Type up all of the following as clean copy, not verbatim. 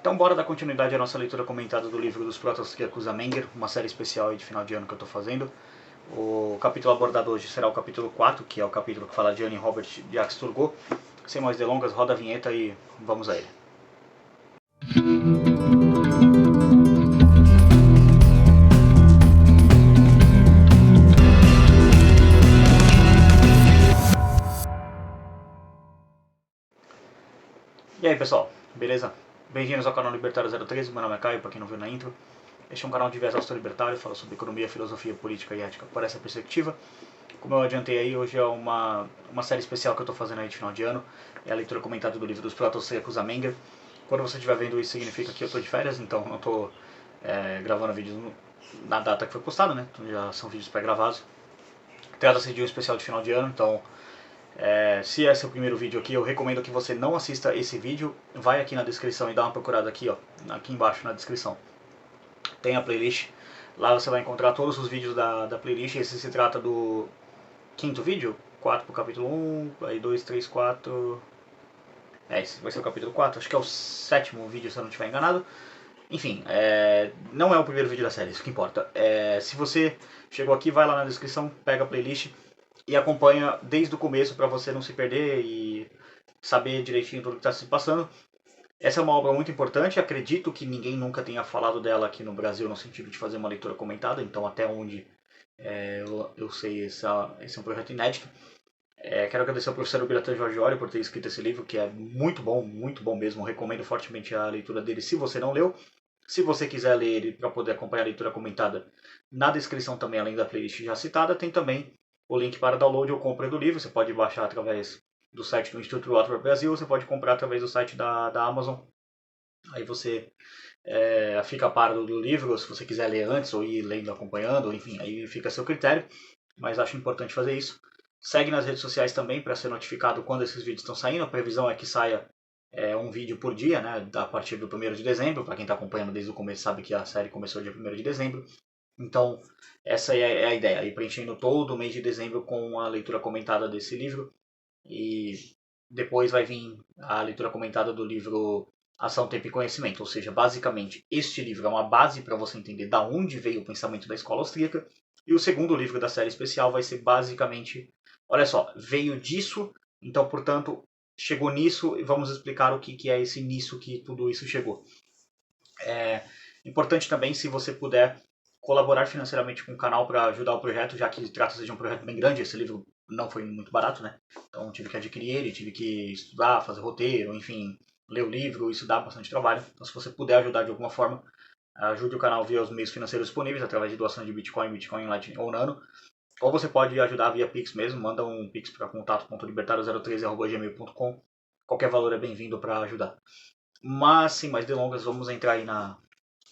Então bora dar continuidade à nossa leitura comentada do livro dos Proto-Austríacos a Menger, uma série especial de final de ano que eu estou fazendo. O capítulo abordado hoje será o capítulo 4, que é o capítulo que fala de Anne Robert de Axe-Turgot. Sem mais delongas, roda a vinheta e vamos a ele. E aí pessoal, beleza? Bem-vindos ao canal Libertário 013, meu nome é Caio, para quem não viu na intro. Este é um canal de viés austro-libertário, fala sobre economia, filosofia, política e ética por essa perspectiva. Como eu adiantei aí, hoje é uma série especial que eu estou fazendo aí de final de ano. É a leitura comentada do livro dos Proto-Austríacos a Menger. Quando você estiver vendo isso, significa que eu estou de férias, então não estou gravando vídeos na data que foi postado, né? Então já são vídeos pré-gravados. Trata-se de um especial de final de ano, então se esse é o primeiro vídeo aqui, eu recomendo que você não assista esse vídeo. Vai aqui na descrição e dá uma procurada aqui, ó, aqui embaixo na descrição. Tem a playlist, lá você vai encontrar todos os vídeos da playlist. Esse se trata do quinto vídeo, 4 pro capítulo 1, aí 2, 3, 4... esse vai ser o capítulo 4, acho que é o sétimo vídeo se eu não estiver enganado. Enfim, não é o primeiro vídeo da série, isso que importa. Se você chegou aqui, vai lá na descrição, pega a playlist e acompanha desde o começo para você não se perder e saber direitinho tudo que está se passando. Essa é uma obra muito importante, acredito que ninguém nunca tenha falado dela aqui no Brasil no sentido de fazer uma leitura comentada, então até onde eu sei, esse é um projeto inédito. Quero agradecer ao professor Ubiratan Jorge Olho por ter escrito esse livro, que é muito bom mesmo, recomendo fortemente a leitura dele se você não leu. Se você quiser ler ele para poder acompanhar a leitura comentada, na descrição também, além da playlist já citada, tem também o link para download ou compra do livro. Você pode baixar através do site do Instituto Rothbard Brasil, você pode comprar através do site da Amazon. Aí você fica a par do livro, se você quiser ler antes ou ir lendo acompanhando, enfim, aí fica a seu critério, mas acho importante fazer isso. Segue nas redes sociais também para ser notificado quando esses vídeos estão saindo. A previsão é que saia um vídeo por dia, né, a partir do 1º de dezembro. Para quem está acompanhando desde o começo sabe que a série começou dia 1º de dezembro. Então, essa é a ideia, ir preenchendo todo o mês de dezembro com a leitura comentada desse livro. E depois vai vir a leitura comentada do livro Ação, Tempo e Conhecimento. Ou seja, basicamente, este livro é uma base para você entender de onde veio o pensamento da escola austríaca. E o segundo livro da série especial vai ser basicamente, olha só, veio disso, então, portanto, chegou nisso e vamos explicar o que é esse nisso que tudo isso chegou. É importante também, se você puder, colaborar financeiramente com o canal para ajudar o projeto, já que trata-se de um projeto bem grande. Esse livro não foi muito barato, né? Então tive que adquirir ele, tive que estudar, fazer roteiro, enfim, ler o livro, isso dá bastante trabalho. Então se você puder ajudar de alguma forma, ajude o canal via os meios financeiros disponíveis, através de doação de Bitcoin, Lightning ou Nano. Ou você pode ajudar via Pix mesmo, manda um Pix para contato.libertario013@gmail.com. Qualquer valor é bem-vindo para ajudar. Mas, sem mais delongas, vamos entrar aí na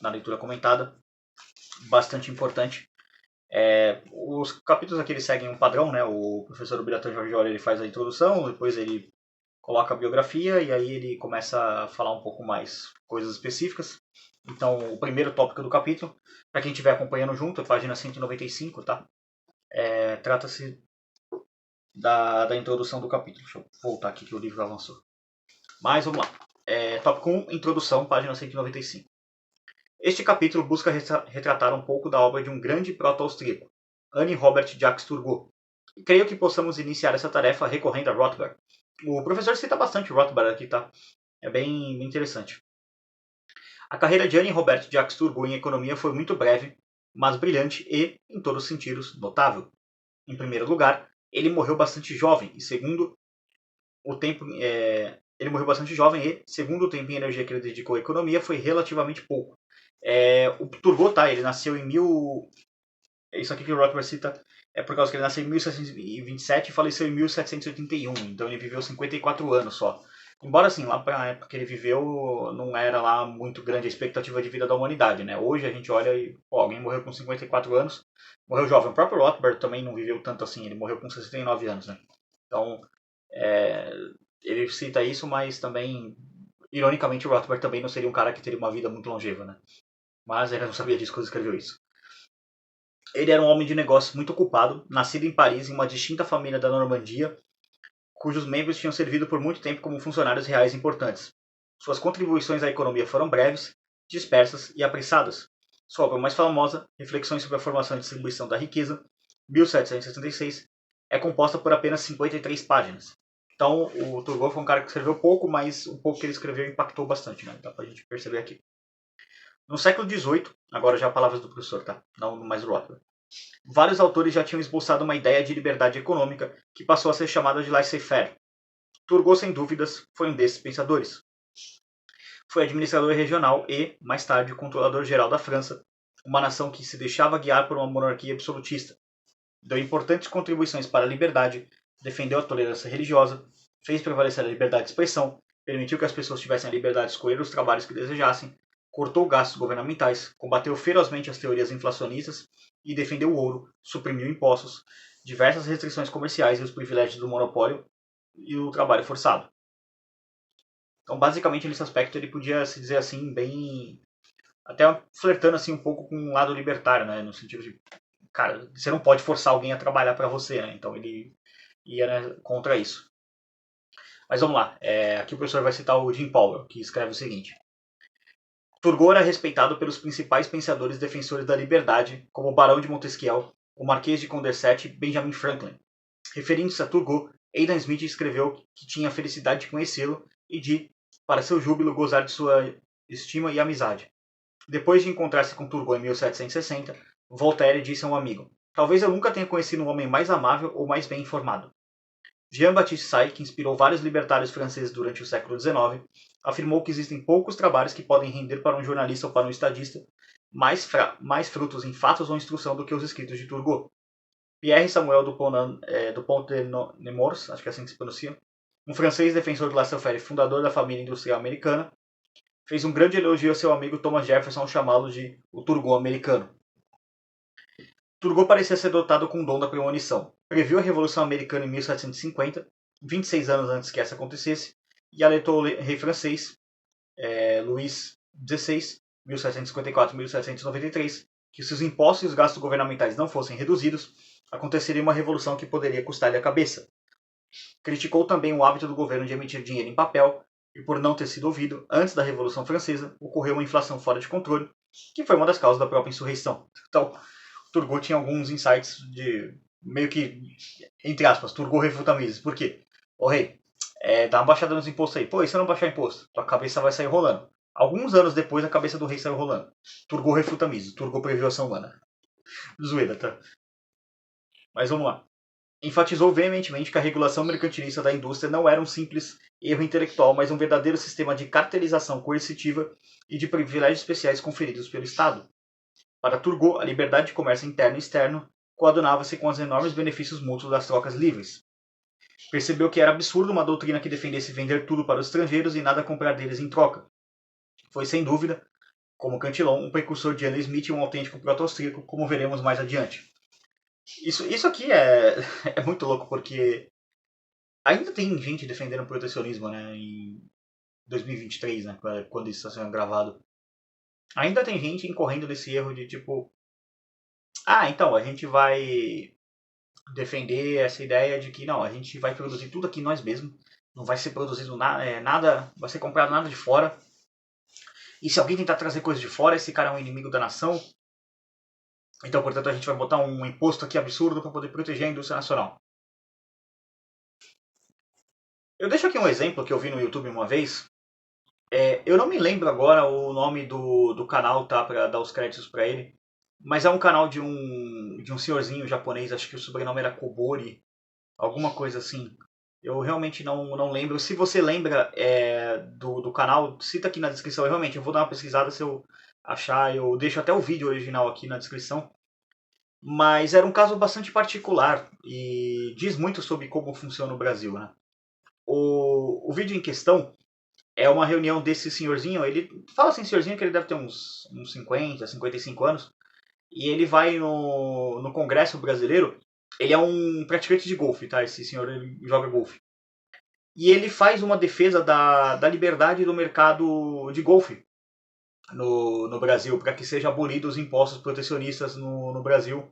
leitura comentada. Bastante importante. Os capítulos aqui eles seguem um padrão, né? O professor Ubiratan Jorge Olho ele faz a introdução, depois ele coloca a biografia e aí ele começa a falar um pouco mais coisas específicas. Então, o primeiro tópico do capítulo, para quem estiver acompanhando junto, é página 195, tá? Trata-se da introdução do capítulo. Deixa eu voltar aqui que o livro avançou. Mas vamos lá. Tópico 1, introdução, página 195. Este capítulo busca retratar um pouco da obra de um grande proto-austríaco, Anne Robert de Axe-Turgot. E creio que possamos iniciar essa tarefa recorrendo a Rothbard. O professor cita bastante Rothbard aqui, tá? É bem interessante. A carreira de Anne Robert de Axe-Turgot em economia foi muito breve, mas brilhante e, em todos os sentidos, notável. Em primeiro lugar, ele morreu bastante jovem e, segundo o tempo em energia que ele dedicou à economia, foi relativamente pouco. O Turgot, tá? Ele nasceu em Isso aqui que o Rothbard cita é por causa que ele nasceu em 1727 e faleceu em 1781. Então ele viveu 54 anos só. Embora assim, lá para a época que ele viveu, não era lá muito grande a expectativa de vida da humanidade, né? Hoje a gente olha e alguém morreu com 54 anos, morreu jovem. O próprio Rothbard também não viveu tanto assim, ele morreu com 69 anos, né? Então, ele cita isso, mas também, ironicamente, o Rothbard também não seria um cara que teria uma vida muito longeva, né? Mas ele não sabia disso quando escreveu isso. Ele era um homem de negócios muito ocupado, nascido em Paris em uma distinta família da Normandia, cujos membros tinham servido por muito tempo como funcionários reais importantes. Suas contribuições à economia foram breves, dispersas e apressadas. Sua obra mais famosa, Reflexões sobre a Formação e Distribuição da Riqueza, 1766, é composta por apenas 53 páginas. Então, o Turgot foi um cara que escreveu pouco, mas o pouco que ele escreveu impactou bastante, né? Dá pra gente perceber aqui. No século XVIII, agora já palavras do professor, tá? Não mais do Locke. Vários autores já tinham esboçado uma ideia de liberdade econômica que passou a ser chamada de laissez-faire. Turgot, sem dúvidas, foi um desses pensadores. Foi administrador regional e, mais tarde, controlador geral da França, uma nação que se deixava guiar por uma monarquia absolutista. Deu importantes contribuições para a liberdade, defendeu a tolerância religiosa, fez prevalecer a liberdade de expressão, permitiu que as pessoas tivessem a liberdade de escolher os trabalhos que desejassem, cortou gastos governamentais, combateu ferozmente as teorias inflacionistas e defendeu o ouro, suprimiu impostos, diversas restrições comerciais e os privilégios do monopólio e o trabalho forçado. Então, basicamente, nesse aspecto, ele podia se dizer assim, bem... até flertando assim um pouco com um lado libertário, né? No sentido de, cara, você não pode forçar alguém a trabalhar para você, né? Então ele ia, né, contra isso. Mas vamos lá, aqui o professor vai citar o Jim Powell, que escreve o seguinte. Turgot era respeitado pelos principais pensadores defensores da liberdade, como o Barão de Montesquieu, o Marquês de Condorcet e Benjamin Franklin. Referindo-se a Turgot, Adam Smith escreveu que tinha a felicidade de conhecê-lo e de, para seu júbilo, gozar de sua estima e amizade. Depois de encontrar-se com Turgot em 1760, Voltaire disse a um amigo: talvez eu nunca tenha conhecido um homem mais amável ou mais bem informado. Jean-Baptiste Say, que inspirou vários libertários franceses durante o século XIX, afirmou que existem poucos trabalhos que podem render para um jornalista ou para um estadista mais frutos em fatos ou instrução do que os escritos de Turgot. Pierre Samuel Dupont de Nemours, acho que é assim que se pronuncia, um francês defensor do laissez-faire e fundador da família industrial americana, fez um grande elogio a seu amigo Thomas Jefferson ao chamá-lo de o Turgot americano. Turgot parecia ser dotado com o dom da premonição. Previu a Revolução Americana em 1750, 26 anos antes que essa acontecesse, e alertou o rei francês, Luís XVI, 1754-1793, que se os impostos e os gastos governamentais não fossem reduzidos, aconteceria uma revolução que poderia custar-lhe a cabeça. Criticou também o hábito do governo de emitir dinheiro em papel, e por não ter sido ouvido, antes da Revolução Francesa, ocorreu uma inflação fora de controle, que foi uma das causas da própria insurreição. Então, Turgot tinha alguns insights de, meio que, entre aspas, Turgot refuta Mises. Por quê? Ô rei, dá uma baixada nos impostos aí. Pô, e se eu não baixar imposto? Tua cabeça vai sair rolando. Alguns anos depois, a cabeça do rei saiu rolando. Turgot refuta Mises. Turgot previu a ação humana. Zoeira, tá? Mas vamos lá. Enfatizou veementemente que a regulação mercantilista da indústria não era um simples erro intelectual, mas um verdadeiro sistema de cartelização coercitiva e de privilégios especiais conferidos pelo Estado. Para Turgot, a liberdade de comércio interno e externo coadunava-se com os enormes benefícios mútuos das trocas livres. Percebeu que era absurdo uma doutrina que defendesse vender tudo para os estrangeiros e nada comprar deles em troca. Foi, sem dúvida, como Cantillon, um precursor de Adam Smith e um autêntico proto-austríaco, como veremos mais adiante. Isso aqui é muito louco, porque ainda tem gente defendendo o protecionismo, né, em 2023, né, quando isso está sendo gravado. Ainda tem gente incorrendo nesse erro de tipo, então a gente vai defender essa ideia de que não, a gente vai produzir tudo aqui nós mesmos, não vai ser produzido nada, vai ser comprado nada de fora. E se alguém tentar trazer coisa de fora, esse cara é um inimigo da nação. Então, portanto, a gente vai botar um imposto aqui absurdo para poder proteger a indústria nacional. Eu deixo aqui um exemplo que eu vi no YouTube uma vez. Eu não me lembro agora o nome do canal, tá, para dar os créditos para ele. Mas é um canal de um senhorzinho japonês, acho que o sobrenome era Kobori, alguma coisa assim. Eu realmente não lembro. Se você lembra do canal, cita aqui na descrição. Eu vou dar uma pesquisada, se eu achar, eu deixo até o vídeo original aqui na descrição. Mas era um caso bastante particular e diz muito sobre como funciona o Brasil, né? O vídeo em questão é uma reunião desse senhorzinho. Ele fala assim, senhorzinho, que ele deve ter uns 50, 55 anos. E ele vai no Congresso Brasileiro. Ele é um praticante de golfe, tá? Esse senhor, ele joga golfe. E ele faz uma defesa da liberdade do mercado de golfe no Brasil, para que sejam abolidos os impostos protecionistas no Brasil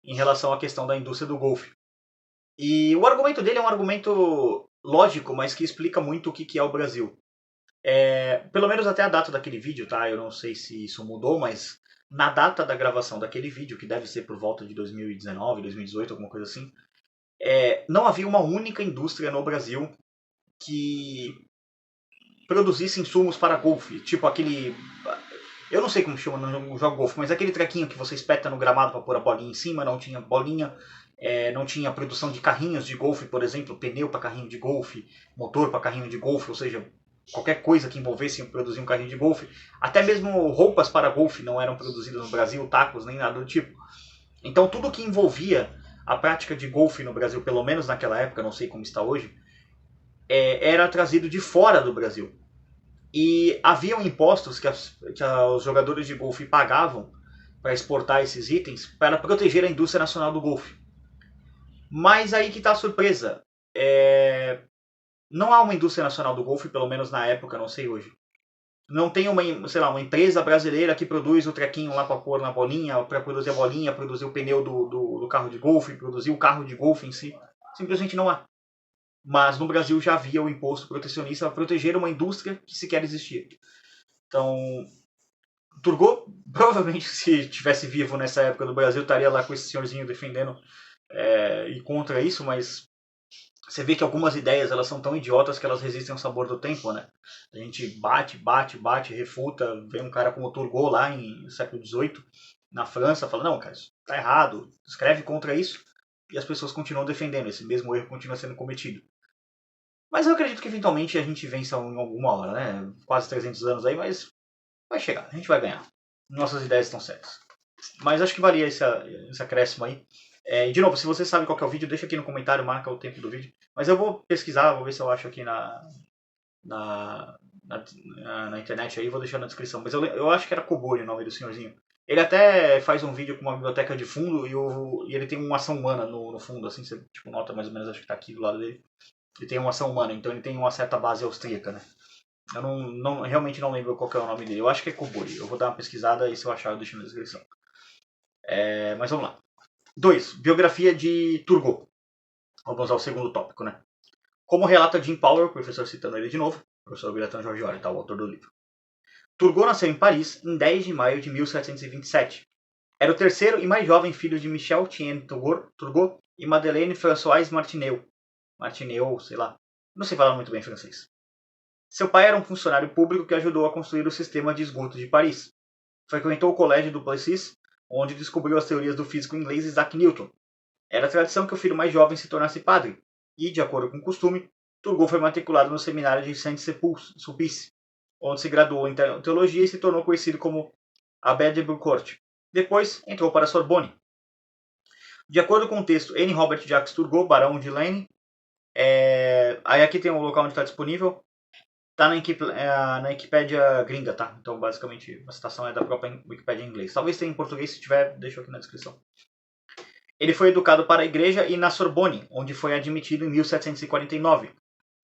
em relação à questão da indústria do golfe. E o argumento dele é um argumento lógico, mas que explica muito o que é o Brasil. Pelo menos até a data daquele vídeo, tá? Eu não sei se isso mudou, mas na data da gravação daquele vídeo, que deve ser por volta de 2019, 2018, alguma coisa assim, não havia uma única indústria no Brasil que produzisse insumos para golfe. Tipo aquele... Eu não sei como chama no jogo golfe, mas aquele trequinho que você espeta no gramado para pôr a bolinha em cima, não tinha bolinha, não tinha produção de carrinhos de golfe, por exemplo, pneu para carrinho de golfe, motor para carrinho de golfe, ou seja, qualquer coisa que envolvesse produzir um carrinho de golfe. Até mesmo roupas para golfe não eram produzidas no Brasil, tacos, nem nada do tipo. Então tudo que envolvia a prática de golfe no Brasil, pelo menos naquela época, não sei como está hoje, era trazido de fora do Brasil. E haviam impostos que os jogadores de golfe pagavam para exportar esses itens para proteger a indústria nacional do golfe. Mas aí que está a surpresa. Não há uma indústria nacional do golfe, pelo menos na época, não sei hoje. Não tem uma empresa brasileira que produz o trequinho lá para pôr na bolinha, para produzir a bolinha, produzir o pneu do carro de golfe, produzir o carro de golfe em si. Simplesmente não há. Mas no Brasil já havia o imposto protecionista para proteger uma indústria que sequer existia. Então, Turgot, provavelmente, se tivesse vivo nessa época no Brasil, estaria lá com esse senhorzinho defendendo e contra isso, mas você vê que algumas ideias elas são tão idiotas que elas resistem ao sabor do tempo, né? A gente bate, refuta, vem um cara como Turgot lá no século XVIII, na França, fala, não, cara, isso tá errado, escreve contra isso, e as pessoas continuam defendendo, esse mesmo erro continua sendo cometido. Mas eu acredito que eventualmente a gente vença em alguma hora, né? Quase 300 anos aí, mas vai chegar, a gente vai ganhar. Nossas ideias estão certas. Mas acho que valia esse acréscimo aí. E de novo, se você sabe qual que é o vídeo, deixa aqui no comentário, marca o tempo do vídeo. Mas eu vou pesquisar, vou ver se eu acho aqui na internet aí, vou deixar na descrição. Mas eu acho que era Kobori o nome do senhorzinho. Ele até faz um vídeo com uma biblioteca de fundo e ele tem uma ação humana no fundo, assim, você tipo, nota mais ou menos, acho que tá aqui do lado dele. Ele tem uma ação humana, então ele tem uma certa base austríaca, né? Eu realmente não lembro qual que é o nome dele. Eu acho que é Kobori. Eu vou dar uma pesquisada e se eu achar eu deixo na descrição. Mas vamos lá. 2. Biografia de Turgot. Vamos ao segundo tópico, né? Como relata Jim Power, o professor citando ele de novo, o professor Bertrand Georgiori, tá, o autor do livro. Turgot nasceu em Paris em 10 de maio de 1727. Era o terceiro e mais jovem filho de Michel Tien Turgot e Madeleine Françoise Martineau. Martineau, sei lá. Não sei falar muito bem francês. Seu pai era um funcionário público que ajudou a construir o sistema de esgoto de Paris. Frequentou o colégio do Plessis, onde descobriu as teorias do físico inglês Isaac Newton. Era tradição que o filho mais jovem se tornasse padre, e, de acordo com o costume, Turgot foi matriculado no seminário de Saint-Sulpice, onde se graduou em teologia e se tornou conhecido como Abbé de Beaucourt. Depois, entrou para a Sorbonne. De acordo com o texto N. Robert Jacques Turgot, Barão de Lane, aí aqui tem o local onde está disponível, está na Wikipédia gringa, tá? Então, basicamente, a citação é da própria Wikipédia em inglês. Talvez tenha em português, se tiver, deixo aqui na descrição. Ele foi educado para a igreja e na Sorbonne, onde foi admitido em 1749.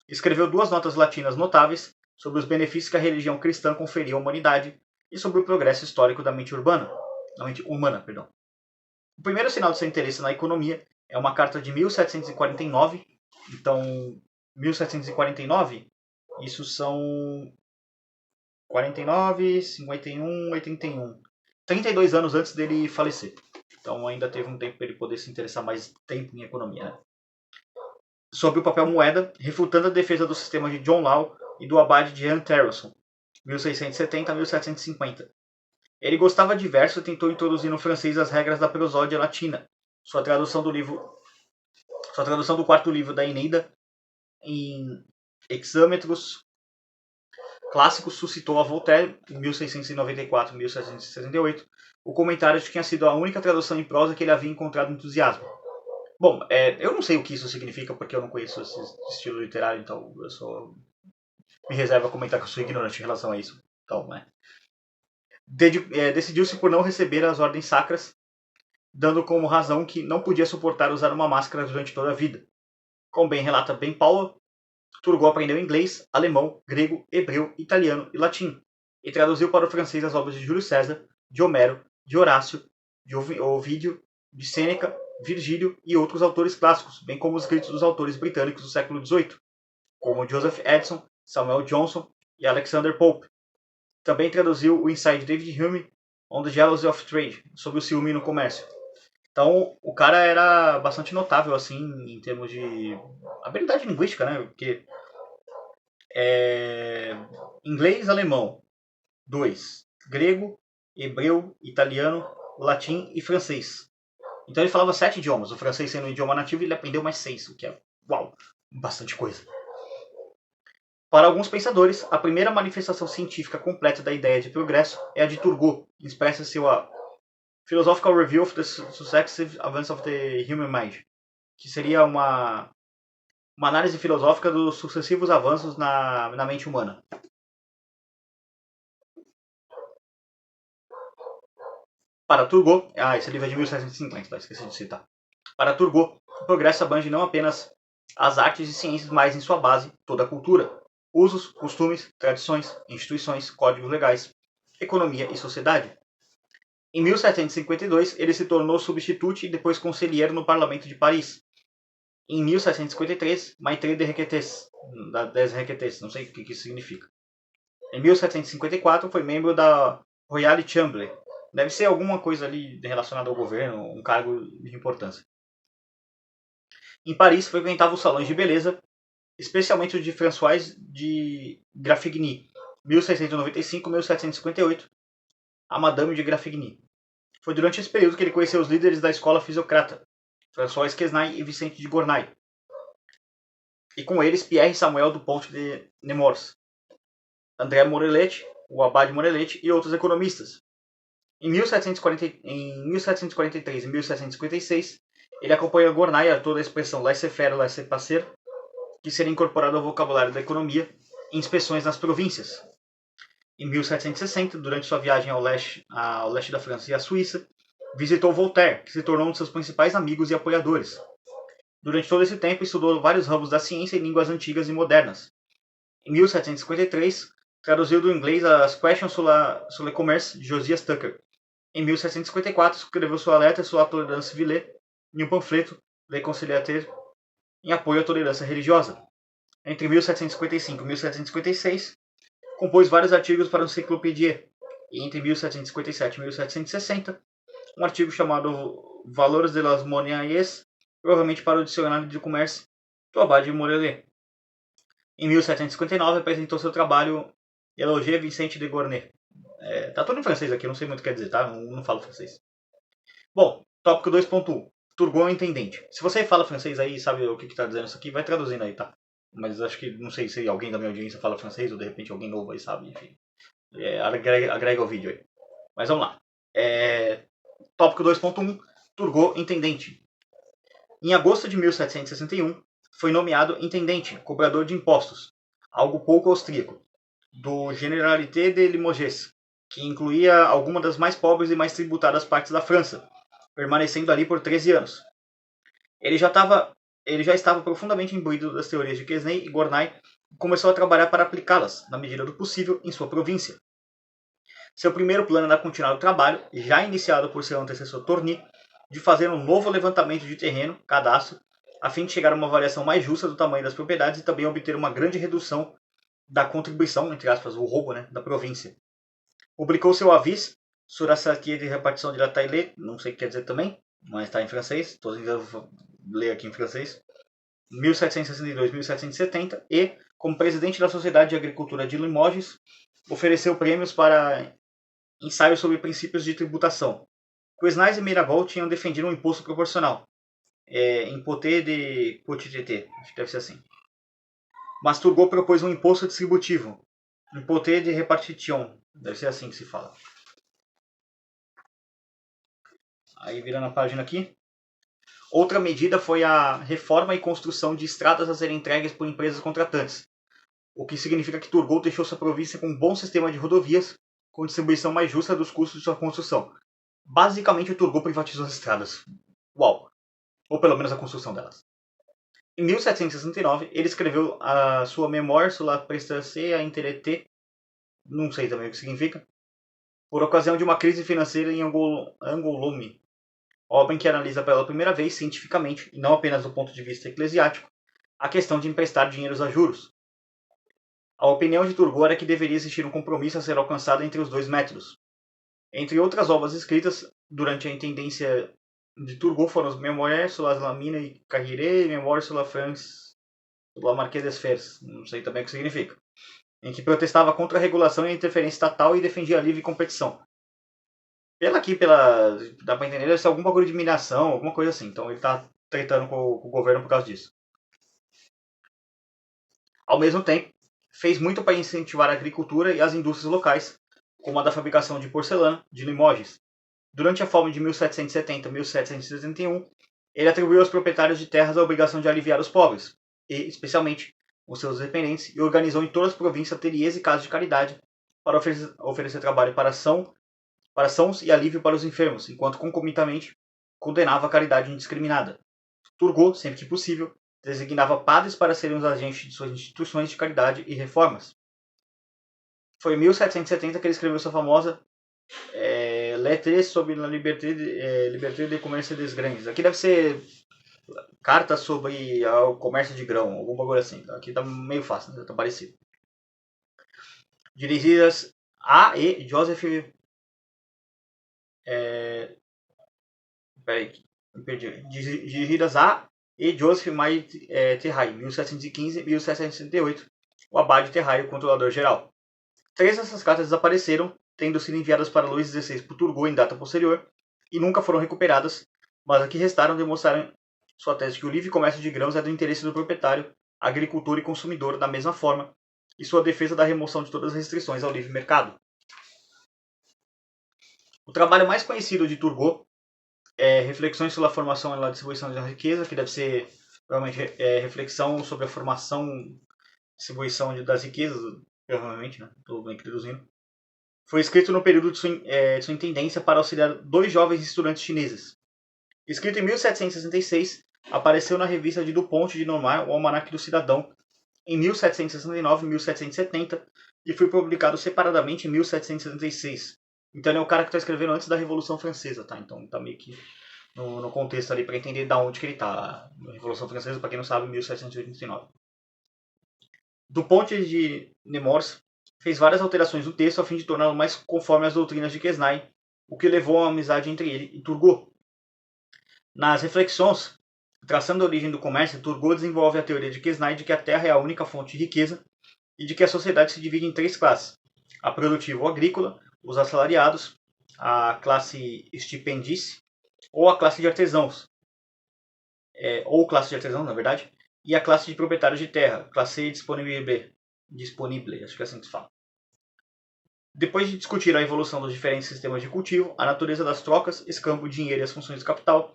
Escreveu 2 notas latinas notáveis sobre os benefícios que a religião cristã conferia à humanidade e sobre o progresso histórico da mente humana. O primeiro sinal de seu interesse na economia é uma carta de 1749. Então, 1749, isso são 49, 51, 81. 32 anos antes dele falecer. Então ainda teve um tempo para ele poder se interessar mais tempo em economia, né? Sobre o papel moeda, refutando a defesa do sistema de John Law e do abade de Ian Terrelson, 1670 a 1750. Ele gostava de verso e tentou introduzir no francês as regras da prosódia latina. Sua tradução do 4º livro da Eneida em hexâmetros clássicos suscitou a Voltaire, em 1694 e 1778, o comentário de que tinha sido a única tradução em prosa que ele havia encontrado entusiasmo. Bom, eu não sei o que isso significa porque eu não conheço esse estilo literário, então eu só me reservo a comentar que eu sou ignorante em relação a isso. Então, né? Decidiu-se por não receber as ordens sacras, dando como razão que não podia suportar usar uma máscara durante toda a vida. Como bem relata Ben Powell, Turgot aprendeu inglês, alemão, grego, hebreu, italiano e latim, e traduziu para o francês as obras de Júlio César, de Homero, de Horácio, de Ovídio, de Sêneca, Virgílio e outros autores clássicos, bem como os escritos dos autores britânicos do século XVIII, como Joseph Addison, Samuel Johnson e Alexander Pope. Também traduziu o ensaio de David Hume, On the Jealousy of Trade, sobre o ciúme no comércio. Então, o cara era bastante notável, assim, em termos de habilidade linguística, né? Porque inglês, alemão, 2. Grego, hebreu, italiano, latim e francês. Então ele falava 7 idiomas. O francês sendo um idioma nativo, ele aprendeu mais 6, o que é, uau, bastante coisa. Para alguns pensadores, a primeira manifestação científica completa da ideia de progresso é a de Turgot, expressa em sua Philosophical Review of the Successive Advances of the Human Mind, que seria uma análise filosófica dos sucessivos avanços na mente humana. Para Turgot, esse livro é de 1750, esqueci de citar. Para Turgot, o progresso abrange não apenas as artes e ciências, mas em sua base toda a cultura, usos, costumes, tradições, instituições, códigos legais, economia e sociedade. Em 1752, ele se tornou substituto e depois conselheiro no Parlamento de Paris. Em 1753, Maitre des Requêtes, não sei o que isso significa. Em 1754, foi membro da Royal Chamber. Deve ser alguma coisa ali relacionada ao governo, um cargo de importância. Em Paris, frequentava os salões de beleza, especialmente o de François de Graffigny, 1695-1758, a Madame de Graffigny. Foi durante esse período que ele conheceu os líderes da escola fisiocrata, François Quesnay e Vicente de Gournay, e com eles Pierre Samuel do Pont de Nemours, André Morellet, o Abade Morellet e outros economistas. Em 1743 e 1756, ele acompanhou Gournay a toda a expressão laissez-faire, laissez-passer, que seria incorporado ao vocabulário da economia em inspeções nas províncias. Em 1760, durante sua viagem ao leste da França e à Suíça, visitou Voltaire, que se tornou um de seus principais amigos e apoiadores. Durante todo esse tempo, estudou vários ramos da ciência e línguas antigas e modernas. Em 1753, traduziu do inglês as Questions sur le commerce de Josias Tucker. Em 1754, escreveu sua letra sur la tolérance civile em um panfleto, Le Conciliateur, em apoio à tolerância religiosa. Entre 1755 e 1756, compôs vários artigos para o Encyclopédie. E entre 1757 e 1760, um artigo chamado Valeurs de las Monnaies, provavelmente para o Dicionário de Comércio do Abade Morellet. Em 1759, apresentou seu trabalho Eloge Vicente de Gournay. Tá tudo em francês aqui, não sei muito o que quer dizer, tá? Não falo francês. Bom, tópico 2.1. Turgot é intendente. Se você fala francês aí e sabe o que está dizendo isso aqui, vai traduzindo aí, tá? Mas acho que, não sei se alguém da minha audiência fala francês ou de repente alguém novo aí sabe, enfim. Agrega o vídeo aí. Mas vamos lá. Tópico 2.1. Turgot, intendente. Em agosto de 1761, foi nomeado intendente, cobrador de impostos, algo pouco austríaco, do Generalité de Limoges, que incluía algumas das mais pobres e mais tributadas partes da França, permanecendo ali por 13 anos. Ele já estava profundamente imbuído das teorias de Quesnay e Gournay e começou a trabalhar para aplicá-las, na medida do possível, em sua província. Seu primeiro plano era continuar o trabalho, já iniciado por seu antecessor Tourny, de fazer um novo levantamento de terreno, cadastro, a fim de chegar a uma avaliação mais justa do tamanho das propriedades e também obter uma grande redução da contribuição, entre aspas, o roubo, da província. Publicou seu avis sur la stratégie de répartition de la taille, não sei o que quer dizer também, mas está em francês, estou tentando ler aqui em francês, 1762-1770, e, como presidente da Sociedade de Agricultura de Limoges, ofereceu prêmios para ensaios sobre princípios de tributação. Quesnay e Mirabeau tinham defendido um imposto proporcional, impoté de quotité, acho que deve ser assim. Mas Turgot propôs um imposto distributivo, impoté de répartition, deve ser assim que se fala. Aí virando a página aqui. Outra medida foi a reforma e construção de estradas a serem entregues por empresas contratantes, o que significa que Turgot deixou sua província com um bom sistema de rodovias, com distribuição mais justa dos custos de sua construção. Basicamente, o Turgot privatizou as estradas. Uau! Ou pelo menos a construção delas. Em 1769, ele escreveu a sua Mémoire sur la prestation à intérêt, não sei também o que significa, por ocasião de uma crise financeira em Angoulême, obra em que analisa pela primeira vez, cientificamente, e não apenas do ponto de vista eclesiástico, a questão de emprestar dinheiros a juros. A opinião de Turgot era que deveria existir um compromisso a ser alcançado entre os dois métodos. Entre outras obras escritas durante a intendência de Turgot foram os Mémoires sur la mine et carrière e Mémoires sur la France, sur la Marquise des Fers, não sei também o que significa, em que protestava contra a regulação e a interferência estatal e defendia a livre competição. Dá pra entender, deve ser algum bagulho de mineração, alguma coisa assim. Então ele tá tretando com o governo por causa disso. Ao mesmo tempo, fez muito para incentivar a agricultura e as indústrias locais, como a da fabricação de porcelana, de Limoges. Durante a fome de 1770 a 1771, ele atribuiu aos proprietários de terras a obrigação de aliviar os pobres, e, especialmente, os seus dependentes, e organizou em todas as províncias ateliês e casas de caridade para oferecer trabalho para sãos e alívio para os enfermos, enquanto concomitantemente condenava a caridade indiscriminada. Turgot, sempre que possível, designava padres para serem os agentes de suas instituições de caridade e reformas. Foi em 1770 que ele escreveu sua famosa Lettres sobre a liberté de commerce des grains. Aqui deve ser cartas sobre o comércio de grão, algum bagulho assim. Aqui tá meio fácil, tá parecido. Dirigidas a e Joseph... Peraí, me perdi. Dirigidas a e Joseph Marie Terray, 1715-1768, o abade Terray, o controlador-geral. 3 dessas cartas desapareceram, tendo sido enviadas para Luís XVI por Turgot em data posterior, e nunca foram recuperadas, mas aqui restaram demonstraram sua tese de que o livre comércio de grãos é do interesse do proprietário, agricultor e consumidor da mesma forma, e sua defesa da remoção de todas as restrições ao livre mercado. O trabalho mais conhecido de Turgot é Reflexões sobre a formação e a distribuição da riqueza, que deve ser provavelmente reflexão sobre a formação e distribuição das riquezas, provavelmente, né? Estou bem traduzindo. Foi escrito no período de sua intendência para auxiliar 2 jovens estudantes chineses. Escrito em 1766, apareceu na revista de Dupont de Normand, o Almanaque do Cidadão, em 1769 e 1770, e foi publicado separadamente em 1776. Então ele é o cara que está escrevendo antes da Revolução Francesa, tá? Então está meio que no contexto ali para entender da onde que ele está. A Revolução Francesa, para quem não sabe, 1789. Dupont de Nemours fez várias alterações no texto a fim de torná-lo mais conforme às doutrinas de Quesnay, o que levou a uma amizade entre ele e Turgot. Nas reflexões, traçando a origem do comércio, Turgot desenvolve a teoria de Quesnay de que a terra é a única fonte de riqueza e de que a sociedade se divide em 3 classes: a produtiva ou agrícola, os assalariados, a classe estipendice ou a classe de artesãos, na verdade, e a classe de proprietários de terra, classe disponível, acho que é assim que se fala. Depois de discutir a evolução dos diferentes sistemas de cultivo, a natureza das trocas, escambo, dinheiro e as funções do capital,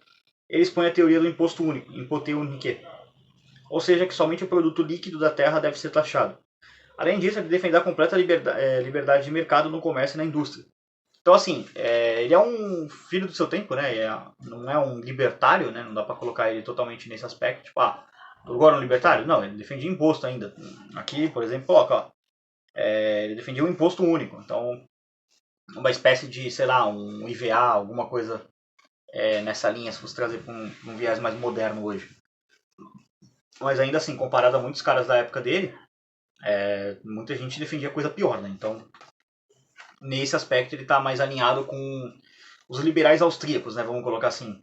ele expõe a teoria do imposto único, impoté unique, ou seja, que somente o produto líquido da terra deve ser taxado. Além disso, ele defende a completa liberdade de mercado no comércio e na indústria. Então, assim, ele é um filho do seu tempo, né? Não é um libertário, né? Não dá para colocar ele totalmente nesse aspecto. Tipo, agora é um libertário? Não, ele defendia imposto ainda. Aqui, por exemplo, coloca, ele defendia um imposto único. Então, uma espécie de, sei lá, um IVA, alguma coisa nessa linha, se fosse trazer para um viés mais moderno hoje. Mas ainda assim, comparado a muitos caras da época dele, muita gente defendia coisa pior, né? Então, nesse aspecto, ele está mais alinhado com os liberais austríacos, né? Vamos colocar assim.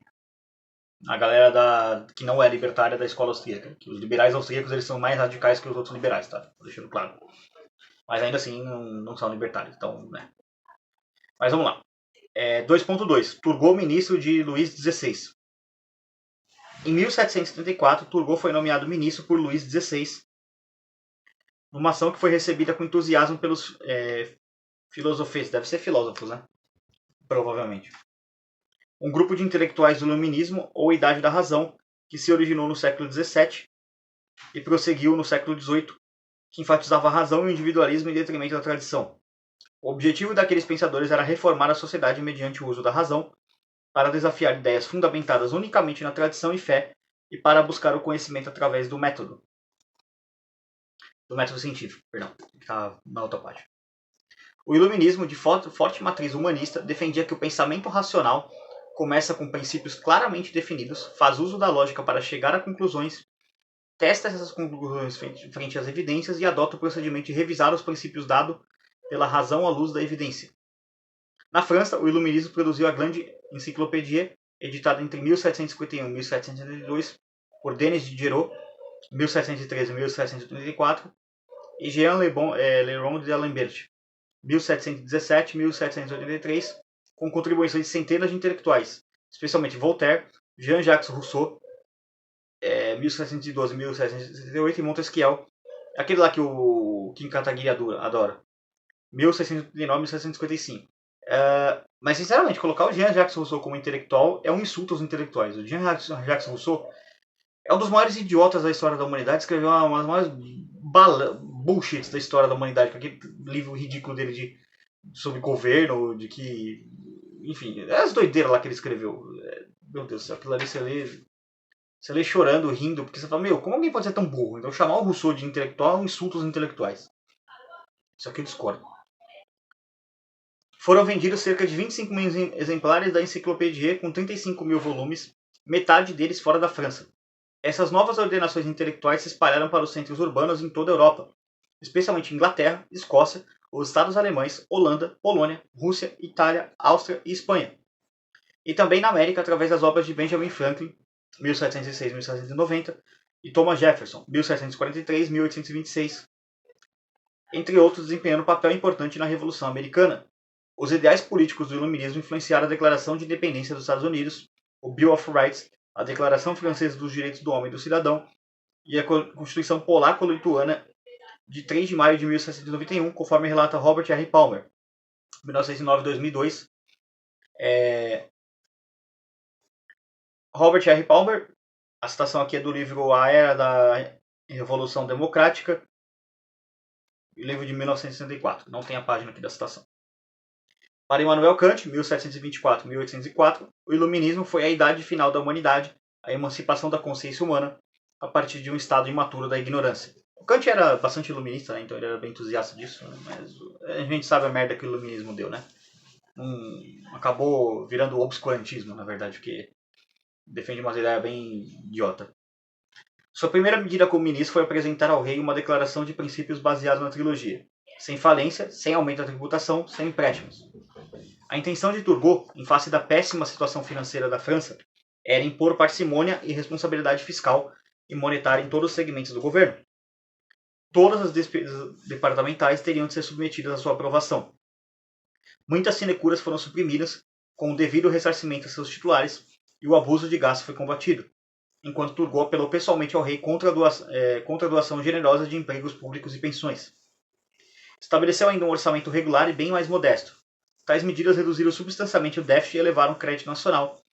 A galera que não é libertária da escola austríaca. Que os liberais austríacos eles são mais radicais que os outros liberais, tá? Tô deixando claro. Mas ainda assim, não são libertários. Então, né? Mas vamos lá. 2.2. Turgot, ministro de Luís XVI. Em 1774, Turgot foi nomeado ministro por Luís XVI, numa ação que foi recebida com entusiasmo pelos filósofos. Deve ser filósofos, né? Provavelmente. Um grupo de intelectuais do Iluminismo ou Idade da Razão, que se originou no século XVII e prosseguiu no século XVIII, que enfatizava a razão e o individualismo em detrimento da tradição. O objetivo daqueles pensadores era reformar a sociedade mediante o uso da razão, para desafiar ideias fundamentadas unicamente na tradição e fé e para buscar o conhecimento através do método científico, perdão, que está na outra página. O iluminismo, de forte matriz humanista, defendia que o pensamento racional começa com princípios claramente definidos, faz uso da lógica para chegar a conclusões testa essas conclusões frente às evidências e adota o procedimento de revisar os princípios dados pela razão à luz da evidência. Na França, o Iluminismo produziu a grande Encyclopédie, editada entre 1751 e 1772 por Denis Diderot, 1713 e 1734, e Jean Leron de D'Alembert, 1717 e 1783, com contribuições de centenas de intelectuais, especialmente Voltaire, Jean-Jacques Rousseau, 1712 e 1768, e Montesquieu, aquele lá que o Kim Kataguiri adora, 1639 e 1755. Mas, sinceramente, colocar o Jean-Jacques Rousseau como intelectual é um insulto aos intelectuais. O Jean-Jacques Rousseau é um dos maiores idiotas da história da humanidade, escreveu uma das maiores bullshits da história da humanidade, com aquele livro ridículo dele sobre governo, de que... Enfim, é as doideiras lá que ele escreveu. Meu Deus do céu, aquilo ali você lê chorando, rindo, porque você fala, meu, como alguém pode ser tão burro? Então chamar o Rousseau de intelectual é um insulto aos intelectuais. Isso aqui eu discordo. Foram vendidos cerca de 25 mil exemplares da Enciclopédie, com 35 mil volumes, metade deles fora da França. Essas novas ordenações intelectuais se espalharam para os centros urbanos em toda a Europa, especialmente Inglaterra, Escócia, os Estados Alemães, Holanda, Polônia, Rússia, Itália, Áustria e Espanha. E também na América através das obras de Benjamin Franklin, 1706-1790, e Thomas Jefferson, 1743-1826, entre outros, desempenhando um papel importante na Revolução Americana. Os ideais políticos do Iluminismo influenciaram a Declaração de Independência dos Estados Unidos, o Bill of Rights, a Declaração Francesa dos Direitos do Homem e do Cidadão e a Constituição Polaco-Lituana de 3 de maio de 1791, conforme relata Robert R. Palmer, 1909-2002. Robert R. Palmer, a citação aqui é do livro A Era da Revolução Democrática, livro de 1964, não tem a página aqui da citação. Para Immanuel Kant, 1724-1804, o Iluminismo foi a idade final da humanidade, a emancipação da consciência humana, a partir de um estado imaturo da ignorância. O Kant era bastante iluminista, né? Então ele era bem entusiasta disso, né? Mas a gente sabe a merda que o Iluminismo deu, né? Acabou virando obscurantismo, na verdade, porque defende uma ideia bem idiota. Sua primeira medida como ministro foi apresentar ao rei uma declaração de princípios baseada na trilogia: sem falência, sem aumento da tributação, sem empréstimos. A intenção de Turgot, em face da péssima situação financeira da França, era impor parcimônia e responsabilidade fiscal e monetária em todos os segmentos do governo. Todas as despesas departamentais teriam de ser submetidas à sua aprovação. Muitas sinecuras foram suprimidas, com o devido ressarcimento a seus titulares, e o abuso de gasto foi combatido, enquanto Turgot apelou pessoalmente ao rei contra a doação generosa de empregos públicos e pensões. Estabeleceu ainda um orçamento regular e bem mais modesto. Tais medidas reduziram substancialmente o déficit e elevaram o crédito nacional,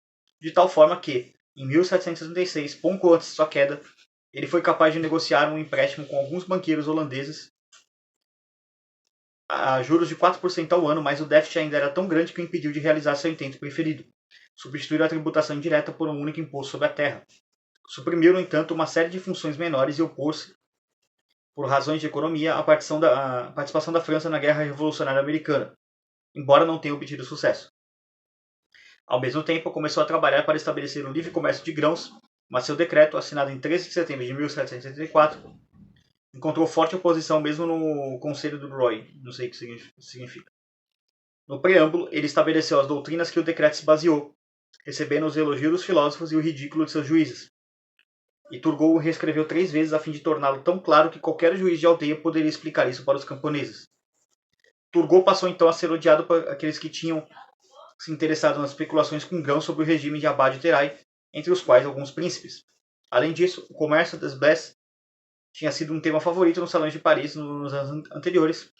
de tal forma que, em 1776, pouco antes de sua queda, ele foi capaz de negociar um empréstimo com alguns banqueiros holandeses a juros de 4% ao ano, mas o déficit ainda era tão grande que o impediu de realizar seu intento preferido: substituir a tributação indireta por um único imposto sobre a terra. Suprimiu, no entanto, uma série de funções menores e opôs-se, por razões de economia, à participação da França na Guerra Revolucionária Americana, embora não tenha obtido sucesso. Ao mesmo tempo, começou a trabalhar para estabelecer um livre comércio de grãos, mas seu decreto, assinado em 13 de setembro de 1774, encontrou forte oposição mesmo no Conselho do Roy, não sei o que significa. No preâmbulo, ele estabeleceu as doutrinas que o decreto se baseou, recebendo os elogios dos filósofos e o ridículo de seus juízes. E Turgot o reescreveu 3 vezes a fim de torná-lo tão claro que qualquer juiz de aldeia poderia explicar isso para os camponeses. Turgot passou então a ser odiado por aqueles que tinham se interessado nas especulações com grãos sobre o regime de Abad Terai, entre os quais alguns príncipes. Além disso, o comércio das blés tinha sido um tema favorito nos salões de Paris nos anos anteriores,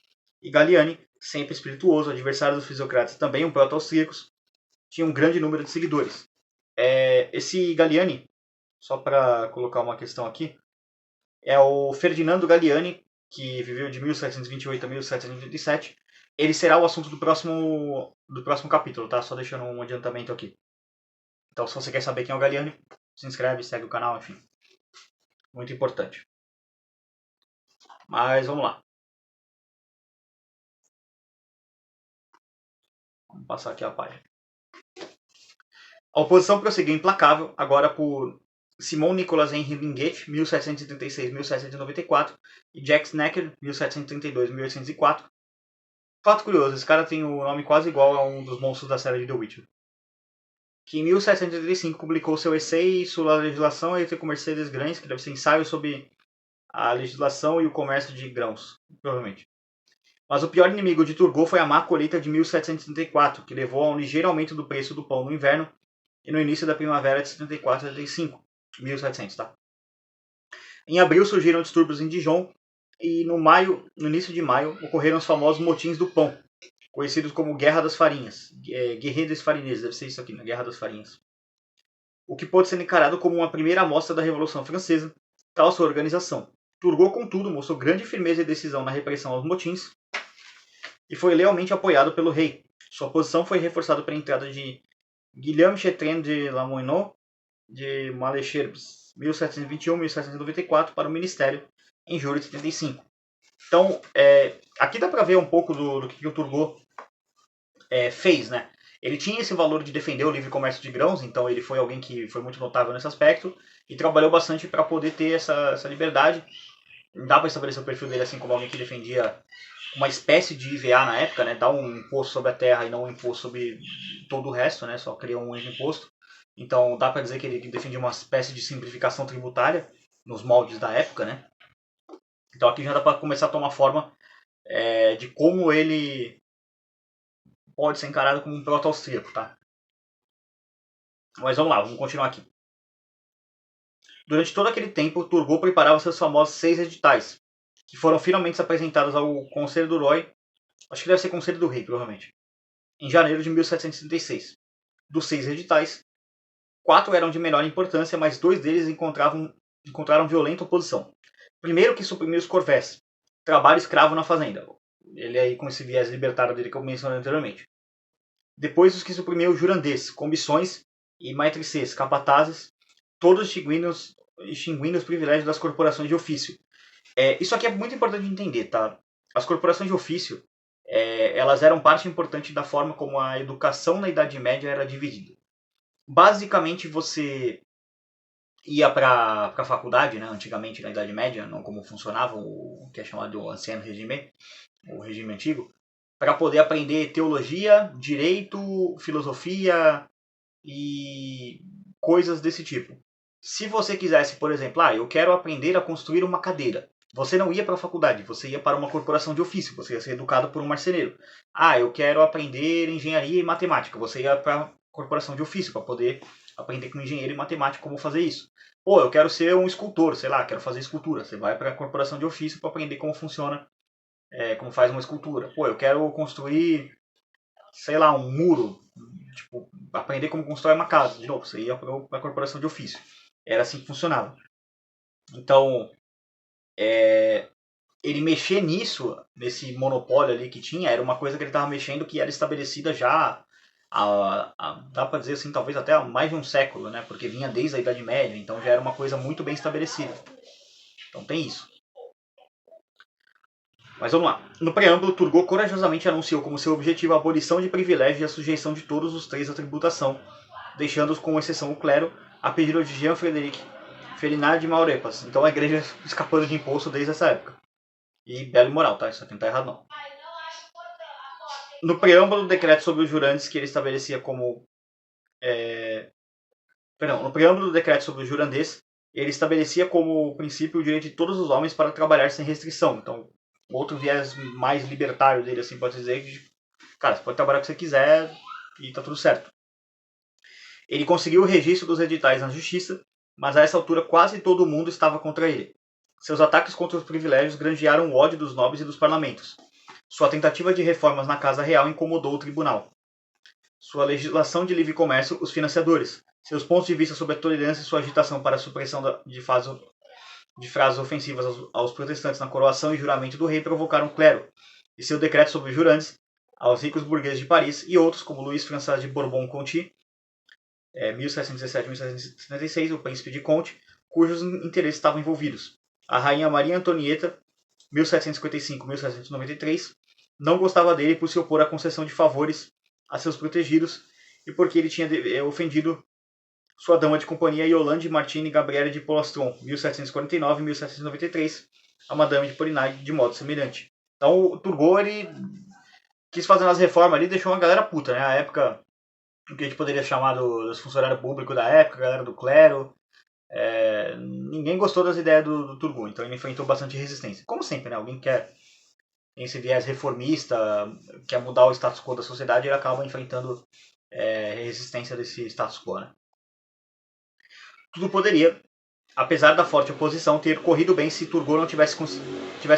e Galliani, sempre espirituoso, adversário dos fisiocratas, também um proto-austríacos, tinha um grande número de seguidores. Esse Galliani, só para colocar uma questão aqui, é o Ferdinando Galliani, que viveu de 1728 a 1787. Ele será o assunto do próximo capítulo, tá? Só deixando um adiantamento aqui. Então, se você quer saber quem é o Galliani, se inscreve, segue o canal, enfim. Muito importante. Mas vamos lá. Vamos passar aqui a página. A oposição prosseguiu implacável, agora por Simon Nicholas Henry Linguet, 1736-1794, e Jack Snacker, 1732-1804. Fato curioso, esse cara tem o nome quase igual a um dos monstros da série de The Witcher. Que em 1785 publicou seu essay sobre a legislação e com Mercedes Grães, que deve ser ensaio sobre a legislação e o comércio de grãos, provavelmente. Mas o pior inimigo de Turgot foi a má colheita de 1734, que levou a um ligeiro aumento do preço do pão no inverno e no início da primavera de 74 a 75. 1700, tá? Em abril surgiram distúrbios em Dijon e no início de maio ocorreram os famosos motins do pão, conhecidos como Guerra das Farinhas, Guerre des Farines, deve ser isso aqui, né? Guerra das Farinhas. O que pode ser encarado como uma primeira amostra da Revolução Francesa, tal sua organização. Turgot, contudo, mostrou grande firmeza e decisão na repressão aos motins e foi lealmente apoiado pelo rei. Sua posição foi reforçada pela entrada de Guillaume Chetren de Lamoignon de Malesherbes, 1721-1794, para o Ministério, em julho de 75. Então, aqui dá para ver um pouco do que o Turgot fez, né? Ele tinha esse valor de defender o livre comércio de grãos, então ele foi alguém que foi muito notável nesse aspecto e trabalhou bastante para poder ter essa liberdade. Dá para estabelecer o perfil dele assim como alguém que defendia uma espécie de IVA na época, né? Dar um imposto sobre a terra e não um imposto sobre todo o resto, né? Só criou um único imposto. Então dá para dizer que ele defendia uma espécie de simplificação tributária nos moldes da época, né? Então aqui já dá para começar a tomar forma de como ele pode ser encarado como um proto-austríaco, tá? Mas vamos lá, vamos continuar aqui. Durante todo aquele tempo, Turgot preparava seus famosos 6 editais, que foram finalmente apresentados ao Conselho do Roi, acho que deve ser Conselho do Rei, provavelmente, em janeiro de 1736. Dos 6 editais, 4 eram de menor importância, mas 2 deles encontraram violenta oposição. Primeiro, que suprimiu os corvés, trabalho escravo na fazenda. Ele aí com esse viés libertário dele que eu mencionei anteriormente. Depois, os que suprimiu o jurandês, comissões e maîtresses, capatazes, todos extinguindo os privilégios das corporações de ofício. Isso aqui é muito importante de entender, tá? As corporações de ofício, elas eram parte importante da forma como a educação na Idade Média era dividida. Basicamente, você ia para a faculdade, né, antigamente na Idade Média, não como funcionava o que é chamado Ancien Régime, o regime antigo, para poder aprender teologia, direito, filosofia e coisas desse tipo. Se você quisesse, por exemplo, eu quero aprender a construir uma cadeira, você não ia para a faculdade, você ia para uma corporação de ofício, você ia ser educado por um marceneiro. Eu quero aprender engenharia e matemática, você ia para a corporação de ofício para poder aprender com engenheiro e matemático como fazer isso. Eu quero ser um escultor, sei lá, quero fazer escultura, você vai para a corporação de ofício para aprender como funciona, como faz uma escultura. Eu quero construir, sei lá, um muro, tipo, aprender como constrói uma casa. De novo, você ia para a corporação de ofício. Era assim que funcionava. Então, ele mexer nisso, nesse monopólio ali que tinha, era uma coisa que ele estava mexendo que era estabelecida já dá para dizer assim, talvez até há mais de um século, né? Porque vinha desde a Idade Média, então já era uma coisa muito bem estabelecida. Então tem isso. Mas vamos lá. No preâmbulo, Turgot corajosamente anunciou como seu objetivo a abolição de privilégios e a sujeição de todos os 3 à tributação, deixando-os com exceção o clero, a pedido de Jean-Frédéric Félinat de Maurepas. Então a igreja escapando de imposto desde essa época. E belo e moral, tá? Isso aqui não tá errado não. No preâmbulo do decreto sobre os jurantes que ele estabelecia como... no preâmbulo do decreto sobre o jurandês, ele estabelecia como princípio o direito de todos os homens para trabalhar sem restrição. Então, outro viés mais libertário dele, assim, pode dizer que, cara, você pode trabalhar o que você quiser e tá tudo certo. Ele conseguiu o registro dos editais na justiça, mas a essa altura quase todo mundo estava contra ele. Seus ataques contra os privilégios granjearam o ódio dos nobres e dos parlamentos. Sua tentativa de reformas na Casa Real incomodou o tribunal. Sua legislação de livre comércio, os financiadores. Seus pontos de vista sobre a tolerância e sua agitação para a supressão de frases ofensivas aos protestantes na coroação e juramento do rei provocaram o clero, e seu decreto sobre os jurantes aos ricos burgueses de Paris e outros, como Luís François de Bourbon-Conti, 1717-1776, o príncipe de Conti, cujos interesses estavam envolvidos. A rainha Maria Antonieta, 1755-1793, não gostava dele por se opor à concessão de favores a seus protegidos e porque ele tinha ofendido sua dama de companhia Yolande Martini Gabriele de Polastron, 1749 e 1793, a Madame de Polignac de modo semelhante. Então o Turgot, ele quis fazer umas reformas ali e deixou uma galera puta, né? A época, o que a gente poderia chamar dos funcionários públicos da época, a galera do clero. Ninguém gostou das ideias do Turgot, então ele enfrentou bastante resistência. Como sempre, né? Alguém que quer esse viés reformista, quer mudar o status quo da sociedade, ele acaba enfrentando resistência desse status quo, né? Tudo poderia, apesar da forte oposição, ter corrido bem se Turgot não tivesse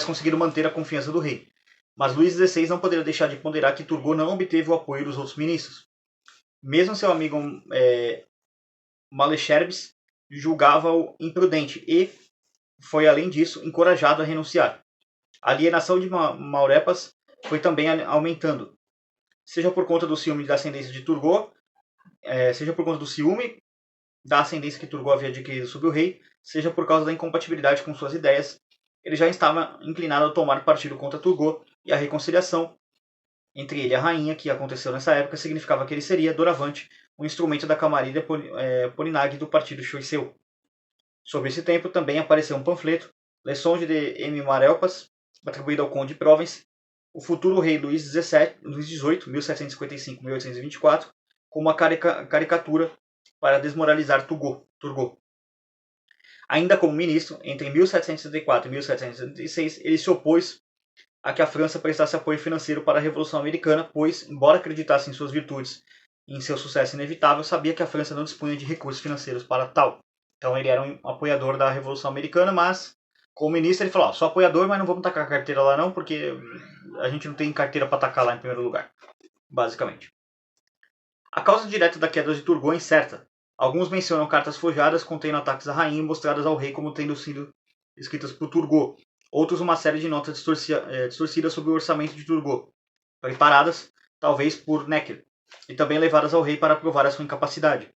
conseguido manter a confiança do rei. Mas Luís XVI não poderia deixar de ponderar que Turgot não obteve o apoio dos outros ministros. Mesmo seu amigo Malesherbes julgava-o imprudente e foi, além disso, encorajado a renunciar. A alienação de Maurepas foi também aumentando, seja por conta do ciúme da ascendência de Turgot, seja por conta do ciúme da ascendência que Turgot havia adquirido sobre o rei, seja por causa da incompatibilidade com suas ideias. Ele já estava inclinado a tomar partido contra Turgot, e a reconciliação entre ele e a rainha, que aconteceu nessa época, significava que ele seria, doravante, um instrumento da camarilla Polignac do partido Choiseul. Sobre esse tempo também apareceu um panfleto, Leçons de M. Maurepas, atribuído ao conde de Provence, o futuro rei Luís XVIII, 1755-1824, com uma caricatura para desmoralizar Turgot. Ainda como ministro, entre 1764 e 1766, ele se opôs a que a França prestasse apoio financeiro para a Revolução Americana, pois, embora acreditasse em suas virtudes e em seu sucesso inevitável, sabia que a França não dispunha de recursos financeiros para tal. Então ele era um apoiador da Revolução Americana, mas como ministro ele falou, sou apoiador, mas não vamos tacar a carteira lá não, porque a gente não tem carteira para tacar lá em primeiro lugar, basicamente. A causa direta da queda de Turgot é incerta. Alguns mencionam cartas forjadas contendo ataques à rainha e mostradas ao rei como tendo sido escritas por Turgot. Outros uma série de notas distorcidas sobre o orçamento de Turgot, preparadas, talvez, por Necker, e também levadas ao rei para provar a sua incapacidade.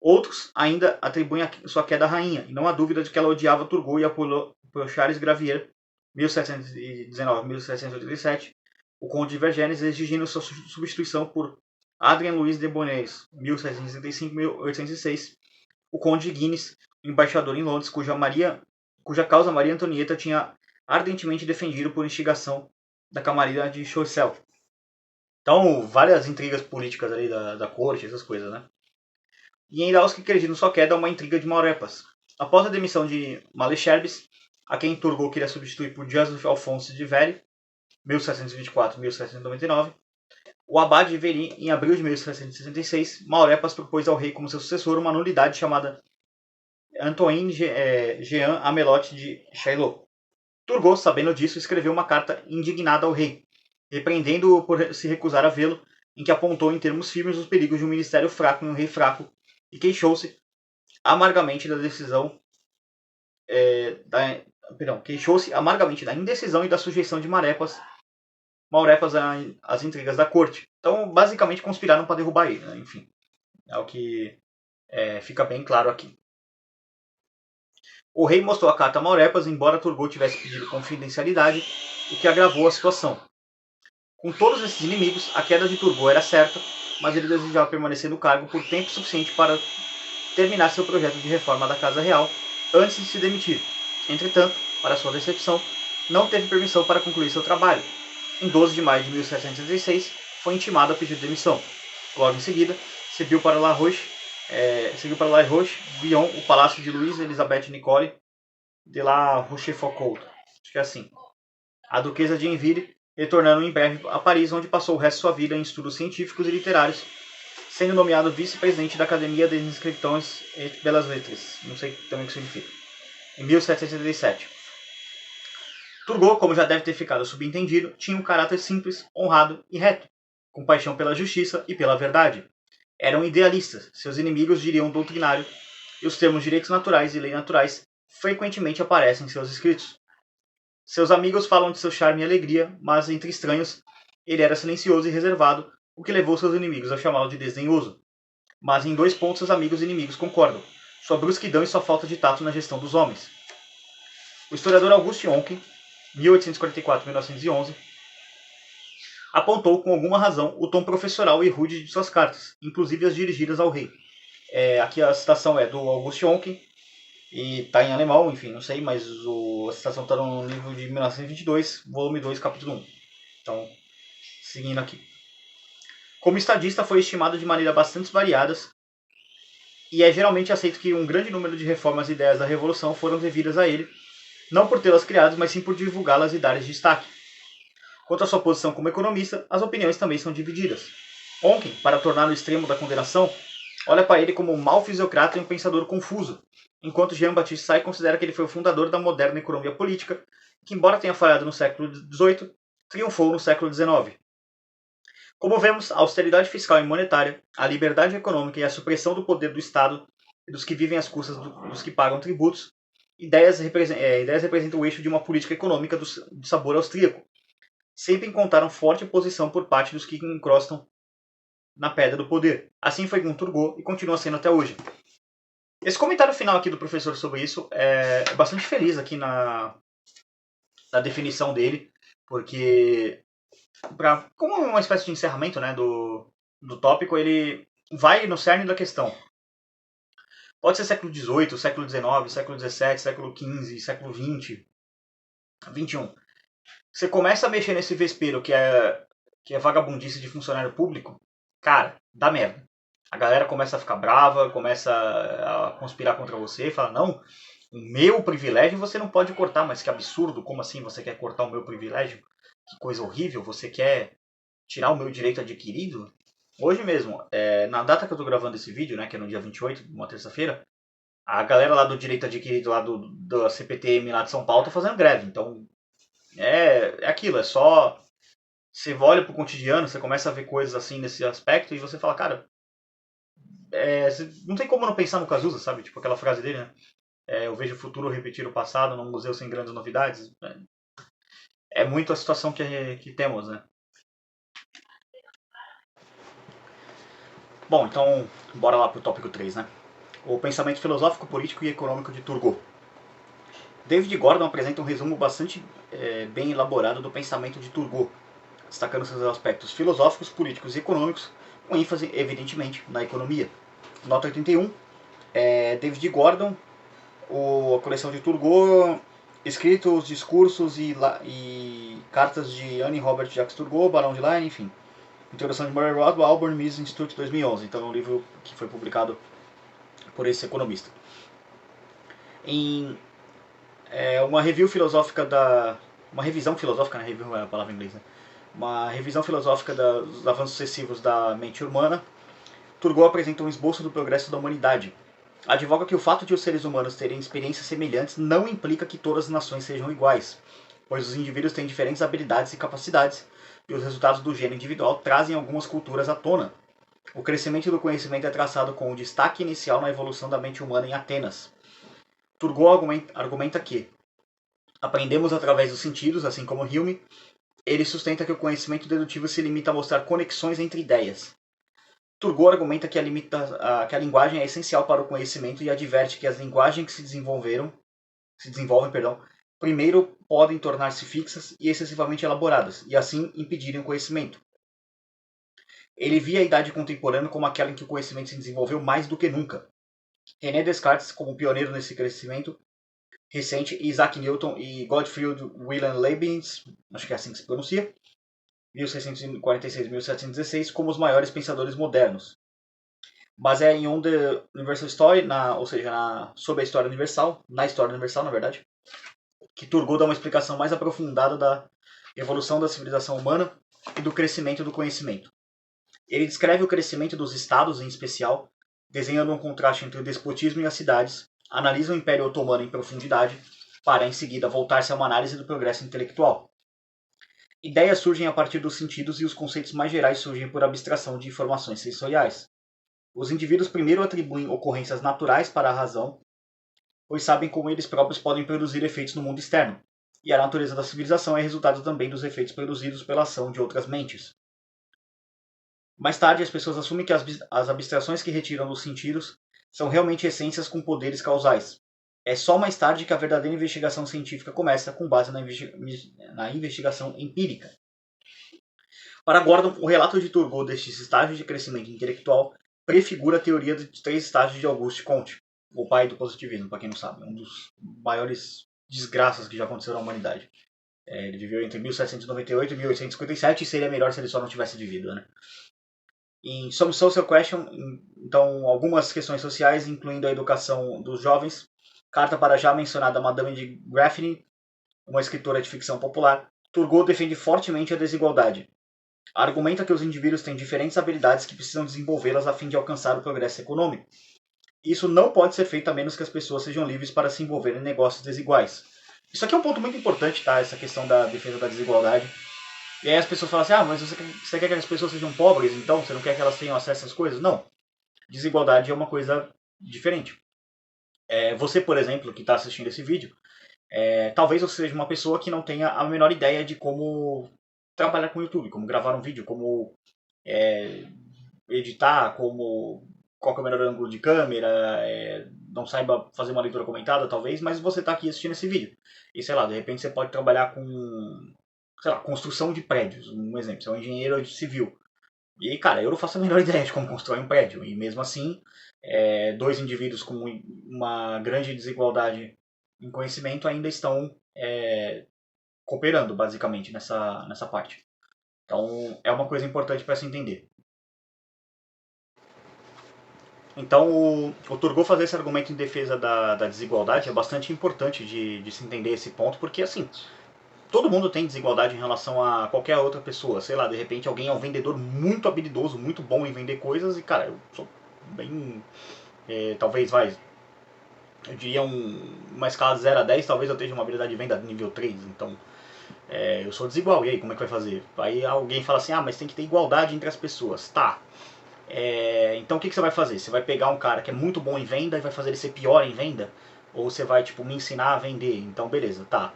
Outros ainda atribuem sua queda à rainha, e não há dúvida de que ela odiava Turgot e apoiou Charles Gravier, 1719-1787, o conde de Vergennes, exigindo sua substituição por Adrien Louis de Bonaires, 1765-1806, o conde de Guinness, embaixador em Londres, cuja causa Maria Antonieta tinha ardentemente defendido por instigação da camarilla de Choiseul. Então, várias intrigas políticas ali da corte, essas coisas, né? E ainda aos que acreditam sua queda, uma intriga de Maurepas. Após a demissão de Malesherbes, a quem Turgot queria substituir por Joseph Alphonse de Vere, 1724-1799, o abade de Very, em abril de 1766, Maurepas propôs ao rei como seu sucessor uma nulidade chamada Antoine Jean Amelotte de Chaillot. Turgot, sabendo disso, escreveu uma carta indignada ao rei, repreendendo-o por se recusar a vê-lo, em que apontou em termos firmes os perigos de um ministério fraco e um rei fraco, e queixou-se amargamente da indecisão e da sujeição de Maurepas às intrigas da corte. Então, basicamente, conspiraram para derrubar ele, né? Enfim, é o que fica bem claro aqui. O rei mostrou a carta a Maurepas, embora Turgot tivesse pedido confidencialidade, o que agravou a situação. Com todos esses inimigos, a queda de Turgot era certa, mas ele desejava permanecer no cargo por tempo suficiente para terminar seu projeto de reforma da Casa Real antes de se demitir. Entretanto, para sua decepção, não teve permissão para concluir seu trabalho. Em 12 de maio de 1766, foi intimado a pedir demissão. Logo em seguida, seguiu para La Roche-Guyon, o palácio de Louise Elisabeth Nicole de La Rochefoucauld, acho que é assim, a duquesa de Enville, retornando em breve a Paris, onde passou o resto de sua vida em estudos científicos e literários, sendo nomeado vice-presidente da Academia des Inscriptions et Belles Lettres, não sei também o que significa, em 1777. Turgot, como já deve ter ficado subentendido, tinha um caráter simples, honrado e reto, com paixão pela justiça e pela verdade. Eram idealistas, seus inimigos diriam doutrinário, e os termos direitos naturais e leis naturais frequentemente aparecem em seus escritos. Seus amigos falam de seu charme e alegria, mas entre estranhos ele era silencioso e reservado, o que levou seus inimigos a chamá-lo de desdenhoso. Mas em 2 pontos seus amigos e inimigos concordam: sua brusquidão e sua falta de tato na gestão dos homens. O historiador Auguste Oncken, 1844-1911, apontou com alguma razão o tom professoral e rude de suas cartas, inclusive as dirigidas ao rei. Aqui a citação é do August Oncken, e está em alemão, enfim, não sei, mas a citação está no livro de 1922, volume 2, capítulo 1. Então, seguindo aqui. Como estadista, foi estimado de maneira bastante variadas, e é geralmente aceito que um grande número de reformas e ideias da Revolução foram devidas a ele, não por tê-las criadas, mas sim por divulgá-las e dar-lhes destaque. Quanto à sua posição como economista, as opiniões também são divididas. Oncken, para torná-lo extremo da condenação, olha para ele como um mau fisiocrata e um pensador confuso, enquanto Jean-Baptiste Say considera que ele foi o fundador da moderna economia política, que, embora tenha falhado no século XVIII, triunfou no século XIX. Como vemos, a austeridade fiscal e monetária, a liberdade econômica e a supressão do poder do Estado e dos que vivem às custas dos que pagam tributos, ideias representam o eixo de uma política econômica de sabor austríaco. Sempre encontraram forte oposição por parte dos que encrostam na pedra do poder. Assim foi com Turgot e continua sendo até hoje. Esse comentário final aqui do professor sobre isso é bastante feliz aqui na definição dele, porque como uma espécie de encerramento, né, do tópico, ele vai no cerne da questão. Pode ser século XVIII, século XIX, século XVII, século XV, século XX, XXI. Você começa a mexer nesse vespeiro que é vagabundice de funcionário público, cara, dá merda. A galera começa a ficar brava, começa a conspirar contra você e fala, não, o meu privilégio você não pode cortar, mas que absurdo, como assim você quer cortar o meu privilégio? Que coisa horrível, você quer tirar o meu direito adquirido? Hoje mesmo, na data que eu tô gravando esse vídeo, né, que é no dia 28, uma terça-feira, a galera lá do direito adquirido, lá da CPTM lá de São Paulo, tá fazendo greve. Então, é aquilo, é só... Você olha pro cotidiano, você começa a ver coisas assim nesse aspecto e você fala, cara, não tem como não pensar no Cazuza, sabe? Tipo aquela frase dele, né? Eu vejo o futuro repetir o passado num museu sem grandes novidades. É muito a situação que temos, né? Bom, então, bora lá pro tópico 3, né? O pensamento filosófico, político e econômico de Turgot. David Gordon apresenta um resumo bastante bem elaborado do pensamento de Turgot, destacando seus aspectos filosóficos, políticos e econômicos, com ênfase, evidentemente, na economia. Nota 81, David Gordon, a coleção de Turgot, escritos, discursos e cartas de Anne Robert Jacques Turgot, Barão de Leyne, enfim. Introdução de Murray Rothbard, Auburn Mises Institute, 2011. Então é um livro que foi publicado por esse economista. Em uma review filosófica uma revisão filosófica, né? Review é a palavra em inglês, né? Uma revisão filosófica dos avanços sucessivos da mente humana, Turgot apresenta um esboço do progresso da humanidade. Advoga que o fato de os seres humanos terem experiências semelhantes não implica que todas as nações sejam iguais, pois os indivíduos têm diferentes habilidades e capacidades, e os resultados do gênio individual trazem algumas culturas à tona. O crescimento do conhecimento é traçado com o destaque inicial na evolução da mente humana em Atenas. Turgot argumenta que aprendemos através dos sentidos, assim como Hume. Ele sustenta que o conhecimento dedutivo se limita a mostrar conexões entre ideias. Turgot argumenta que a linguagem é essencial para o conhecimento e adverte que as linguagens que se desenvolvem, primeiro podem tornar-se fixas e excessivamente elaboradas, e assim impedirem o conhecimento. Ele via a idade contemporânea como aquela em que o conhecimento se desenvolveu mais do que nunca. René Descartes, como pioneiro nesse crescimento recente, Isaac Newton e Gottfried Wilhelm Leibniz, acho que é assim que se pronuncia, 1646-1716, como os maiores pensadores modernos. Baseia em On the Universal Story, sobre a história universal, na verdade, que Turgot dá uma explicação mais aprofundada da evolução da civilização humana e do crescimento do conhecimento. Ele descreve o crescimento dos estados, em especial, desenhando um contraste entre o despotismo e as cidades, analisa o Império Otomano em profundidade, para em seguida voltar-se a uma análise do progresso intelectual. Ideias surgem a partir dos sentidos e os conceitos mais gerais surgem por abstração de informações sensoriais. Os indivíduos primeiro atribuem ocorrências naturais para a razão, pois sabem como eles próprios podem produzir efeitos no mundo externo, e a natureza da civilização é resultado também dos efeitos produzidos pela ação de outras mentes. Mais tarde, as pessoas assumem que as abstrações que retiram dos sentidos são realmente essências com poderes causais. É só mais tarde que a verdadeira investigação científica começa, com base na investigação empírica. Para Gordon, o relato de Turgot destes estágios de crescimento intelectual prefigura a teoria de três estágios de Auguste Comte, o pai do positivismo, para quem não sabe. Um dos maiores desgraças que já aconteceram na humanidade. Ele viveu entre 1798 e 1857 e seria melhor se ele só não tivesse vivido, né? Em Some Social Question, então, algumas questões sociais, incluindo a educação dos jovens, carta para a já mencionada Madame de Graffigny, uma escritora de ficção popular, Turgot defende fortemente a desigualdade. Argumenta que os indivíduos têm diferentes habilidades que precisam desenvolvê-las a fim de alcançar o progresso econômico. Isso não pode ser feito a menos que as pessoas sejam livres para se envolver em negócios desiguais. Isso aqui é um ponto muito importante, tá? Essa questão da defesa da desigualdade. E aí as pessoas falam assim, mas você quer que as pessoas sejam pobres, então você não quer que elas tenham acesso às coisas? Não. Desigualdade é uma coisa diferente. Você, por exemplo, que está assistindo esse vídeo, talvez você seja uma pessoa que não tenha a menor ideia de como trabalhar com o YouTube, como gravar um vídeo, como editar, qual que é o melhor ângulo de câmera, não saiba fazer uma leitura comentada, talvez, mas você está aqui assistindo esse vídeo. E sei lá, de repente você pode trabalhar com, sei lá, construção de prédios, um exemplo, você é um engenheiro civil. E, cara, eu não faço a menor ideia de como constrói um prédio. E mesmo assim, dois indivíduos com uma grande desigualdade em conhecimento ainda estão cooperando, basicamente, nessa parte. Então, é uma coisa importante para se entender. Então, o Turgot fazer esse argumento em defesa da desigualdade é bastante importante de se entender esse ponto, porque, assim, todo mundo tem desigualdade em relação a qualquer outra pessoa. Sei lá, de repente alguém é um vendedor muito habilidoso, muito bom em vender coisas e, cara, eu sou bem... talvez, eu diria uma escala de 0 a 10, talvez eu tenha uma habilidade de venda nível 3, então... eu sou desigual, e aí, como é que vai fazer? Aí alguém fala assim, mas tem que ter igualdade entre as pessoas. Tá. Então o que você vai fazer? Você vai pegar um cara que é muito bom em venda e vai fazer ele ser pior em venda? Ou você vai, tipo, me ensinar a vender? Então, beleza, tá.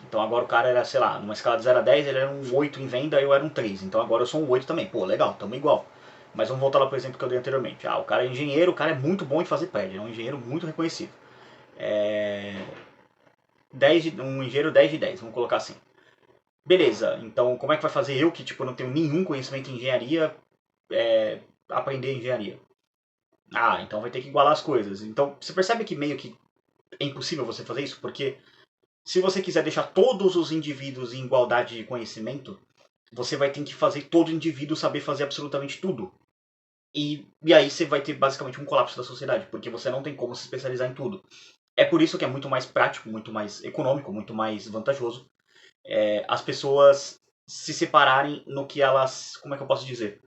Então agora o cara era, sei lá, numa escala de 0 a 10, ele era um 8 em venda e eu era um 3. Então agora eu sou um 8 também. Pô, legal, tamo igual. Mas vamos voltar lá pro exemplo que eu dei anteriormente. O cara é engenheiro, o cara é muito bom em fazer prédio, é um engenheiro muito reconhecido. 10 um engenheiro 10 de 10, vamos colocar assim. Beleza, então como é que vai fazer eu, que tipo, não tenho nenhum conhecimento em engenharia, aprender engenharia? Então vai ter que igualar as coisas. Então você percebe que meio que é impossível você fazer isso, porque se você quiser deixar todos os indivíduos em igualdade de conhecimento, você vai ter que fazer todo indivíduo saber fazer absolutamente tudo. E aí você vai ter basicamente um colapso da sociedade, porque você não tem como se especializar em tudo. É por isso que é muito mais prático, muito mais econômico, muito mais vantajoso as pessoas se separarem no que elas, como é que eu posso dizer,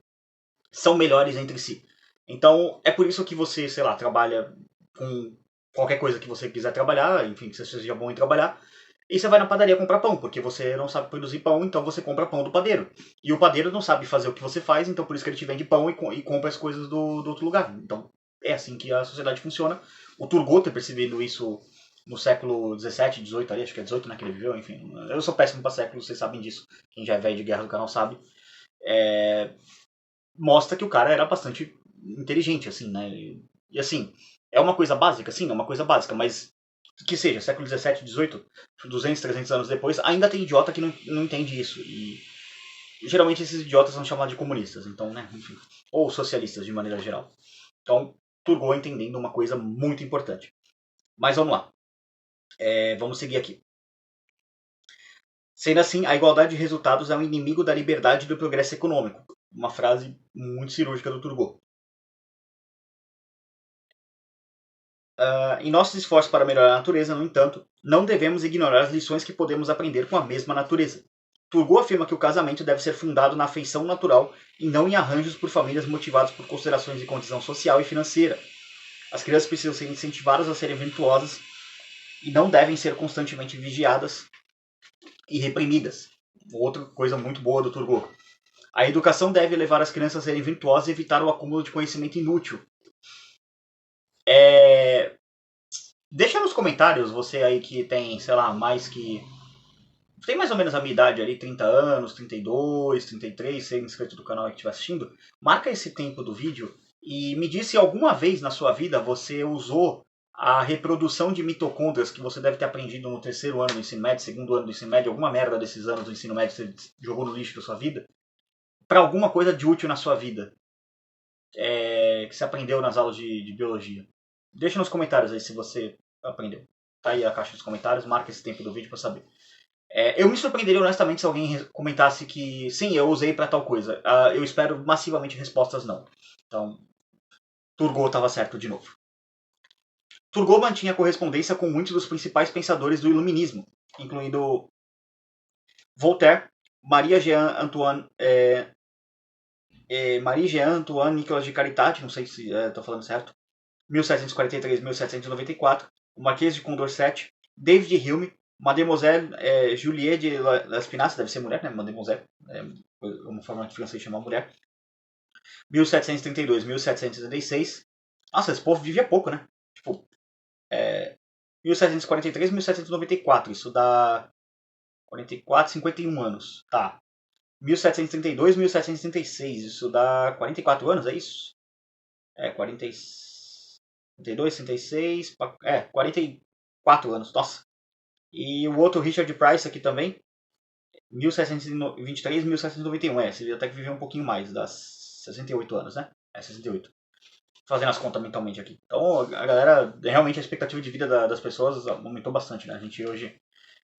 são melhores entre si. Então é por isso que você, sei lá, trabalha com qualquer coisa que você quiser trabalhar, enfim, que você seja bom em trabalhar, e você vai na padaria comprar pão, porque você não sabe produzir pão, então você compra pão do padeiro. E o padeiro não sabe fazer o que você faz, então por isso que ele te vende pão e compra as coisas do outro lugar. Então é assim que a sociedade funciona. O Turgot ter percebido isso no século 17, 18 ali, acho que é 18 que ele viveu, enfim. Eu sou péssimo para séculos, vocês sabem disso. Quem já é velho de guerra do canal sabe. Mostra que o cara era bastante inteligente, assim, né? E assim, é uma coisa básica, sim, é uma coisa básica, mas que seja, século 17, 18, 200, 300 anos depois, ainda tem idiota que não entende isso. E geralmente esses idiotas são chamados de comunistas, então, né, enfim, ou socialistas de maneira geral. Então, Turgot entendendo uma coisa muito importante. Mas vamos lá. Vamos seguir aqui. Sendo assim, a igualdade de resultados é um inimigo da liberdade e do progresso econômico. Uma frase muito cirúrgica do Turgot. Em nossos esforços para melhorar a natureza, no entanto, não devemos ignorar as lições que podemos aprender com a mesma natureza. Turgot afirma que o casamento deve ser fundado na afeição natural e não em arranjos por famílias motivados por considerações de condição social e financeira. As crianças precisam ser incentivadas a serem virtuosas e não devem ser constantemente vigiadas e reprimidas. Outra coisa muito boa do Turgot. A educação deve levar as crianças a serem virtuosas e evitar o acúmulo de conhecimento inútil. Deixa nos comentários, você aí que tem, sei lá, tem mais ou menos a minha idade ali, 30 anos, 32, 33, ser inscrito do canal que estiver assistindo, marca esse tempo do vídeo e me diz se alguma vez na sua vida você usou a reprodução de mitocôndrias que você deve ter aprendido no terceiro ano do ensino médio, segundo ano do ensino médio, alguma merda desses anos do ensino médio você jogou no lixo da sua vida, para alguma coisa de útil na sua vida. que você aprendeu nas aulas de biologia. Deixa nos comentários aí se você aprendeu. Tá aí a caixa dos comentários, marca esse tempo do vídeo pra saber. Eu me surpreenderia honestamente se alguém comentasse que sim, eu usei pra tal coisa. Eu espero massivamente respostas não. Então, Turgot estava certo de novo. Turgot mantinha correspondência com muitos dos principais pensadores do Iluminismo, incluindo Voltaire, Marie-Jeanne Antoine Nicolas de Caritat, não sei se estou falando certo, 1743-1794, o Marquês de Condorcet, David Hume, Mademoiselle Juliette de Lespinasse, deve ser mulher, né? Mademoiselle, uma forma de francês chamar mulher, 1732-1776. Nossa, esse povo vivia pouco, né? Tipo, 1743-1794, isso dá 44, 51 anos. Tá. 1732-1736, isso dá 44 anos, é isso? 32, 36, 44 anos, nossa. E o outro Richard Price aqui também, 1723-1791, você até que viveu um pouquinho mais, dá 68 anos, né? 68. Fazendo as contas mentalmente aqui. Então, a galera, realmente a expectativa de vida das pessoas aumentou bastante, né? A gente hoje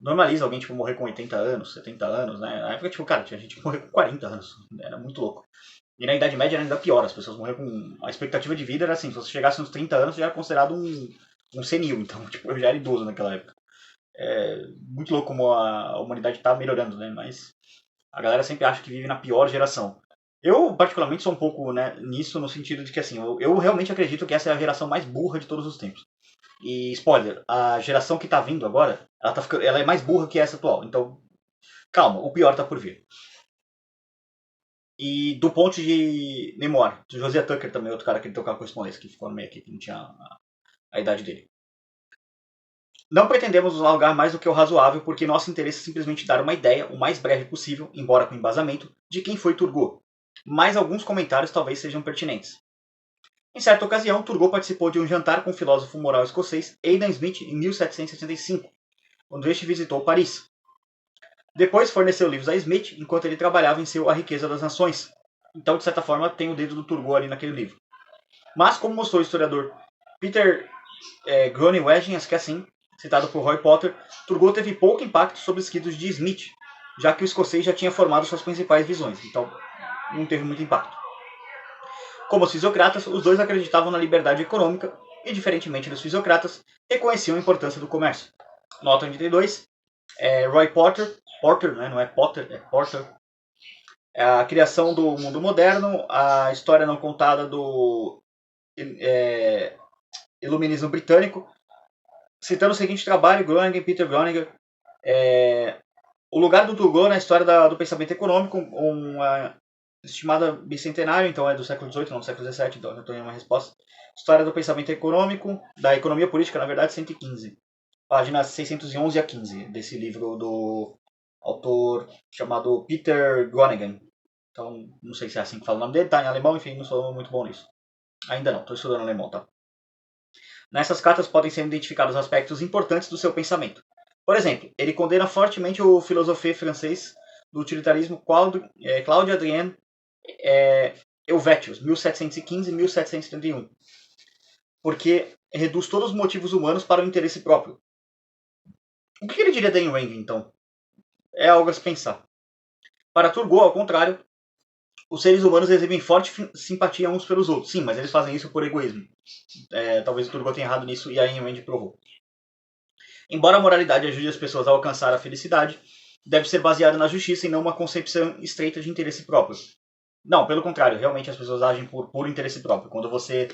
normaliza alguém, tipo, morrer com 80 anos, 70 anos, né? Na época, tipo, cara, tinha gente que morreu com 40 anos. Era muito louco. E na Idade Média era ainda pior, as pessoas morreram com... A expectativa de vida era assim, se você chegasse nos 30 anos, já era considerado um senil. Então, tipo, eu já era idoso naquela época. Muito louco como a humanidade tá melhorando, né? Mas a galera sempre acha que vive na pior geração. Eu, particularmente, sou um pouco, né, nisso, no sentido de que, assim, eu realmente acredito que essa é a geração mais burra de todos os tempos. E, spoiler, a geração que tá vindo agora, ela é mais burra que essa atual. Então, calma, o pior tá por vir. E do ponto de memória, do Josiah Tucker também, outro cara que ele tocava correspondência, que ficou no meio aqui, que não tinha a idade dele. Não pretendemos nos alongar mais do que o razoável, porque nosso interesse é simplesmente dar uma ideia, o mais breve possível, embora com embasamento, de quem foi Turgot. Mas alguns comentários talvez sejam pertinentes. Em certa ocasião, Turgot participou de um jantar com o filósofo moral escocês Adam Smith em 1765, quando este visitou Paris. Depois forneceu livros a Smith enquanto ele trabalhava em seu A Riqueza das Nações. Então, de certa forma, tem o dedo do Turgot ali naquele livro. Mas, como mostrou o historiador Peter Groenewegen, acho que é assim, citado por Roy Potter, Turgot teve pouco impacto sobre os escritos de Smith, já que o escocês já tinha formado suas principais visões. Então, não teve muito impacto. Como os fisiocratas, os dois acreditavam na liberdade econômica e, diferentemente dos fisiocratas, reconheciam a importância do comércio. Nota 82. Roy Porter, né, não é Potter, é Porter. A criação do mundo moderno, a história não contada do iluminismo britânico, citando o seguinte trabalho, Peter Groningen, o lugar do Turgot na história do pensamento econômico, uma estimada bicentenário, então é do século XVIII, não do século XVII, então já tenho uma resposta. História do pensamento econômico, da economia política, na verdade, 115. Páginas 611 a 15, desse livro do autor chamado Peter Groningen. Então, não sei se é assim que fala o nome dele, tá em alemão, enfim, não sou muito bom nisso. Ainda não, estou estudando alemão, tá? Nessas cartas podem ser identificados aspectos importantes do seu pensamento. Por exemplo, ele condena fortemente o filósofo francês do utilitarismo Claude Adrien Helvétius, 1715-1731, porque reduz todos os motivos humanos para o interesse próprio. O que ele diria da Ayn Rand, então? É algo a se pensar. Para Turgot, ao contrário, os seres humanos exibem forte simpatia uns pelos outros. Sim, mas eles fazem isso por egoísmo. Talvez o Turgot tenha errado nisso e a Ayn Rand provou. Embora a moralidade ajude as pessoas a alcançar a felicidade, deve ser baseada na justiça e não uma concepção estreita de interesse próprio. Não, pelo contrário, realmente as pessoas agem por puro interesse próprio. Quando você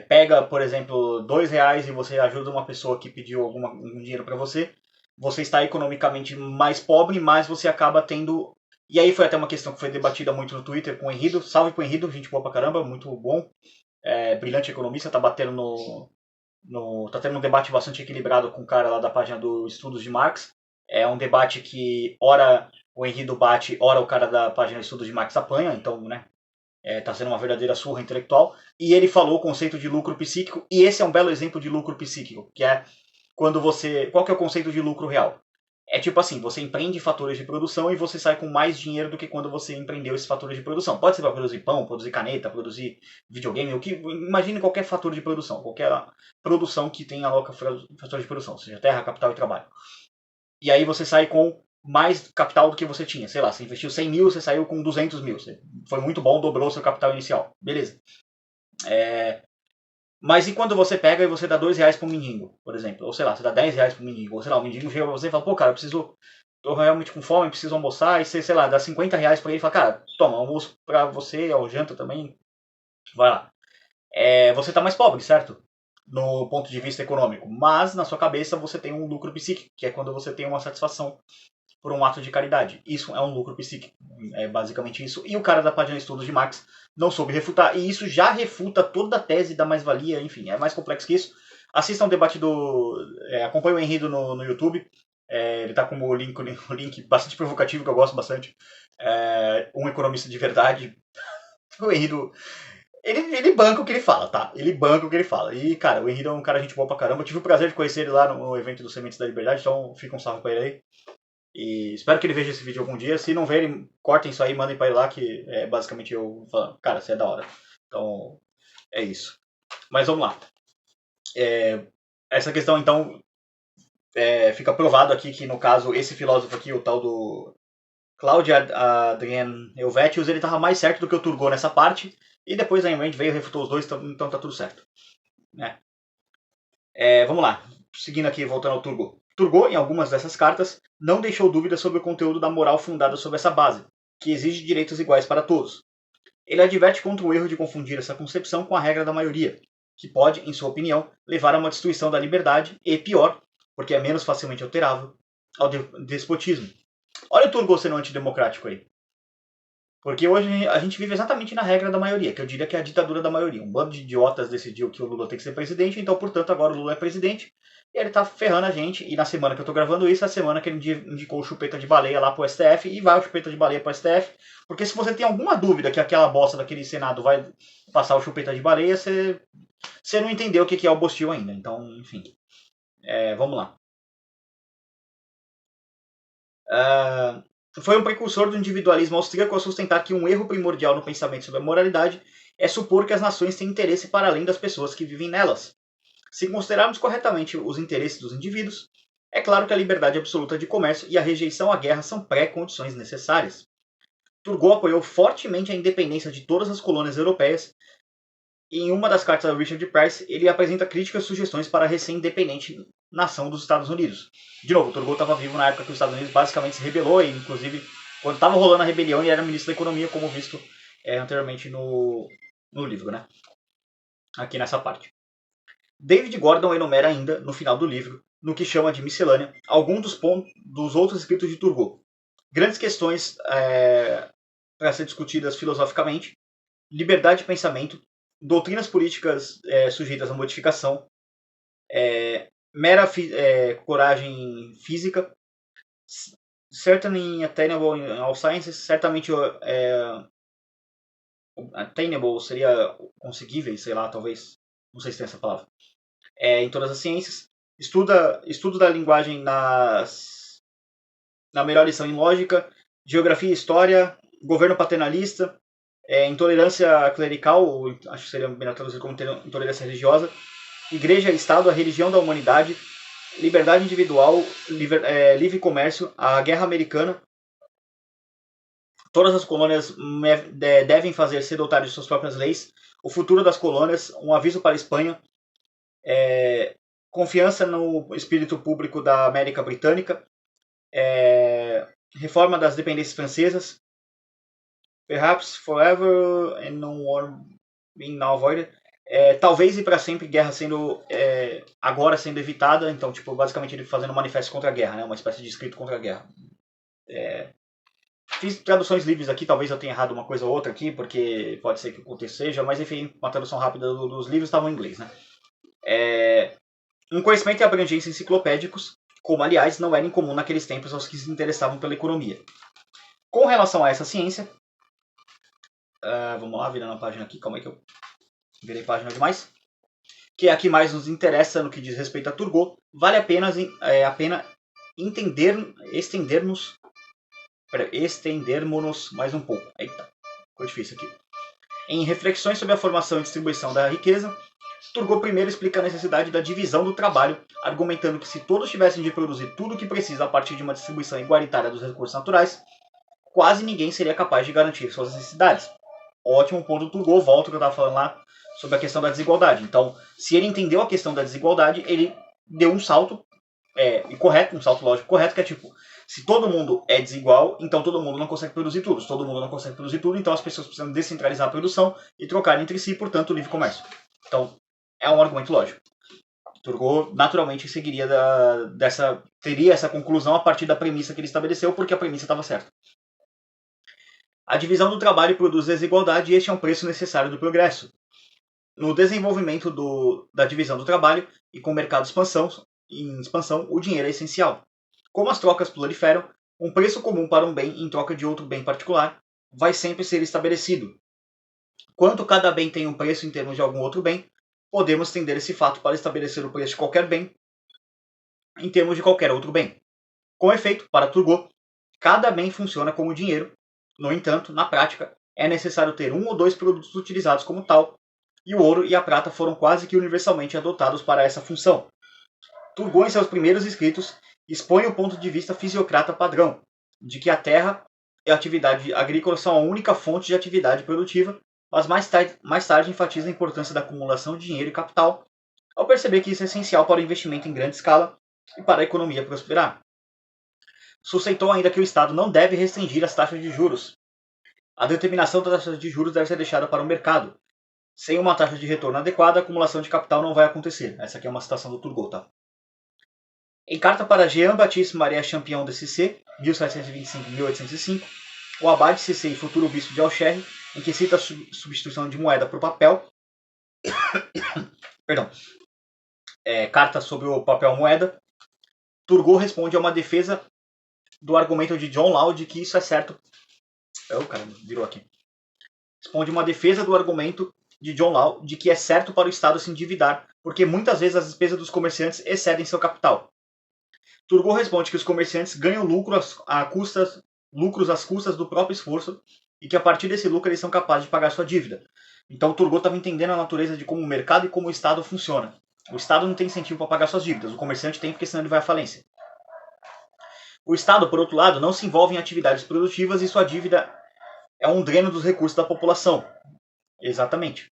pega, por exemplo, R$2 e você ajuda uma pessoa que pediu um dinheiro para você, você está economicamente mais pobre, mas você acaba tendo... E aí foi até uma questão que foi debatida muito no Twitter com o Henrido. Salve pro Henrido, gente boa pra caramba, muito bom. Brilhante economista, tá batendo tá tendo um debate bastante equilibrado com o cara lá da página do Estudos de Marx. É um debate que, ora o Henrido bate, ora o cara da página Estudos de Marx apanha, então, né, tá sendo uma verdadeira surra intelectual. E ele falou o conceito de lucro psíquico, e esse é um belo exemplo de lucro psíquico, que é quando você... Qual que é o conceito de lucro real? É tipo assim, você empreende fatores de produção e você sai com mais dinheiro do que quando você empreendeu esses fatores de produção. Pode ser para produzir pão, produzir caneta, produzir videogame, o que imagine qualquer fator de produção, qualquer produção que tenha aloca fator de produção, seja terra, capital e trabalho. E aí você sai com mais capital do que você tinha. Sei lá, você investiu 100 mil, você saiu com 200 mil. Foi muito bom, dobrou seu capital inicial. Beleza. Mas e quando você pega e você dá R$2 para um mendigo, por exemplo? Ou sei lá, você dá R$10 para um mendigo. Ou sei lá, o mendigo chega pra você e fala, pô, cara, eu preciso... Tô realmente com fome, preciso almoçar. E você, sei lá, dá R$50 para ele e fala, cara, toma, almoço pra você, ou janta também. Vai lá. Você tá mais pobre, certo? No ponto de vista econômico. Mas, na sua cabeça, você tem um lucro psíquico, que é quando você tem uma satisfação por um ato de caridade. Isso é um lucro psíquico. É basicamente isso. E o cara da página de estudos de Marx não soube refutar. E isso já refuta toda a tese da mais-valia. Enfim, é mais complexo que isso. Assistam o debate do... acompanhe o Henrido no YouTube. Ele tá com o link bastante provocativo, que eu gosto bastante. Um economista de verdade. O Henrido... Ele banca o que ele fala, tá? Ele banca o que ele fala. E, cara, o Henrido é um cara gente boa pra caramba. Eu tive o prazer de conhecer ele lá no evento do Sementes da Liberdade, então fica um salve pra ele aí. E espero que ele veja esse vídeo algum dia. Se não verem, cortem isso aí, mandem pra ele lá, que é basicamente eu falando, cara, você é da hora. Então, é isso. Mas vamos lá. Essa questão, então, fica provado aqui que, no caso, esse filósofo aqui, o tal do Claudio Adrien Helvetius, ele estava mais certo do que o Turgot nessa parte. E depois a Ayn Rand veio e refutou os dois, então tá tudo certo. Né? Vamos lá. Seguindo aqui, voltando ao Turgot. Turgot, em algumas dessas cartas, não deixou dúvidas sobre o conteúdo da moral fundada sobre essa base, que exige direitos iguais para todos. Ele adverte contra o erro de confundir essa concepção com a regra da maioria, que pode, em sua opinião, levar a uma destruição da liberdade e, pior, porque é menos facilmente alterável, ao despotismo. Olha o Turgot sendo antidemocrático aí. Porque hoje a gente vive exatamente na regra da maioria, que eu diria que é a ditadura da maioria. Um bando de idiotas decidiu que o Lula tem que ser presidente, então, portanto, agora o Lula é presidente. E ele tá ferrando a gente. E na semana que eu tô gravando isso, é a semana que ele indicou o chupeta de baleia lá pro STF. E vai o chupeta de baleia pro STF. Porque se você tem alguma dúvida que aquela bosta daquele Senado vai passar o chupeta de baleia, você não entendeu o que é o Bostil ainda. Então, enfim. Vamos lá. Foi um precursor do individualismo austríaco ao sustentar que um erro primordial no pensamento sobre a moralidade é supor que as nações têm interesse para além das pessoas que vivem nelas. Se considerarmos corretamente os interesses dos indivíduos, é claro que a liberdade absoluta de comércio e a rejeição à guerra são pré-condições necessárias. Turgot apoiou fortemente a independência de todas as colônias europeias e em uma das cartas a Richard Price, ele apresenta críticas e sugestões para a recém-independente nação dos Estados Unidos. De novo, Turgot estava vivo na época que os Estados Unidos basicamente se rebelou, e inclusive quando estava rolando a rebelião ele era ministro da Economia, como visto anteriormente no livro, né? Aqui nessa parte. David Gordon enumera ainda, no final do livro, no que chama de miscelânea, alguns dos outros escritos de Turgot. Grandes questões para ser discutidas filosoficamente, liberdade de pensamento, doutrinas políticas sujeitas à modificação, mera coragem física, certainly attainable in all sciences, certamente attainable seria conseguível, sei lá, talvez, não sei se tem essa palavra, em todas as ciências, estudo da linguagem na melhor lição em lógica, geografia e história, governo paternalista, intolerância clerical, acho que seria melhor traduzido como intolerância religiosa, igreja, Estado, a religião da humanidade, liberdade individual, livre comércio, a guerra americana, todas as colônias devem fazer ser dotadas de suas próprias leis, o futuro das colônias, um aviso para a Espanha, confiança no espírito público da América Britânica, reforma das dependências francesas, perhaps forever and no war being now avoided, talvez e para sempre guerra sendo agora sendo evitada, então tipo basicamente ele fazendo um manifesto contra a guerra, né, uma espécie de escrito contra a guerra. Fiz traduções livres aqui, talvez eu tenha errado uma coisa ou outra aqui, porque pode ser que o contexto seja, mas enfim, uma tradução rápida dos livros estavam em inglês, né. Um conhecimento e abrangência enciclopédicos, como aliás não era incomum naqueles tempos aos que se interessavam pela economia. Com relação a essa ciência, vamos lá, virando a página aqui, calma aí que eu virei página demais, que é a que mais nos interessa no que diz respeito a Turgot, vale a pena estendermos mais um pouco. Eita, ficou difícil aqui. Em Reflexões sobre a Formação e Distribuição da Riqueza, Turgot primeiro explica a necessidade da divisão do trabalho, argumentando que se todos tivessem de produzir tudo o que precisa a partir de uma distribuição igualitária dos recursos naturais, quase ninguém seria capaz de garantir suas necessidades. Ótimo ponto do Turgot, volta ao que eu estava falando lá sobre a questão da desigualdade. Então, se ele entendeu a questão da desigualdade, ele deu um salto correto, um salto lógico correto, que é tipo, se todo mundo é desigual, então todo mundo não consegue produzir tudo. Se todo mundo não consegue produzir tudo, então as pessoas precisam descentralizar a produção e trocar entre si, portanto, o livre comércio. Então, é um argumento lógico. Turgot naturalmente teria essa conclusão a partir da premissa que ele estabeleceu, porque a premissa estava certa. A divisão do trabalho produz desigualdade e este é um preço necessário do progresso. No desenvolvimento da divisão do trabalho e com o mercado em expansão, o dinheiro é essencial. Como as trocas proliferam, um preço comum para um bem em troca de outro bem particular vai sempre ser estabelecido. Quanto cada bem tem um preço em termos de algum outro bem, podemos estender esse fato para estabelecer o preço de qualquer bem em termos de qualquer outro bem. Com efeito, para Turgot, cada bem funciona como dinheiro. No entanto, na prática, é necessário ter um ou dois produtos utilizados como tal, e o ouro e a prata foram quase que universalmente adotados para essa função. Turgot, em seus primeiros escritos, expõe o ponto de vista fisiocrata padrão, de que a terra e a atividade agrícola são a única fonte de atividade produtiva, mas mais tarde enfatiza a importância da acumulação de dinheiro e capital, ao perceber que isso é essencial para o investimento em grande escala e para a economia prosperar. Sustentou ainda que o Estado não deve restringir as taxas de juros. A determinação das taxas de juros deve ser deixada para o mercado. Sem uma taxa de retorno adequada, a acumulação de capital não vai acontecer. Essa aqui é uma citação do Turgot, tá? Em carta para Jean-Baptiste Maria Champion de Cissé, 1725-1805, o abade Cissé e futuro bispo de Alcherre, em que cita a substituição de moeda por papel, carta sobre o papel moeda, Turgot responde a uma defesa do argumento de John Law de que isso é certo. Virou aqui. Responde uma defesa do argumento de John Law de que é certo para o Estado se endividar, porque muitas vezes as despesas dos comerciantes excedem seu capital. Turgot responde que os comerciantes ganham lucros às custas do próprio esforço e que a partir desse lucro eles são capazes de pagar sua dívida. Então Turgot estava entendendo a natureza de como o mercado e como o Estado funciona. O Estado não tem incentivo para pagar suas dívidas, o comerciante tem porque senão ele vai à falência. O Estado, por outro lado, não se envolve em atividades produtivas e sua dívida é um dreno dos recursos da população. Exatamente.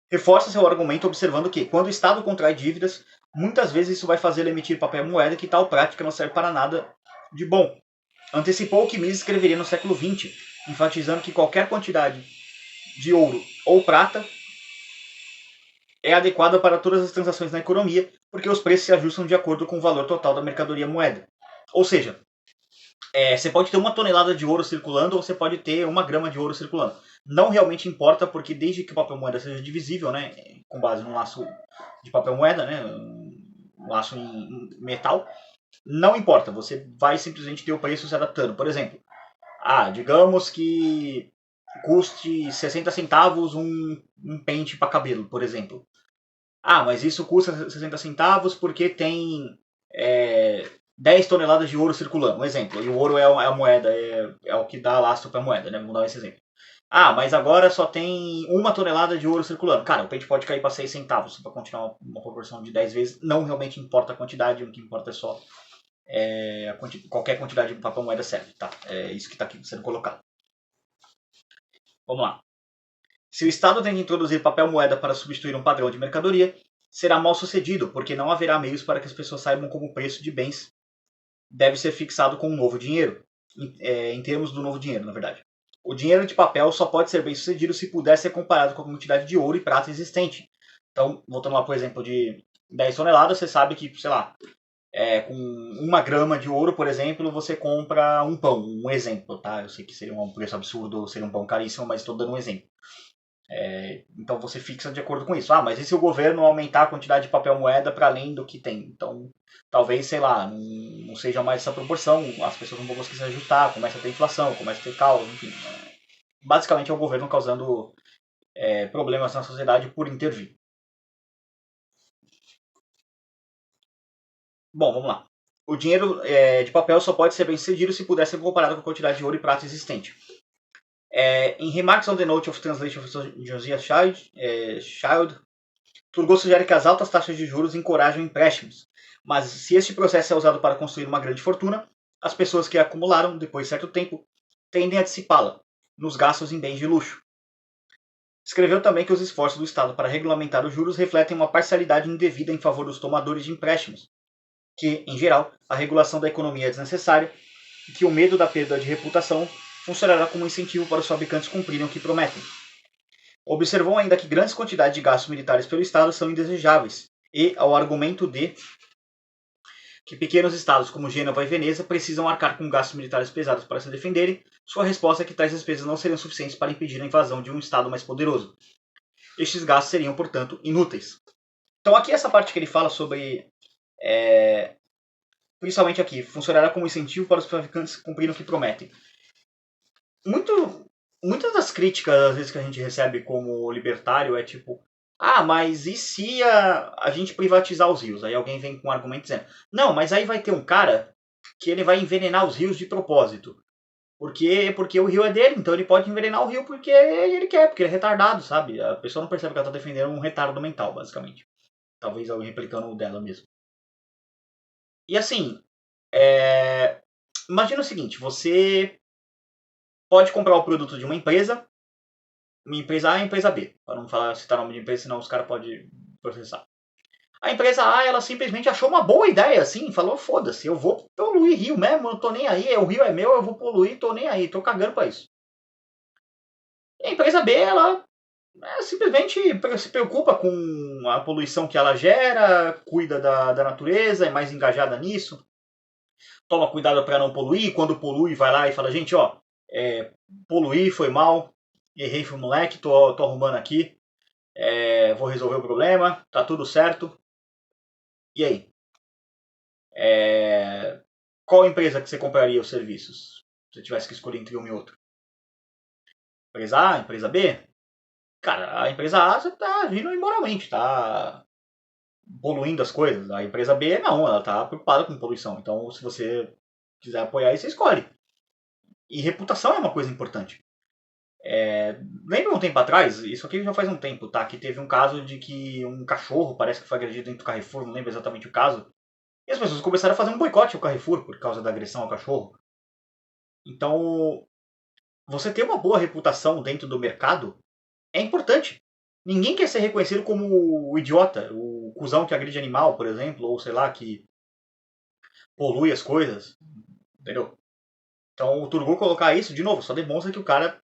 Reforça seu argumento observando que, quando o Estado contrai dívidas, muitas vezes isso vai fazê-lo emitir papel moeda que tal prática não serve para nada de bom. Antecipou o que Mises escreveria no século XX, enfatizando que qualquer quantidade de ouro ou prata é adequada para todas as transações na economia, porque os preços se ajustam de acordo com o valor total da mercadoria moeda. Ou seja, você pode ter 1 tonelada de ouro circulando ou você pode ter 1 grama de ouro circulando. Não realmente importa, porque desde que o papel moeda seja divisível, né, com base num laço de papel moeda, né, um laço em metal, não importa, você vai simplesmente ter o preço se adaptando. Por exemplo, digamos que custe 60 centavos um pente para cabelo, por exemplo. Mas isso custa 60 centavos porque tem 10 toneladas de ouro circulando, um exemplo. E o ouro é a moeda, é o que dá lastro para a moeda, né? Vamos dar esse exemplo. Mas agora só tem 1 tonelada de ouro circulando. Cara, o pente pode cair para 6 centavos, para continuar uma proporção de 10 vezes. Não realmente importa a quantidade, o que importa é só qualquer quantidade de papel moeda serve, tá? É isso que está aqui sendo colocado. Vamos lá. Se o Estado tenta introduzir papel moeda para substituir um padrão de mercadoria, será mal sucedido, porque não haverá meios para que as pessoas saibam como o preço de bens deve ser fixado com um novo dinheiro, em termos do novo dinheiro, na verdade. O dinheiro de papel só pode ser bem sucedido se puder ser comparado com a quantidade de ouro e prata existente. Então, voltando lá, por exemplo, de 10 toneladas, você sabe que, sei lá, com 1 grama de ouro, por exemplo, você compra um pão, um exemplo, tá? Eu sei que seria um preço absurdo, seria um pão caríssimo, mas estou dando um exemplo. Então você fixa de acordo com isso. Mas e se o governo aumentar a quantidade de papel moeda para além do que tem? Então, talvez, sei lá, não seja mais essa proporção, as pessoas não vão conseguir se ajustar, começa a ter inflação, começa a ter caos, enfim. Basicamente é o governo causando problemas na sociedade por intervir. Bom, vamos lá. o dinheiro de papel só pode ser bem sucedido se puder ser comparado com a quantidade de ouro e prata existente. Em Remarks on the Note of Translation of Josiah Child, Turgot sugere que as altas taxas de juros encorajam empréstimos, mas se este processo é usado para construir uma grande fortuna, as pessoas que a acumularam, depois de certo tempo, tendem a dissipá-la nos gastos em bens de luxo. Escreveu também que os esforços do Estado para regulamentar os juros refletem uma parcialidade indevida em favor dos tomadores de empréstimos, que, em geral, a regulação da economia é desnecessária e que o medo da perda de reputação funcionará como incentivo para os fabricantes cumprirem o que prometem. Observou ainda que grandes quantidades de gastos militares pelo Estado são indesejáveis e, ao argumento de que pequenos estados como Gênova e Veneza precisam arcar com gastos militares pesados para se defenderem, sua resposta é que tais despesas não seriam suficientes para impedir a invasão de um estado mais poderoso. Estes gastos seriam, portanto, inúteis. Então aqui essa parte que ele fala sobre, principalmente aqui, funcionará como incentivo para os fabricantes cumprirem o que prometem. Muitas das críticas, às vezes, que a gente recebe como libertário é tipo, mas e se a gente privatizar os rios? Aí alguém vem com um argumento dizendo, não, mas aí vai ter um cara que ele vai envenenar os rios de propósito. Porque o rio é dele, então ele pode envenenar o rio porque ele quer, porque ele é retardado, sabe? A pessoa não percebe que ela está defendendo um retardo mental, basicamente. Talvez alguém replicando o dela mesmo. E assim, imagina o seguinte, você pode comprar o produto de uma empresa A e empresa B, para não citar o nome de empresa, senão os caras podem processar. A empresa A, ela simplesmente achou uma boa ideia, assim, falou, foda-se, eu vou poluir rio mesmo, eu tô nem aí, o rio é meu, eu vou poluir, tô nem aí, tô cagando pra isso. E a empresa B, ela simplesmente se preocupa com a poluição que ela gera, cuida da natureza, é mais engajada nisso, toma cuidado para não poluir, quando polui vai lá e fala, gente, ó, poluir foi mal, errei, fui moleque, tô arrumando aqui, vou resolver o problema, tá tudo certo. E aí? Qual empresa que você compraria os serviços? Se você tivesse que escolher entre um e outro. Empresa A, empresa B? Cara, a empresa A você tá agindo imoralmente, tá poluindo as coisas. A empresa B não, ela tá preocupada com poluição. Então, se você quiser apoiar isso, você escolhe. E reputação é uma coisa importante. Lembra um tempo atrás, isso aqui já faz um tempo, tá? Que teve um caso de que um cachorro parece que foi agredido dentro do Carrefour, não lembro exatamente o caso. E as pessoas começaram a fazer um boicote ao Carrefour por causa da agressão ao cachorro. Então, você ter uma boa reputação dentro do mercado é importante. Ninguém quer ser reconhecido como o idiota, o cuzão que agride animal, por exemplo, ou sei lá, que polui as coisas. Entendeu? Então, o Turgot colocar isso, de novo, só demonstra que o cara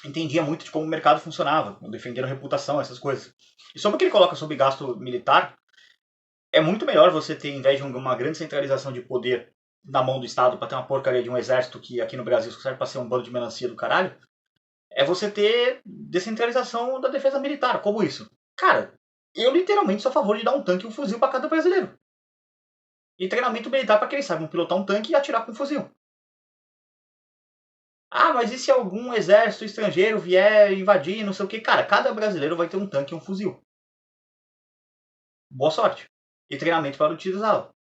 entendia muito de como o mercado funcionava, defendendo reputação, essas coisas. E sobre o que ele coloca sobre gasto militar, é muito melhor você ter, em vez de uma grande centralização de poder na mão do Estado para ter uma porcaria de um exército que aqui no Brasil serve para ser um bando de melancia do caralho, é você ter descentralização da defesa militar. Como isso? Cara, eu literalmente sou a favor de dar um tanque e um fuzil para cada brasileiro. E treinamento militar para que eles saibam pilotar um tanque e atirar com um fuzil. Mas e se algum exército estrangeiro vier invadir, não sei o que? Cara, cada brasileiro vai ter um tanque e um fuzil. Boa sorte. E treinamento para utilizá-lo.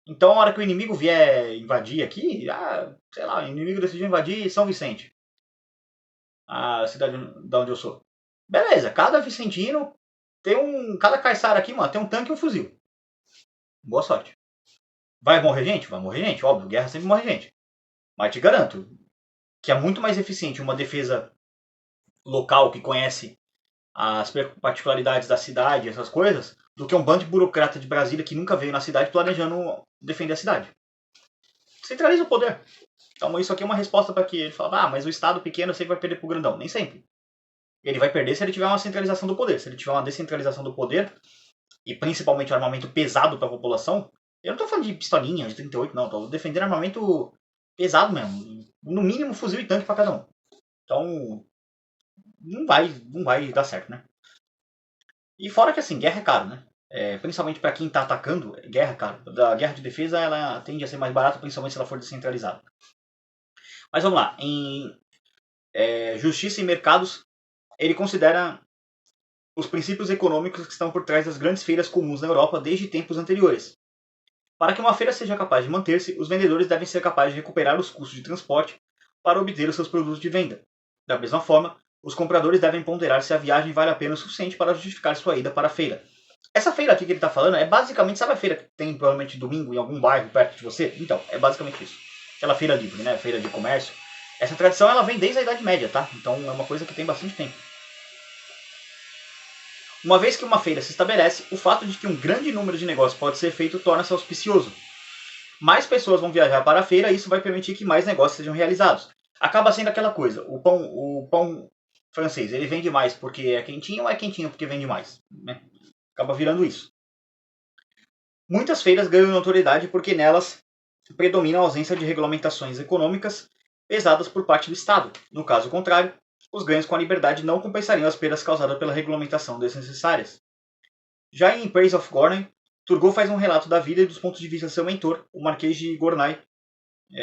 Então, a hora que o inimigo vier invadir aqui, sei lá, o inimigo decidiu invadir São Vicente, a cidade da onde eu sou. Beleza, cada vicentino cada caiçara aqui, mano, tem um tanque e um fuzil. Boa sorte. Vai morrer gente? Vai morrer gente, óbvio, guerra sempre morre gente. Mas te garanto que é muito mais eficiente uma defesa local que conhece as particularidades da cidade, essas coisas, do que um bando de burocrata de Brasília que nunca veio na cidade planejando defender a cidade. Centraliza o poder. Então isso aqui é uma resposta para que ele fala, mas o Estado pequeno sempre vai perder pro grandão. Nem sempre. Ele vai perder se ele tiver uma centralização do poder. Se ele tiver uma descentralização do poder, e principalmente um armamento pesado para a população, eu não estou falando de pistolinha, de 38, não. Estou defendendo armamento pesado mesmo. No mínimo fuzil e tanque para cada um. Então, não vai dar certo, né? E fora que assim, guerra é caro, né? Principalmente para quem está atacando, guerra é caro. A guerra de defesa ela tende a ser mais barata, principalmente se ela for descentralizada. Mas vamos lá. Em Justiça e Mercados, ele considera os princípios econômicos que estão por trás das grandes feiras comuns na Europa desde tempos anteriores. Para que uma feira seja capaz de manter-se, os vendedores devem ser capazes de recuperar os custos de transporte para obter os seus produtos de venda. Da mesma forma, os compradores devem ponderar se a viagem vale a pena o suficiente para justificar sua ida para a feira. Essa feira aqui que ele está falando é basicamente, sabe a feira que tem provavelmente domingo em algum bairro perto de você? Então, é basicamente isso. Aquela feira livre, né? Feira de comércio. Essa tradição ela vem desde a Idade Média, tá? Então é uma coisa que tem bastante tempo. Uma vez que uma feira se estabelece, o fato de que um grande número de negócios pode ser feito torna-se auspicioso. Mais pessoas vão viajar para a feira e isso vai permitir que mais negócios sejam realizados. Acaba sendo aquela coisa, o pão francês, ele vende mais porque é quentinho ou é quentinho porque vende mais? Né? Acaba virando isso. Muitas feiras ganham notoriedade porque nelas predomina a ausência de regulamentações econômicas pesadas por parte do Estado. No caso contrário, os ganhos com a liberdade não compensariam as perdas causadas pela regulamentação desnecessárias. Já em Praise of Gournay, Turgot faz um relato da vida e dos pontos de vista de seu mentor, o Marquês de Gournay,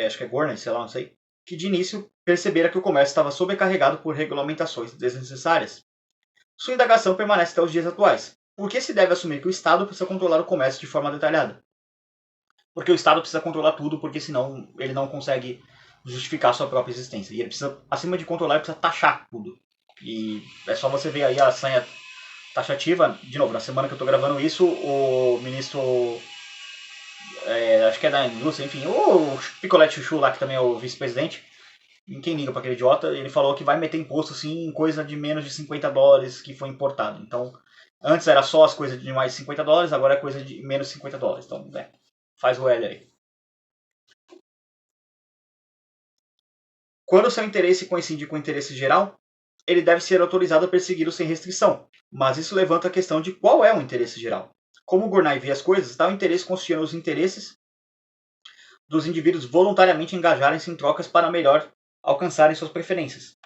acho que é Gournay, sei lá, não sei, que de início percebera que o comércio estava sobrecarregado por regulamentações desnecessárias. Sua indagação permanece até os dias atuais. Por que se deve assumir que o Estado precisa controlar o comércio de forma detalhada? Porque o Estado precisa controlar tudo, porque senão ele não consegue justificar a sua própria existência. E ele precisa, acima de controlar, ele precisa taxar tudo. E é só você ver aí a sanha taxativa. De novo, na semana que eu estou gravando isso, o ministro, acho que é da indústria, enfim, o Picolé Chuchu lá, que também é o vice-presidente, quem liga para aquele idiota, ele falou que vai meter imposto assim em coisa de menos de $50 que foi importado. Então, antes era só as coisas de mais de $50, agora é coisa de menos de $50. Então, faz o L aí. Quando seu interesse coincide com o interesse geral, ele deve ser autorizado a persegui-lo sem restrição. Mas isso levanta a questão de qual é o interesse geral. Como Gournay vê as coisas, tal interesse consistia nos interesses dos indivíduos voluntariamente engajarem-se em trocas para melhor alcançarem suas preferências.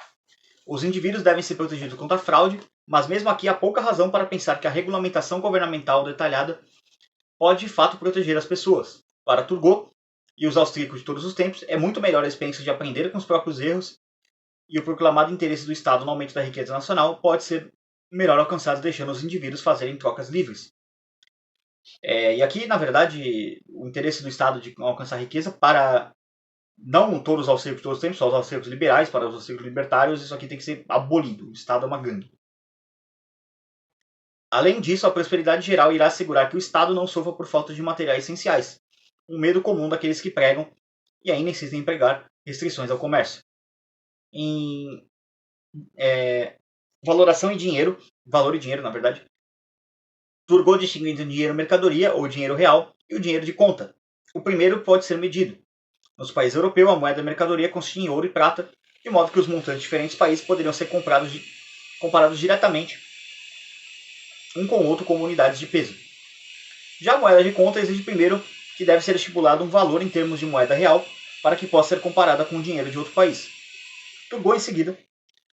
Os indivíduos devem ser protegidos contra a fraude, mas mesmo aqui há pouca razão para pensar que a regulamentação governamental detalhada pode de fato proteger as pessoas. Para Turgot e os austríacos de todos os tempos, é muito melhor a experiência de aprender com os próprios erros, e o proclamado interesse do Estado no aumento da riqueza nacional pode ser melhor alcançado deixando os indivíduos fazerem trocas livres. E aqui, na verdade, o interesse do Estado de alcançar riqueza para não todos os austríacos de todos os tempos, só os austríacos liberais, para os austríacos libertários, isso aqui tem que ser abolido. O Estado é uma gangue. Além disso, a prosperidade geral irá assegurar que o Estado não sofra por falta de materiais essenciais, um medo comum daqueles que pregam e ainda insistem em pregar restrições ao comércio. Em valoração e dinheiro, valor e dinheiro, na verdade, Turgot distingue entre o dinheiro mercadoria, ou dinheiro real, e o dinheiro de conta. O primeiro pode ser medido. Nos países europeus, a moeda mercadoria consiste em ouro e prata, de modo que os montantes de diferentes países poderiam ser comparados diretamente um com o outro como unidades de peso. Já a moeda de conta exige primeiro que deve ser estipulado um valor em termos de moeda real para que possa ser comparada com o dinheiro de outro país. Turgot, em seguida,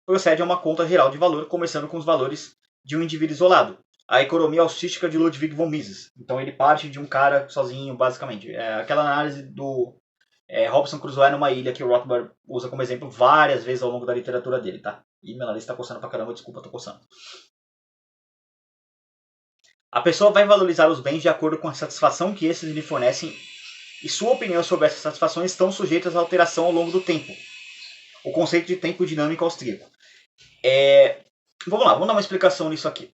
procede a uma conta geral de valor, começando com os valores de um indivíduo isolado, a economia austística de Ludwig von Mises. Então ele parte de um cara sozinho, basicamente. Aquela análise do Robinson Crusoe numa ilha que o Rothbard usa como exemplo várias vezes ao longo da literatura dele, tá? E meu nariz tá coçando pra caramba, desculpa, tô coçando. A pessoa vai valorizar os bens de acordo com a satisfação que esses lhe fornecem e sua opinião sobre essas satisfações estão sujeitas à alteração ao longo do tempo. O conceito de tempo dinâmico austríaco. Vamos lá, vamos dar uma explicação nisso aqui.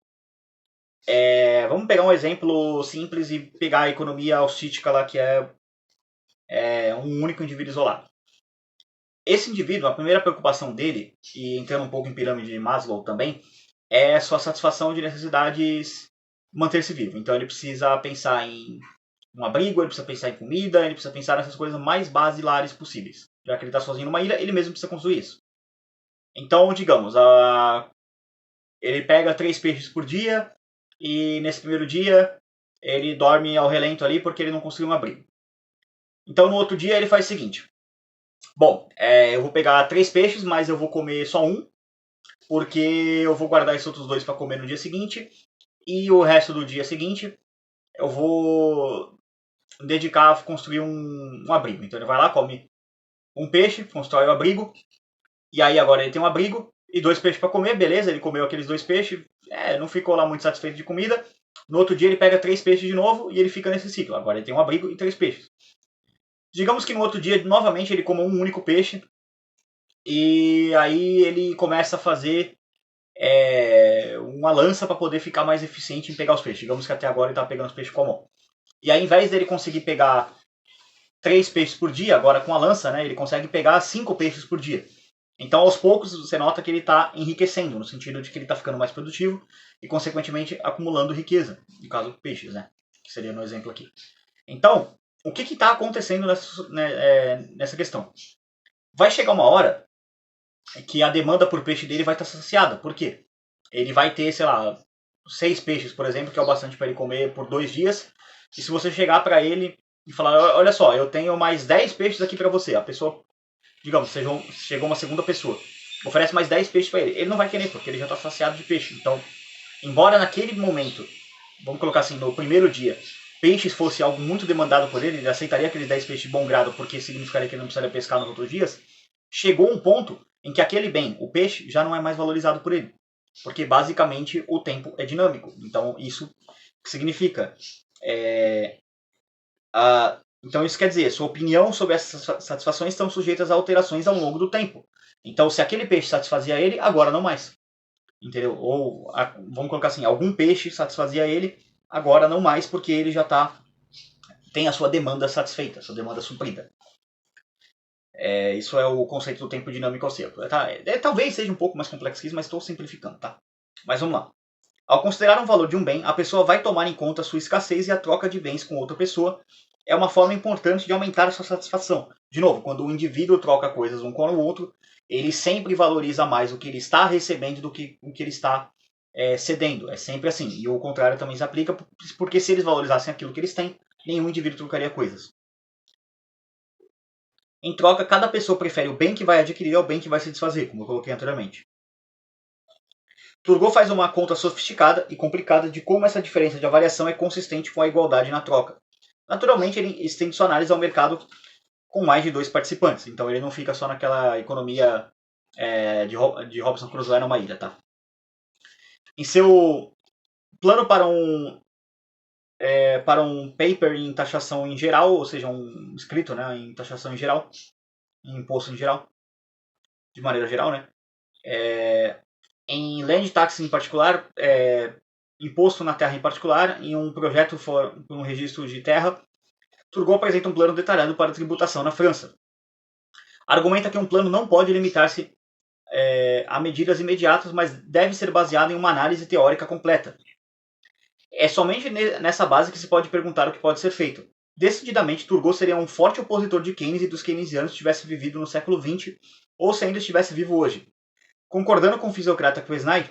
Vamos pegar um exemplo simples e pegar a economia austística lá, que é um único indivíduo isolado. Esse indivíduo, a primeira preocupação dele, e entrando um pouco em pirâmide de Maslow também, é a sua satisfação de necessidades manter-se vivo. Então ele precisa pensar em um abrigo, ele precisa pensar em comida, ele precisa pensar nessas coisas mais basilares possíveis. Já que ele está sozinho numa ilha, ele mesmo precisa construir isso. Então, digamos, ele pega 3 peixes por dia e nesse primeiro dia ele dorme ao relento ali porque ele não conseguiu um abrigo. Então no outro dia ele faz o seguinte. Bom, eu vou pegar 3 peixes, mas eu vou comer só um, porque eu vou guardar esses outros 2 para comer no dia seguinte. E o resto do dia seguinte eu vou dedicar a construir um abrigo. Então ele vai lá, come um peixe, constrói o abrigo. E aí agora ele tem um abrigo e 2 peixes para comer, beleza, ele comeu aqueles 2 peixes, não ficou lá muito satisfeito de comida. No outro dia ele pega 3 peixes de novo e ele fica nesse ciclo. Agora ele tem um abrigo e 3 peixes. Digamos que no outro dia, novamente, ele come um único peixe. E aí ele começa a fazer uma lança para poder ficar mais eficiente em pegar os peixes. Digamos que até agora ele está pegando os peixes com a mão. E aí, ao invés dele conseguir pegar 3 peixes por dia, agora com a lança, né, ele consegue pegar 5 peixes por dia. Então, aos poucos, você nota que ele está enriquecendo, no sentido de que ele está ficando mais produtivo e, consequentemente, acumulando riqueza. No caso, peixes, né? Que seria no exemplo aqui. Então, o que está acontecendo nessa questão? Vai chegar uma hora que a demanda por peixe dele vai estar saciada. Por quê? Ele vai ter, sei lá, 6 peixes, por exemplo, que é o bastante para ele comer por 2 dias. E se você chegar para ele e falar, olha só, eu tenho mais 10 peixes aqui para você. A pessoa, digamos, chegou uma segunda pessoa, oferece mais 10 peixes para ele. Ele não vai querer, porque ele já está saciado de peixe. Então, embora naquele momento, vamos colocar assim, no primeiro dia, peixes fosse algo muito demandado por ele aceitaria aqueles 10 peixes de bom grado, porque significaria que ele não precisaria pescar nos outros dias. Chegou um ponto em que aquele bem, o peixe, já não é mais valorizado por ele. Porque basicamente o tempo é dinâmico. Então isso significa. Então isso quer dizer, sua opinião sobre essas satisfações estão sujeitas a alterações ao longo do tempo. Então se aquele peixe satisfazia ele, agora não mais. Entendeu? Ou vamos colocar assim, algum peixe satisfazia ele, agora não mais, porque ele já tem a sua demanda satisfeita, a sua demanda suprida. Isso é o conceito do tempo dinâmico ao seco. Talvez seja um pouco mais complexo que isso, mas estou simplificando, tá? Mas vamos lá. Ao considerar um valor de um bem, a pessoa vai tomar em conta a sua escassez e a troca de bens com outra pessoa é uma forma importante de aumentar a sua satisfação. De novo, quando o indivíduo troca coisas um com o outro, ele sempre valoriza mais o que ele está recebendo do que o que ele está cedendo. É sempre assim. E o contrário também se aplica, porque se eles valorizassem aquilo que eles têm, nenhum indivíduo trocaria coisas. Em troca, cada pessoa prefere o bem que vai adquirir ao bem que vai se desfazer, como eu coloquei anteriormente. Turgot faz uma conta sofisticada e complicada de como essa diferença de avaliação é consistente com a igualdade na troca. Naturalmente, ele estende sua análise ao mercado com mais de 2 participantes, então ele não fica só naquela economia de Robinson Crusoe numa ilha, tá? Em seu plano para um paper em taxação em geral, ou seja, um escrito, né, em taxação em geral, em imposto em geral, de maneira geral, né? Em land tax em particular, imposto na terra em particular, em um projeto por um registro de terra, Turgot apresenta um plano detalhado para a tributação na França. Argumenta que um plano não pode limitar-se a medidas imediatas, mas deve ser baseado em uma análise teórica completa. É somente nessa base que se pode perguntar o que pode ser feito. Decididamente, Turgot seria um forte opositor de Keynes e dos keynesianos se tivesse vivido no século XX ou se ainda estivesse vivo hoje. Concordando com o fisiocrata Quesnay,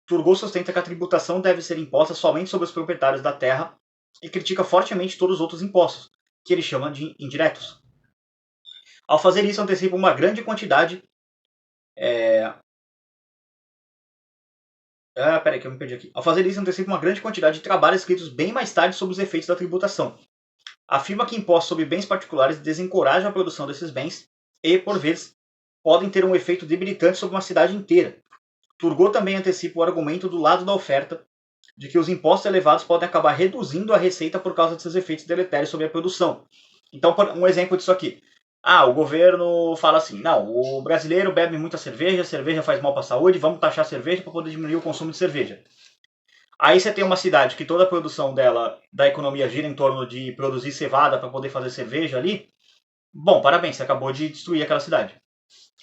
Turgot sustenta que a tributação deve ser imposta somente sobre os proprietários da terra e critica fortemente todos os outros impostos, que ele chama de indiretos. Ao fazer isso, antecipa uma grande quantidade... Peraí que eu me perdi aqui. Ao fazer isso, antecipa uma grande quantidade de trabalhos escritos bem mais tarde sobre os efeitos da tributação. Afirma que impostos sobre bens particulares desencorajam a produção desses bens e, por vezes, podem ter um efeito debilitante sobre uma cidade inteira. Turgot também antecipa o argumento do lado da oferta de que os impostos elevados podem acabar reduzindo a receita por causa de seus efeitos deletérios sobre a produção. Então, um exemplo disso aqui. O governo fala assim, não, o brasileiro bebe muita cerveja, cerveja faz mal para a saúde, vamos taxar a cerveja para poder diminuir o consumo de cerveja. Aí você tem uma cidade que toda a produção dela, da economia, gira em torno de produzir cevada para poder fazer cerveja ali. Bom, parabéns, você acabou de destruir aquela cidade.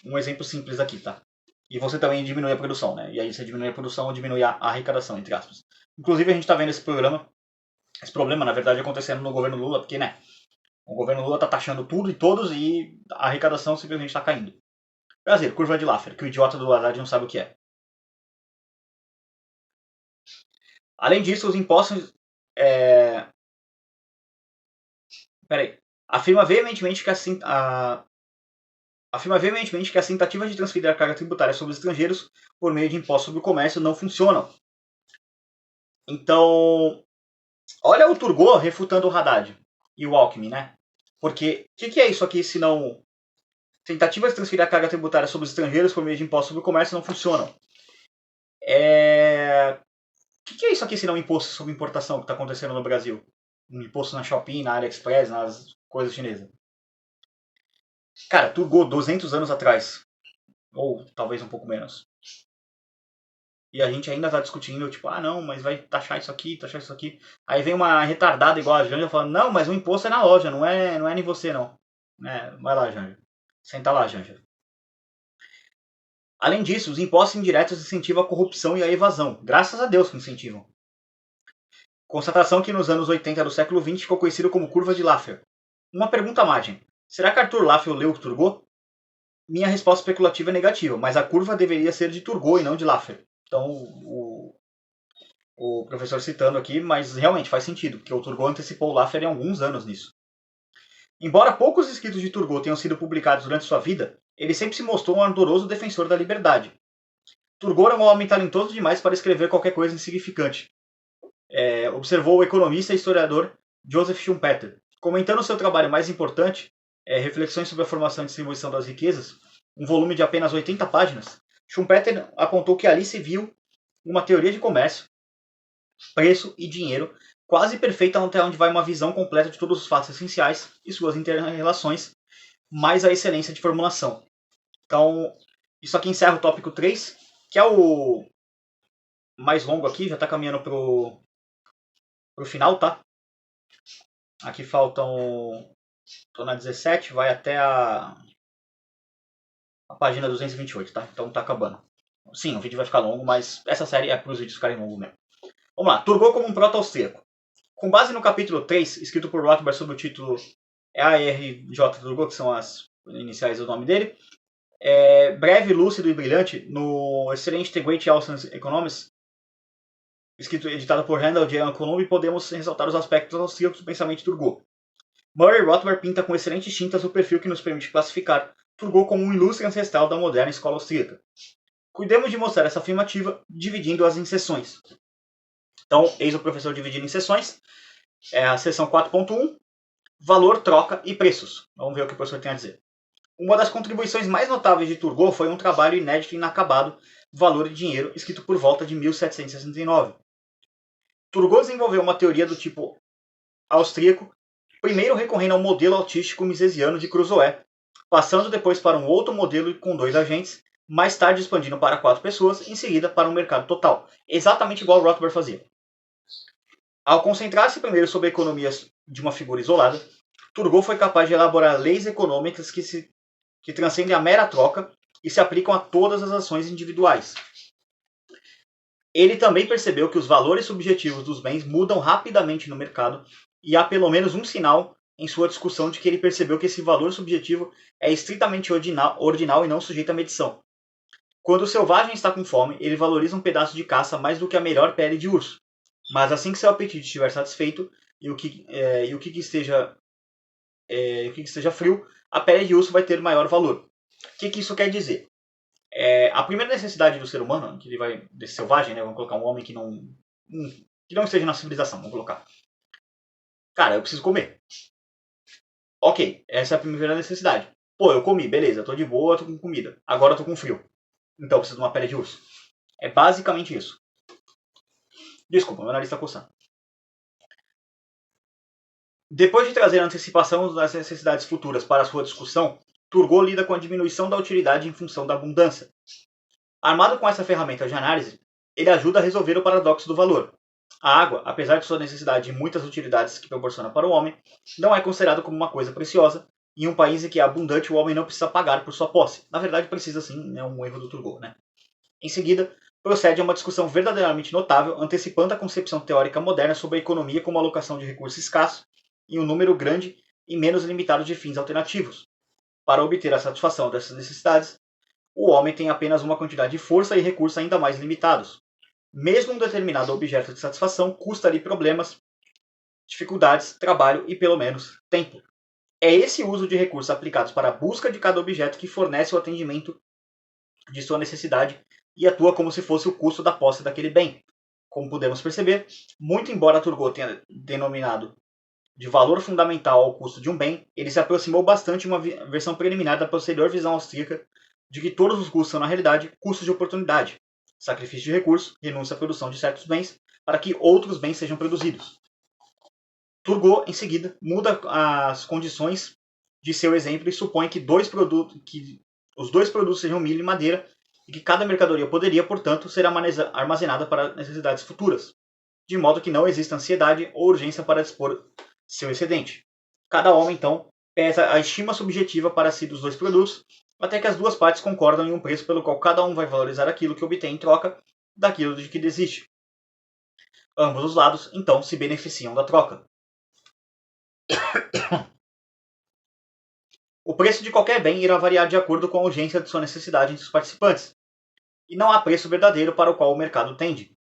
Um exemplo simples aqui, tá? E você também diminui a produção, né? E aí você diminui a produção ou diminui a arrecadação, entre aspas. Inclusive a gente está vendo esse problema, na verdade, acontecendo no governo Lula, porque, né? O governo Lula está taxando tudo e todos e a arrecadação simplesmente está caindo. Prazer, curva de Laffer, que o idiota do Haddad não sabe o que é. Além disso, os impostos... Afirma veementemente que as tentativas de transferir a carga tributária sobre os estrangeiros por meio de impostos sobre o comércio não funcionam. Então, olha o Turgot refutando o Haddad e o Alckmin, né? Porque o que é isso aqui se não... Tentativas de transferir a carga tributária sobre os estrangeiros por meio de impostos sobre o comércio não funcionam. que é isso aqui se não imposto sobre importação que está acontecendo no Brasil? Um imposto na Shopee, na AliExpress, nas coisas chinesas. Cara, turgou 200 anos atrás. Ou talvez um pouco menos. E a gente ainda tá discutindo, tipo, ah não, mas vai taxar isso aqui, taxar isso aqui. Aí vem uma retardada igual a Janja falando, não, mas o imposto é na loja, não é em você não. Vai lá, Janja. Senta lá, Janja. Além disso, os impostos indiretos incentivam a corrupção e a evasão. Graças a Deus que incentivam. Constatação que nos anos 80 do século XX ficou conhecido como curva de Laffer. Uma pergunta à margem. Será que Arthur Laffer leu Turgot? Minha resposta especulativa é negativa, mas a curva deveria ser de Turgot e não de Laffer. Então, o professor citando aqui, mas realmente faz sentido, porque o Turgot antecipou o Laffer em alguns anos nisso. Embora poucos escritos de Turgot tenham sido publicados durante sua vida, ele sempre se mostrou um ardoroso defensor da liberdade. Turgot era um homem talentoso demais para escrever qualquer coisa insignificante. Observou o economista e historiador Joseph Schumpeter. Comentando seu trabalho mais importante, Reflexões sobre a Formação e Distribuição das Riquezas, um volume de apenas 80 páginas, Schumpeter apontou que ali se viu uma teoria de comércio, preço e dinheiro quase perfeita até onde vai uma visão completa de todos os fatos essenciais e suas interrelações, mais a excelência de formulação. Então, isso aqui encerra o tópico 3, que é o mais longo aqui, já está caminhando pro final, tá? Aqui faltam... Tô na 17, vai até a página 228, tá? Então tá acabando. Sim, o vídeo vai ficar longo, mas essa série é para os vídeos ficarem longos mesmo. Vamos lá, Turgot como um proto-austríaco. Com base no capítulo 3, escrito por Rothbard sob o título ARJ Turgot, que são as iniciais do nome dele, breve, lúcido e brilhante, no excelente The Great Austrian Economics, editado por Randall J. Columbi, podemos ressaltar os aspectos austríacos do pensamento de Turgot. Murray Rothbard pinta com excelentes tintas o perfil que nos permite classificar Turgot como um ilustre ancestral da moderna escola austríaca. Cuidemos de mostrar essa afirmativa dividindo-as em seções. Então, eis o professor dividido em seções. A seção 4.1, valor, troca e preços. Vamos ver o que o professor tem a dizer. Uma das contribuições mais notáveis de Turgot foi um trabalho inédito e inacabado, Valor e Dinheiro, escrito por volta de 1769. Turgot desenvolveu uma teoria do tipo austríaco, primeiro recorrendo ao modelo autístico misesiano de Crusoe, passando depois para um outro modelo com 2 agentes, mais tarde expandindo para 4 pessoas, em seguida para um mercado total. Exatamente igual o Rothbard fazia. Ao concentrar-se primeiro sobre a economia de uma figura isolada, Turgot foi capaz de elaborar leis econômicas que transcendem a mera troca e se aplicam a todas as ações individuais. Ele também percebeu que os valores subjetivos dos bens mudam rapidamente no mercado, e há pelo menos um sinal em sua discussão de que ele percebeu que esse valor subjetivo é estritamente ordinal e não sujeito à medição. Quando o selvagem está com fome, ele valoriza um pedaço de caça mais do que a melhor pele de urso. Mas assim que seu apetite estiver satisfeito e o que esteja frio, a pele de urso vai ter maior valor. O que isso quer dizer? A primeira necessidade do ser humano, desse selvagem, né, vamos colocar um homem que não esteja na civilização, vamos colocar. Cara, eu preciso comer. Ok, essa é a primeira necessidade. Pô, eu comi, beleza, eu tô de boa, eu tô com comida. Agora eu tô com frio. Então eu preciso de uma pele de urso. É basicamente isso. Desculpa, meu nariz está coçando. Depois de trazer a antecipação das necessidades futuras para a sua discussão, Turgot lida com a diminuição da utilidade em função da abundância. Armado com essa ferramenta de análise, ele ajuda a resolver o paradoxo do valor. A água, apesar de sua necessidade e muitas utilidades que proporciona para o homem, não é considerada como uma coisa preciosa. Em um país em que é abundante, o homem não precisa pagar por sua posse. Na verdade, precisa sim, é um erro do Turgot, né? Em seguida, procede a uma discussão verdadeiramente notável, antecipando a concepção teórica moderna sobre a economia como alocação de recursos escassos em um número grande e menos limitado de fins alternativos. Para obter a satisfação dessas necessidades, o homem tem apenas uma quantidade de força e recursos ainda mais limitados. Mesmo um determinado objeto de satisfação custa-lhe problemas, dificuldades, trabalho e, pelo menos, tempo. É esse uso de recursos aplicados para a busca de cada objeto que fornece o atendimento de sua necessidade e atua como se fosse o custo da posse daquele bem. Como podemos perceber, muito embora Turgot tenha denominado de valor fundamental ao custo de um bem, ele se aproximou bastante de uma versão preliminar da posterior visão austríaca de que todos os custos são, na realidade, custos de oportunidade, sacrifício de recursos, renúncia à produção de certos bens, para que outros bens sejam produzidos. Turgot, em seguida, muda as condições de seu exemplo e supõe que os dois produtos sejam milho e madeira e que cada mercadoria poderia, portanto, ser armazenada para necessidades futuras, de modo que não exista ansiedade ou urgência para dispor seu excedente. Cada homem, então, pesa a estima subjetiva para si dos dois produtos, até que as duas partes concordam em um preço pelo qual cada um vai valorizar aquilo que obtém em troca daquilo de que desiste. Ambos os lados, então, se beneficiam da troca. O preço de qualquer bem irá variar de acordo com a urgência de sua necessidade entre os participantes, e não há preço verdadeiro para o qual o mercado tende.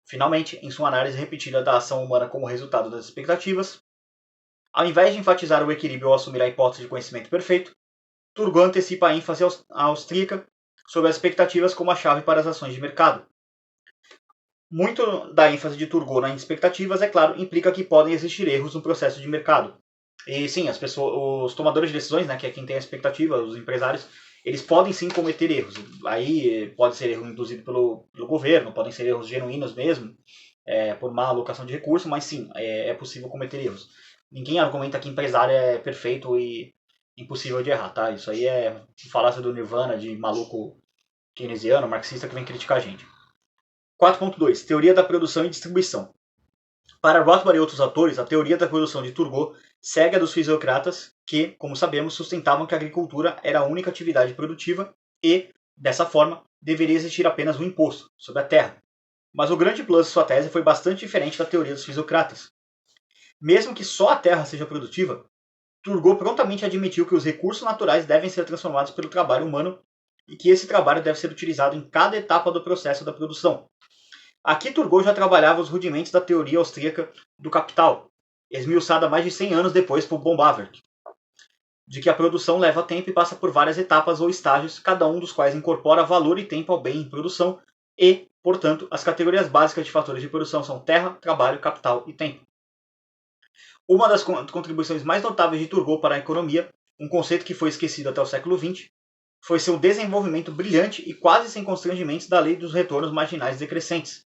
Finalmente, em sua análise repetida da ação humana como resultado das expectativas, ao invés de enfatizar o equilíbrio ao assumir a hipótese de conhecimento perfeito, Turgot antecipa a ênfase austríaca sobre as expectativas como a chave para as ações de mercado. Muito da ênfase de Turgot nas expectativas, é claro, implica que podem existir erros no processo de mercado. E sim, os tomadores de decisões, né, que é quem tem a expectativa, os empresários, eles podem sim cometer erros. Aí pode ser erro induzido pelo governo, podem ser erros genuínos mesmo, por má alocação de recursos, mas sim, é possível cometer erros. Ninguém argumenta que empresário é perfeito e impossível de errar, tá? Isso aí é falácia do Nirvana, de maluco keynesiano, marxista, que vem criticar a gente. 4.2. Teoria da produção e distribuição. Para Rothbard e outros autores, a teoria da produção de Turgot segue a dos fisiocratas, que, como sabemos, sustentavam que a agricultura era a única atividade produtiva e, dessa forma, deveria existir apenas um imposto sobre a terra. Mas o grande plus de sua tese foi bastante diferente da teoria dos fisiocratas. Mesmo que só a terra seja produtiva, Turgot prontamente admitiu que os recursos naturais devem ser transformados pelo trabalho humano e que esse trabalho deve ser utilizado em cada etapa do processo da produção. Aqui Turgot já trabalhava os rudimentos da teoria austríaca do capital, esmiuçada mais de 100 anos depois por von Bawerk, de que a produção leva tempo e passa por várias etapas ou estágios, cada um dos quais incorpora valor e tempo ao bem em produção e, portanto, as categorias básicas de fatores de produção são terra, trabalho, capital e tempo. Uma das contribuições mais notáveis de Turgot para a economia, um conceito que foi esquecido até o século XX, foi seu desenvolvimento brilhante e quase sem constrangimentos da lei dos retornos marginais decrescentes.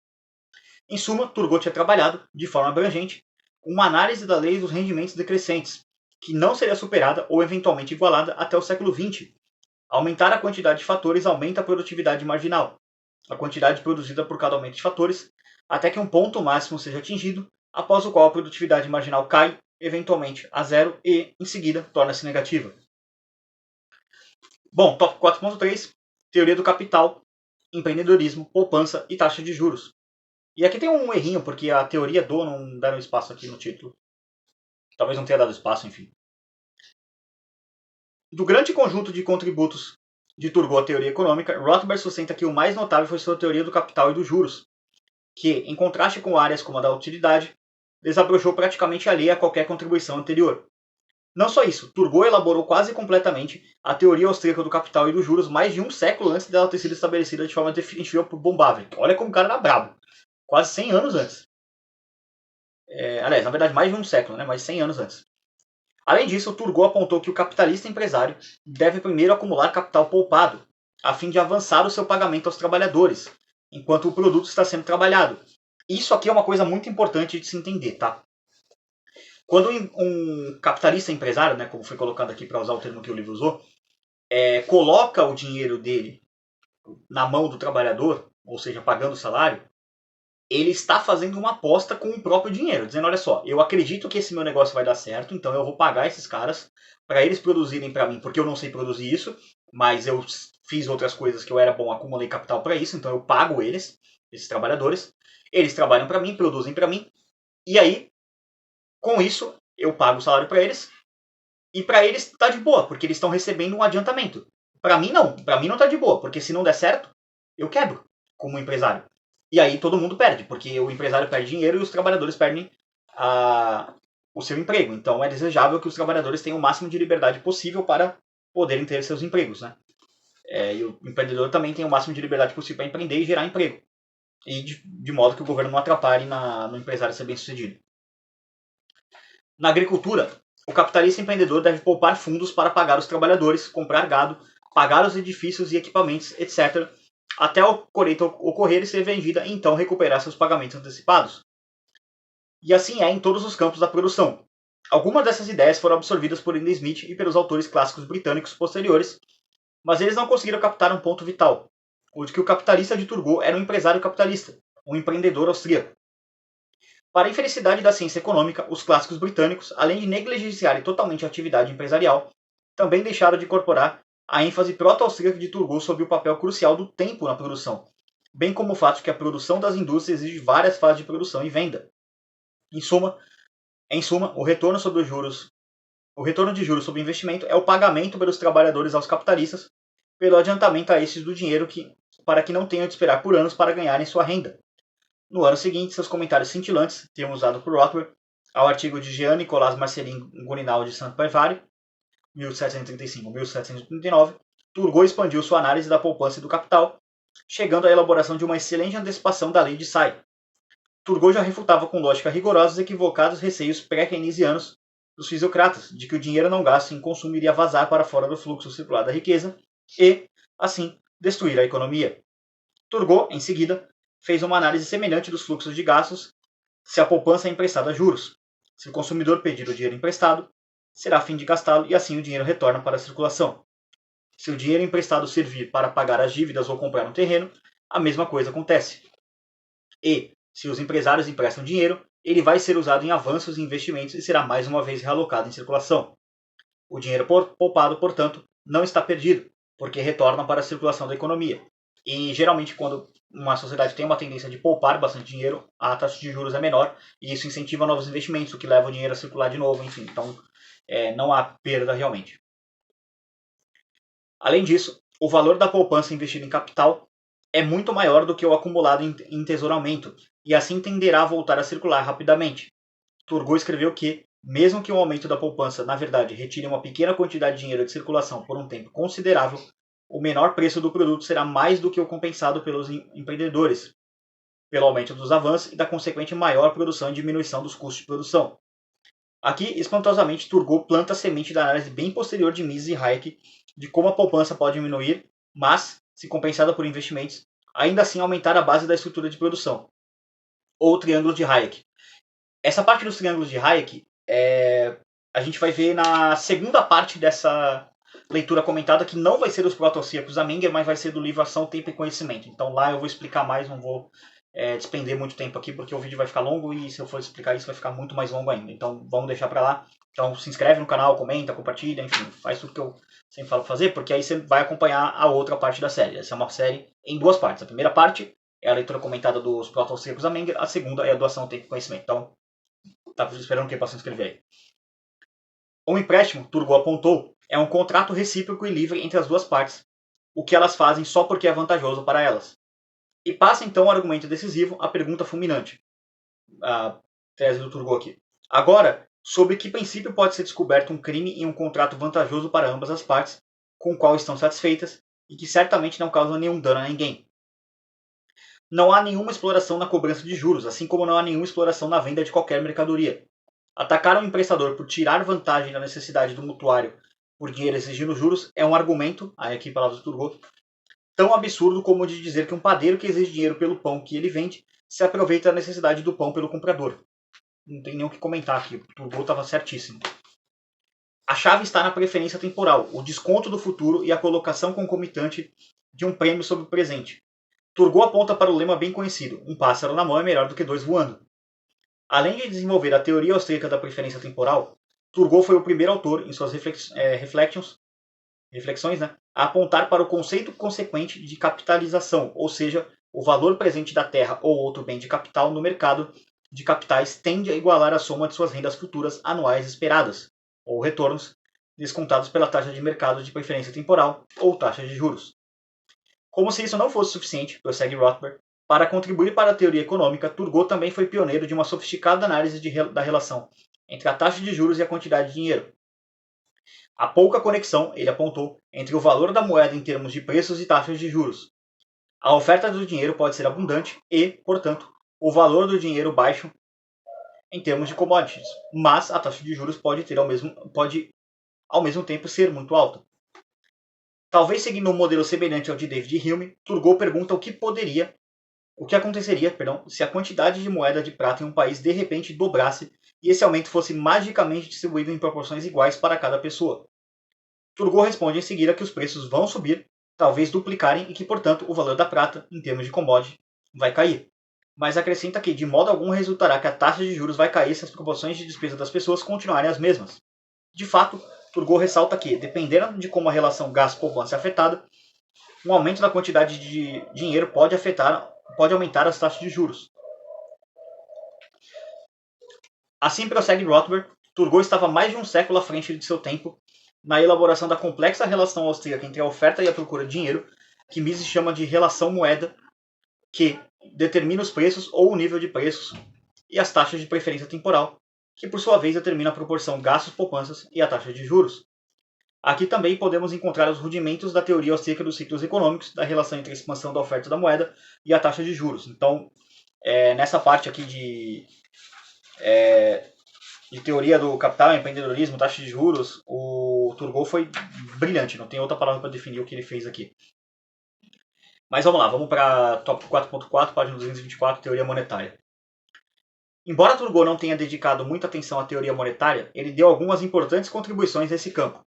Em suma, Turgot tinha trabalhado, de forma abrangente, uma análise da lei dos rendimentos decrescentes, que não seria superada ou eventualmente igualada até o século XX. Aumentar a quantidade de fatores aumenta a produtividade marginal, a quantidade produzida por cada aumento de fatores, até que um ponto máximo seja atingido, após o qual a produtividade marginal cai, eventualmente, a zero e, em seguida, torna-se negativa. Bom, tópico 4.3, teoria do capital, empreendedorismo, poupança e taxa de juros. E aqui tem um errinho, porque a teoria do não deram espaço aqui no título. Talvez não tenha dado espaço, enfim. Do grande conjunto de contributos de Turgot à teoria econômica, Rothbard sustenta que o mais notável foi sua teoria do capital e dos juros, que, em contraste com áreas como a da utilidade, desabrochou praticamente alheia a qualquer contribuição anterior. Não só isso, Turgot elaborou quase completamente a teoria austríaca do capital e dos juros mais de um século antes dela ter sido estabelecida de forma definitiva por von Bawerk. Olha como o cara era brabo. Quase 100 anos antes. Aliás, na verdade, mais de um século, né? Mais de 100 anos antes. Além disso, Turgot apontou que o capitalista empresário deve primeiro acumular capital poupado, a fim de avançar o seu pagamento aos trabalhadores, enquanto o produto está sendo trabalhado. Isso aqui é uma coisa muito importante de se entender, tá? Quando um capitalista empresário, né, como foi colocado aqui para usar o termo que o livro usou, coloca o dinheiro dele na mão do trabalhador, ou seja, pagando o salário, ele está fazendo uma aposta com o próprio dinheiro, dizendo, olha só, eu acredito que esse meu negócio vai dar certo, então eu vou pagar esses caras para eles produzirem para mim, porque eu não sei produzir isso, mas eu fiz outras coisas que eu era bom, acumulei capital para isso, então eu pago eles, esses trabalhadores, eles trabalham para mim, produzem para mim, e aí, com isso, eu pago o salário para eles, e para eles tá de boa, porque eles estão recebendo um adiantamento. Para mim não tá de boa, porque se não der certo, eu quebro como empresário. E aí todo mundo perde, porque o empresário perde dinheiro e os trabalhadores perdem o seu emprego. Então é desejável que os trabalhadores tenham o máximo de liberdade possível para poderem ter seus empregos, né? E o empreendedor também tem o máximo de liberdade possível para empreender e gerar emprego. E de modo que o governo não atrapalhe no empresário ser bem sucedido. Na agricultura, o capitalista empreendedor deve poupar fundos para pagar os trabalhadores, comprar gado, pagar os edifícios e equipamentos, etc., até a colheita ocorrer e ser vendida e então recuperar seus pagamentos antecipados. E assim é em todos os campos da produção. Algumas dessas ideias foram absorvidas por Adam Smith e pelos autores clássicos britânicos posteriores, mas eles não conseguiram captar um ponto vital, o de que o capitalista de Turgot era um empresário capitalista, um empreendedor austríaco. Para a infelicidade da ciência econômica, os clássicos britânicos, além de negligenciarem totalmente a atividade empresarial, também deixaram de incorporar a ênfase proto-austríaca de Turgot sobre o papel crucial do tempo na produção, bem como o fato de que a produção das indústrias exige várias fases de produção e venda. Em suma, o retorno de juros sobre o investimento é o pagamento pelos trabalhadores aos capitalistas pelo adiantamento a estes do dinheiro para que não tenham de esperar por anos para ganharem sua renda. No ano seguinte, seus comentários cintilantes, termo usado por Rothbard, ao artigo de Jean-Nicolas Marcelin Goninal de Saint-Pévare, 1735-1739, Turgot expandiu sua análise da poupança e do capital, chegando à elaboração de uma excelente antecipação da lei de Say. Turgot já refutava com lógica rigorosa os equivocados receios pré-keynesianos dos fisiocratas de que o dinheiro não gasto em consumo iria vazar para fora do fluxo circular da riqueza e, assim, destruir a economia. Turgot, em seguida, fez uma análise semelhante dos fluxos de gastos se a poupança é emprestada a juros. Se o consumidor pedir o dinheiro emprestado, será a fim de gastá-lo e assim o dinheiro retorna para a circulação. Se o dinheiro emprestado servir para pagar as dívidas ou comprar um terreno, a mesma coisa acontece. E, se os empresários emprestam dinheiro, ele vai ser usado em avanços e investimentos e será mais uma vez realocado em circulação. O dinheiro poupado, portanto, não está perdido, porque retorna para a circulação da economia. E geralmente quando uma sociedade tem uma tendência de poupar bastante dinheiro, a taxa de juros é menor e isso incentiva novos investimentos, o que leva o dinheiro a circular de novo, enfim. Então não há perda realmente. Além disso, o valor da poupança investida em capital é muito maior do que o acumulado em entesouramento e assim tenderá a voltar a circular rapidamente. Turgot escreveu que, mesmo que o aumento da poupança, na verdade, retire uma pequena quantidade de dinheiro de circulação por um tempo considerável, o menor preço do produto será mais do que o compensado pelos empreendedores, pelo aumento dos avanços e da consequente maior produção e diminuição dos custos de produção. Aqui, espantosamente, Turgot planta a semente da análise bem posterior de Mises e Hayek de como a poupança pode diminuir, mas, se compensada por investimentos, ainda assim aumentar a base da estrutura de produção, ou triângulo de Hayek. Essa parte dos triângulos de Hayek a gente vai ver na segunda parte dessa leitura comentada, que não vai ser os proto-austríacos da Menger, mas vai ser do livro Ação, Tempo e Conhecimento. Então lá eu vou explicar mais, não vou despender muito tempo aqui, porque o vídeo vai ficar longo e se eu for explicar isso vai ficar muito mais longo ainda. Então vamos deixar para lá. Então se inscreve no canal, comenta, compartilha, enfim, faz tudo que eu sempre falo para fazer, porque aí você vai acompanhar a outra parte da série. Essa é uma série em duas partes. A primeira parte é a leitura comentada dos proto-austríacos da Menger, a segunda é a do Ação, Tempo e Conhecimento. Então tá esperando o que para se inscrever aí. O empréstimo, Turgot apontou, é um contrato recíproco e livre entre as duas partes, o que elas fazem só porque é vantajoso para elas. E passa então o argumento decisivo, a pergunta fulminante. A tese do Turgot aqui. Agora, sob que princípio pode ser descoberto um crime em um contrato vantajoso para ambas as partes, com o qual estão satisfeitas, e que certamente não causa nenhum dano a ninguém? Não há nenhuma exploração na cobrança de juros, assim como não há nenhuma exploração na venda de qualquer mercadoria. Atacar um emprestador por tirar vantagem da necessidade do mutuário por dinheiro exigindo juros é um argumento, aí aqui palavras do Turgot, tão absurdo como o de dizer que um padeiro que exige dinheiro pelo pão que ele vende se aproveita da necessidade do pão pelo comprador. Não tem nem o que comentar aqui, o Turgot estava certíssimo. A chave está na preferência temporal, o desconto do futuro e a colocação concomitante de um prêmio sobre o presente. Turgot aponta para o lema bem conhecido, um pássaro na mão é melhor do que dois voando. Além de desenvolver a teoria austríaca da preferência temporal, Turgot foi o primeiro autor, em suas reflexões, a apontar para o conceito consequente de capitalização, ou seja, o valor presente da terra ou outro bem de capital no mercado de capitais tende a igualar a soma de suas rendas futuras anuais esperadas, ou retornos, descontados pela taxa de mercado de preferência temporal ou taxa de juros. Como se isso não fosse suficiente, prossegue Rothbard, para contribuir para a teoria econômica, Turgot também foi pioneiro de uma sofisticada análise da relação entre a taxa de juros e a quantidade de dinheiro. Há pouca conexão, ele apontou, entre o valor da moeda em termos de preços e taxas de juros. A oferta do dinheiro pode ser abundante e, portanto, o valor do dinheiro baixo em termos de commodities, mas a taxa de juros pode ao mesmo tempo ser muito alta. Talvez seguindo um modelo semelhante ao de David Hume, Turgot pergunta o que aconteceria, se a quantidade de moeda de prata em um país de repente dobrasse e esse aumento fosse magicamente distribuído em proporções iguais para cada pessoa. Turgot responde em seguida que os preços vão subir, talvez duplicarem e que, portanto, o valor da prata, em termos de commodity, vai cair. Mas acrescenta que, de modo algum, resultará que a taxa de juros vai cair se as proporções de despesa das pessoas continuarem as mesmas. De fato, Turgot ressalta que, dependendo de como a relação gasto-poupança é afetada, um aumento da quantidade de dinheiro pode aumentar as taxas de juros. Assim prossegue Rothbard, Turgot estava mais de um século à frente de seu tempo na elaboração da complexa relação austríaca entre a oferta e a procura de dinheiro, que Mises chama de relação moeda, que determina os preços ou o nível de preços, e as taxas de preferência temporal, que por sua vez determina a proporção gastos-poupanças e a taxa de juros. Aqui também podemos encontrar os rudimentos da teoria austríaca dos ciclos econômicos, da relação entre a expansão da oferta da moeda e a taxa de juros. Então, nessa parte aqui de teoria do capital, empreendedorismo, taxa de juros, o Turgot foi brilhante, não tem outra palavra para definir o que ele fez aqui. Mas vamos lá, vamos para tópico 4.4, página 224, teoria monetária. Embora Turgot não tenha dedicado muita atenção à teoria monetária, ele deu algumas importantes contribuições nesse campo.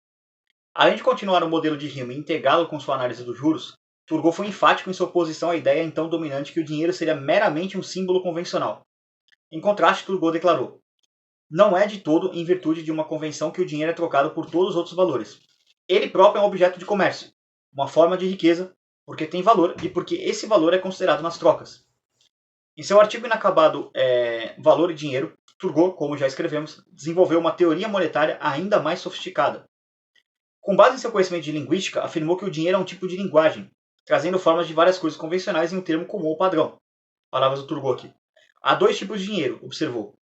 Além de continuar o modelo de Hume e integrá-lo com sua análise dos juros, Turgot foi enfático em sua oposição à ideia então dominante que o dinheiro seria meramente um símbolo convencional. Em contraste, Turgot declarou: não é de todo em virtude de uma convenção que o dinheiro é trocado por todos os outros valores. Ele próprio é um objeto de comércio, uma forma de riqueza, porque tem valor e porque esse valor é considerado nas trocas. Em seu artigo inacabado Valor e Dinheiro, Turgot, como já escrevemos, desenvolveu uma teoria monetária ainda mais sofisticada. Com base em seu conhecimento de linguística, afirmou que o dinheiro é um tipo de linguagem, trazendo formas de várias coisas convencionais em um termo comum ou padrão. Palavras do Turgot aqui. Há dois tipos de dinheiro, observou: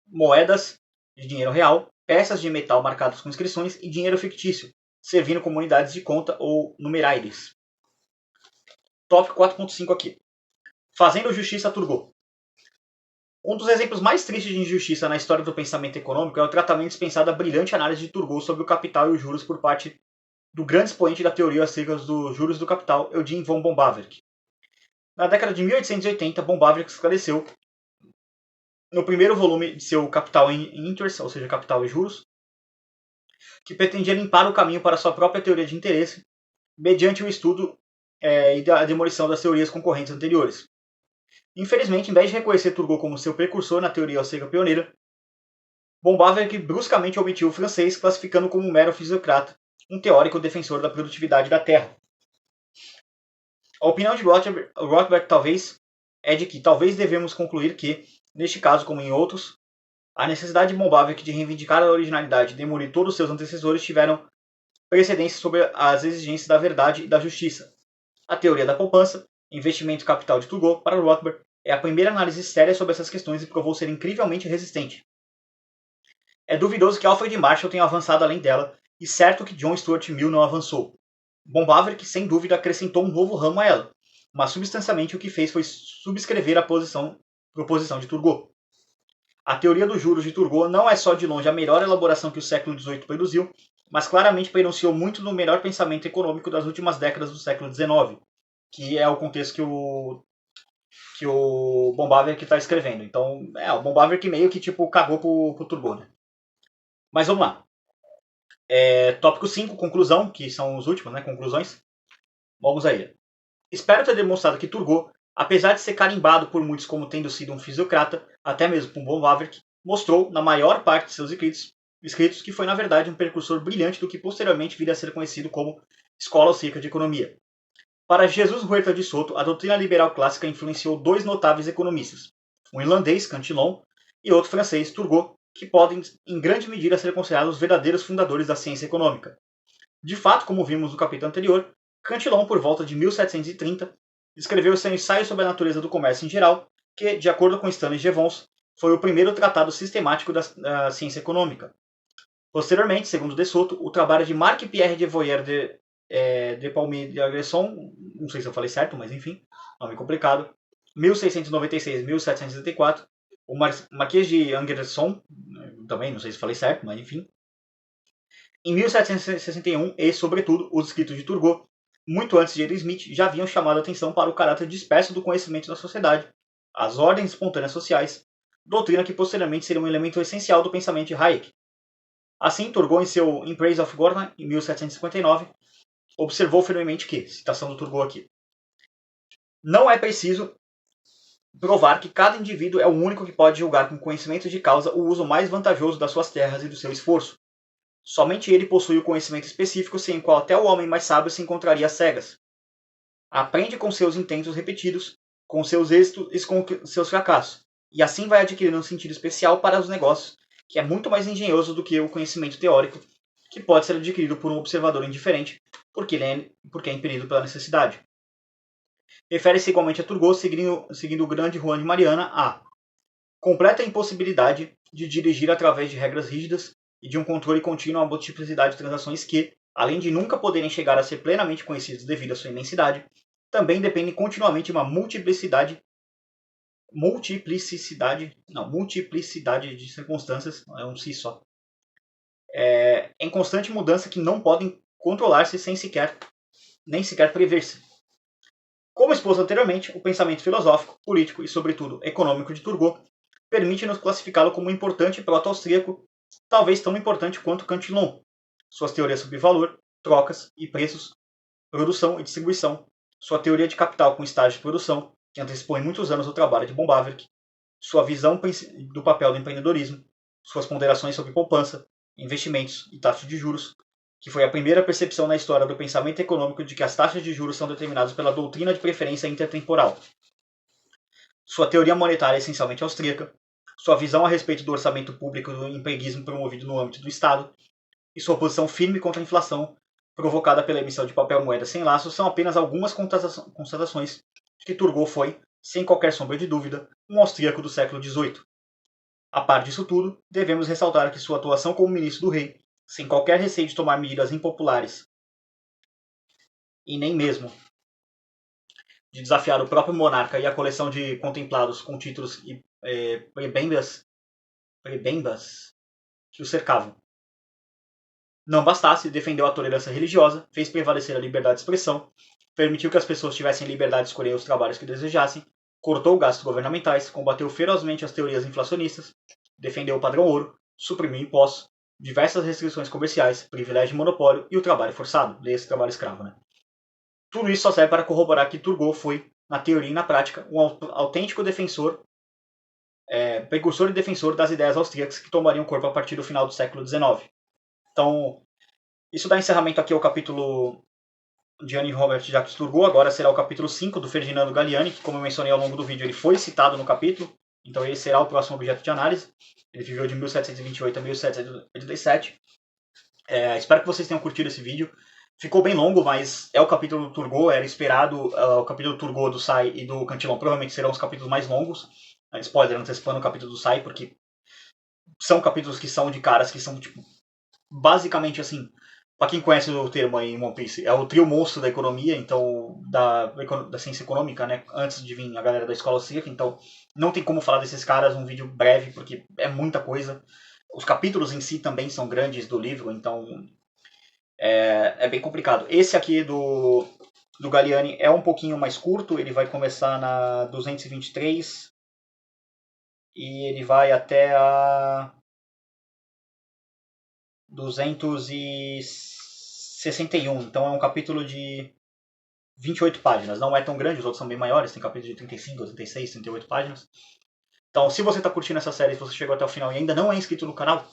moedas de dinheiro real, peças de metal marcadas com inscrições e dinheiro fictício, servindo como unidades de conta ou numerais. Tópico 4.5 aqui. Fazendo justiça a Turgot. Um dos exemplos mais tristes de injustiça na história do pensamento econômico é o tratamento dispensado à brilhante análise de Turgot sobre o capital e os juros por parte do grande expoente da teoria acerca dos juros do capital, Eugene von Bombaverk. Na década de 1880, Bombaverk esclareceu, no primeiro volume de seu Capital and Interest, ou seja, Capital e Juros, que pretendia limpar o caminho para sua própria teoria de interesse, mediante o estudo e a demolição das teorias concorrentes anteriores. Infelizmente, em vez de reconhecer Turgot como seu precursor na teoria austríaca pioneira, Bombaverk bruscamente omitiu o francês, classificando como um mero fisiocrata, um teórico defensor da produtividade da terra. A opinião de Rothbard é de que talvez devemos concluir que, neste caso como em outros, a necessidade de Bombaverk de reivindicar a originalidade e demolir todos os seus antecessores tiveram precedência sobre as exigências da verdade e da justiça. A teoria da poupança, investimento capital de Turgot, para Rothbard, é a primeira análise séria sobre essas questões e provou ser incrivelmente resistente. É duvidoso que Alfred Marshall tenha avançado além dela, e certo que John Stuart Mill não avançou. Bombaverk, sem dúvida, acrescentou um novo ramo a ela, mas substancialmente o que fez foi subscrever a proposição de Turgot. A teoria dos juros de Turgot não é só de longe a melhor elaboração que o século XVIII produziu, mas claramente pronunciou muito no melhor pensamento econômico das últimas décadas do século XIX, que é o contexto que o Bombaverk está escrevendo. Então, o Bombaverk meio que cagou pro Turgot, né? Mas vamos lá. Tópico 5, conclusão, que são os últimos, né? Conclusões. Vamos aí. Espero ter demonstrado que Turgot, apesar de ser carimbado por muitos como tendo sido um fisiocrata, até mesmo por Bombaverk, mostrou, na maior parte de seus escritos que foi, na verdade, um precursor brilhante do que posteriormente viria a ser conhecido como Escola Austríaca de Economia. Para Jesus Huerta de Soto, a doutrina liberal clássica influenciou dois notáveis economistas, um irlandês, Cantillon, e outro francês, Turgot, que podem, em grande medida, ser considerados os verdadeiros fundadores da ciência econômica. De fato, como vimos no capítulo anterior, Cantillon, por volta de 1730, escreveu seu ensaio sobre a natureza do comércio em geral, que, de acordo com Stanley Jevons, foi o primeiro tratado sistemático da ciência econômica. Posteriormente, segundo de Soto, o trabalho de Marc-Pierre de Voyer de Palmy de Agresson, não sei se eu falei certo, mas enfim, nome complicado, 1696-1774, o Marquês de Angresson, também não sei se falei certo, mas enfim, Em 1761, e, sobretudo, os escritos de Turgot, muito antes de Adam Smith, já haviam chamado a atenção para o caráter disperso do conhecimento da sociedade, as ordens espontâneas sociais, doutrina que posteriormente seria um elemento essencial do pensamento de Hayek. Assim, Turgot, em seu In Praise of Gordon, em 1759, observou firmemente que, citação do Turgot aqui, não é preciso provar que cada indivíduo é o único que pode julgar com conhecimento de causa o uso mais vantajoso das suas terras e do seu esforço. Somente ele possui o conhecimento específico sem o qual até o homem mais sábio se encontraria às cegas. Aprende com seus intentos repetidos, com seus êxitos e com seus fracassos, e assim vai adquirindo um sentido especial para os negócios, que é muito mais engenhoso do que o conhecimento teórico, que pode ser adquirido por um observador indiferente, porque é impedido pela necessidade. Refere-se igualmente a Turgot, seguindo o grande Juan de Mariana, a completa impossibilidade de dirigir através de regras rígidas e de um controle contínuo a multiplicidade de transações que, além de nunca poderem chegar a ser plenamente conhecidas devido à sua imensidade, também dependem continuamente de uma multiplicidade de circunstâncias, é um si só, em constante mudança que não podem controlar-se nem sequer prever-se. Como expôs anteriormente, o pensamento filosófico, político e, sobretudo, econômico de Turgot permite-nos classificá-lo como um importante proto-austríaco, talvez tão importante quanto Cantillon. Suas teorias sobre valor, trocas e preços, produção e distribuição, sua teoria de capital com estágio de produção, que antecipou em muitos anos o trabalho de von Bawerk, sua visão do papel do empreendedorismo, suas ponderações sobre poupança, investimentos e taxas de juros, que foi a primeira percepção na história do pensamento econômico de que as taxas de juros são determinadas pela doutrina de preferência intertemporal. Sua teoria monetária é essencialmente austríaca, sua visão a respeito do orçamento público e do empreguismo promovido no âmbito do Estado, e sua posição firme contra a inflação provocada pela emissão de papel moeda sem laço são apenas algumas constatações de que Turgot foi, sem qualquer sombra de dúvida, um austríaco do século XVIII. A par disso tudo, devemos ressaltar que sua atuação como ministro do rei, sem qualquer receio de tomar medidas impopulares e nem mesmo de desafiar o próprio monarca e a coleção de contemplados com títulos e prebembas que o cercavam. Não bastasse, defendeu a tolerância religiosa, fez prevalecer a liberdade de expressão, permitiu que as pessoas tivessem liberdade de escolher os trabalhos que desejassem, cortou gastos governamentais, combateu ferozmente as teorias inflacionistas, defendeu o padrão ouro, suprimiu impostos, diversas restrições comerciais, privilégio de monopólio e o trabalho forçado, leia-se trabalho escravo. Tudo isso só serve para corroborar que Turgot foi, na teoria e na prática, um autêntico precursor e defensor das ideias austríacas que tomariam corpo a partir do final do século XIX. Então, isso dá encerramento aqui ao capítulo de Anne Robert Jacques Turgot. Agora será o capítulo 5 do Ferdinando Galliani, que, como eu mencionei ao longo do vídeo, ele foi citado no capítulo. Então ele será o próximo objeto de análise. Ele viveu de 1728 a 1787. Espero que vocês tenham curtido esse vídeo. Ficou bem longo, mas é o capítulo do Turgot. Era esperado. O capítulo do Turgot, do Say e do Cantillon provavelmente serão os capítulos mais longos. Spoiler, antecipando o capítulo do Say, porque são capítulos que são de caras que são, tipo, basicamente assim, para quem conhece o termo aí em One Piece, é o trio monstro da economia, então da ciência econômica, né, antes de vir a galera da escola austríaca, então não tem como falar desses caras num vídeo breve, porque é muita coisa. Os capítulos em si também são grandes do livro, então é bem complicado. Esse aqui do Galliani é um pouquinho mais curto, ele vai começar na 223 e ele vai até a 261, então é um capítulo de 28 páginas, não é tão grande, os outros são bem maiores, tem capítulo de 35, 36, 38 páginas. Então, se você está curtindo essa série, se você chegou até o final e ainda não é inscrito no canal,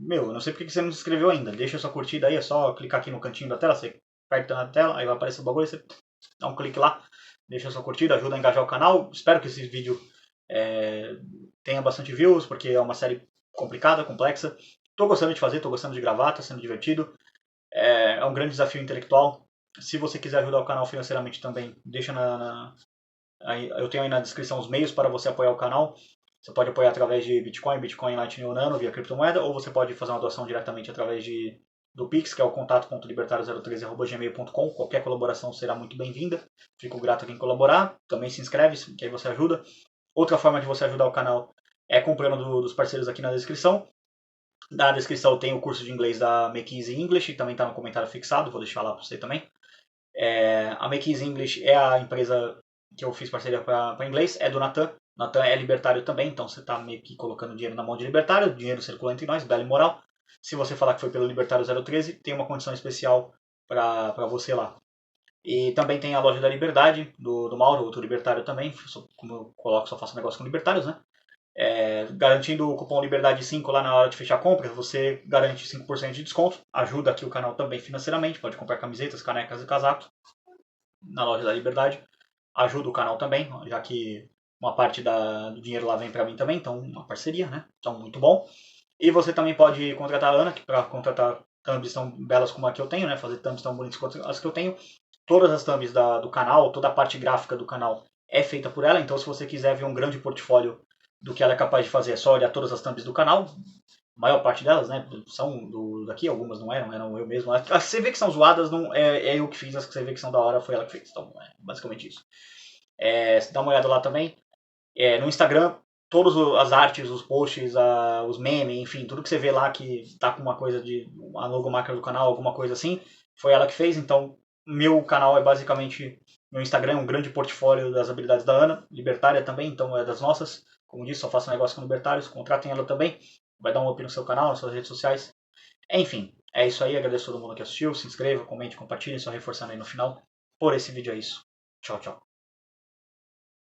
eu não sei porque você não se inscreveu ainda, deixa a sua curtida aí, é só clicar aqui no cantinho da tela, você aperta na tela, aí vai aparecer o bagulho, você dá um clique lá, deixa a sua curtida, ajuda a engajar o canal. Espero que esse vídeo tenha bastante views, porque é uma série complicada, complexa. Tô gostando de fazer, tô gostando de gravar, tá sendo divertido. É um grande desafio intelectual. Se você quiser ajudar o canal financeiramente também, deixa aí, eu tenho aí na descrição os meios para você apoiar o canal. Você pode apoiar através de Bitcoin, Lightning ou Nano, via criptomoeda, ou você pode fazer uma doação diretamente através do Pix, que é o contato.libertario03@gmail.com. Qualquer colaboração será muito bem-vinda. Fico grato a quem colaborar. Também se inscreve, que aí você ajuda. Outra forma de você ajudar o canal é comprando dos parceiros aqui na descrição. Na descrição tem o curso de inglês da Make Easy English, também está no comentário fixado, vou deixar lá para você também. A Make Easy English é a empresa que eu fiz parceria para inglês, é do Natan. Natan é libertário também, então você está meio que colocando dinheiro na mão de libertário, dinheiro circula entre nós, bela e moral. Se você falar que foi pelo Libertário 013, tem uma condição especial para você lá. E também tem a loja da Liberdade, do Mauro, outro libertário também, como eu coloco, só faço negócio com libertários, né? Garantindo o cupom Liberdade5 lá na hora de fechar a compra, você garante 5% de desconto, ajuda aqui o canal também financeiramente, pode comprar camisetas, canecas e casacos na loja da Liberdade, ajuda o canal também, já que uma parte do dinheiro lá vem para mim também, então uma parceria, né? Então muito bom. E você também pode contratar a Ana, que para contratar thumbs tão belas como a que eu tenho, né? Fazer thumbs tão bonitas quanto as que eu tenho. Todas as thumbs do canal, toda a parte gráfica do canal é feita por ela, então se você quiser ver um grande portfólio do que ela é capaz de fazer, é só olhar todas as thumbs do canal. A maior parte delas, né, são daqui, algumas não eram eu mesmo. As que você vê que são zoadas, não é eu que fiz, as que você vê que são da hora foi ela que fez. Então, é basicamente isso. Você dá uma olhada lá também. No Instagram, todas as artes, os posts, os memes, enfim, tudo que você vê lá que tá com uma coisa de uma logomarca do canal, alguma coisa assim, foi ela que fez. Então, meu canal é basicamente, meu Instagram é um grande portfólio das habilidades da Ana, libertária também, então é das nossas. Como disse, só faço negócio com libertários, contratem ela também, vai dar um up no seu canal, nas suas redes sociais. Enfim, é isso aí, agradeço a todo mundo que assistiu, se inscreva, comente, compartilhe, só reforçando aí no final. Por esse vídeo é isso. Tchau, tchau.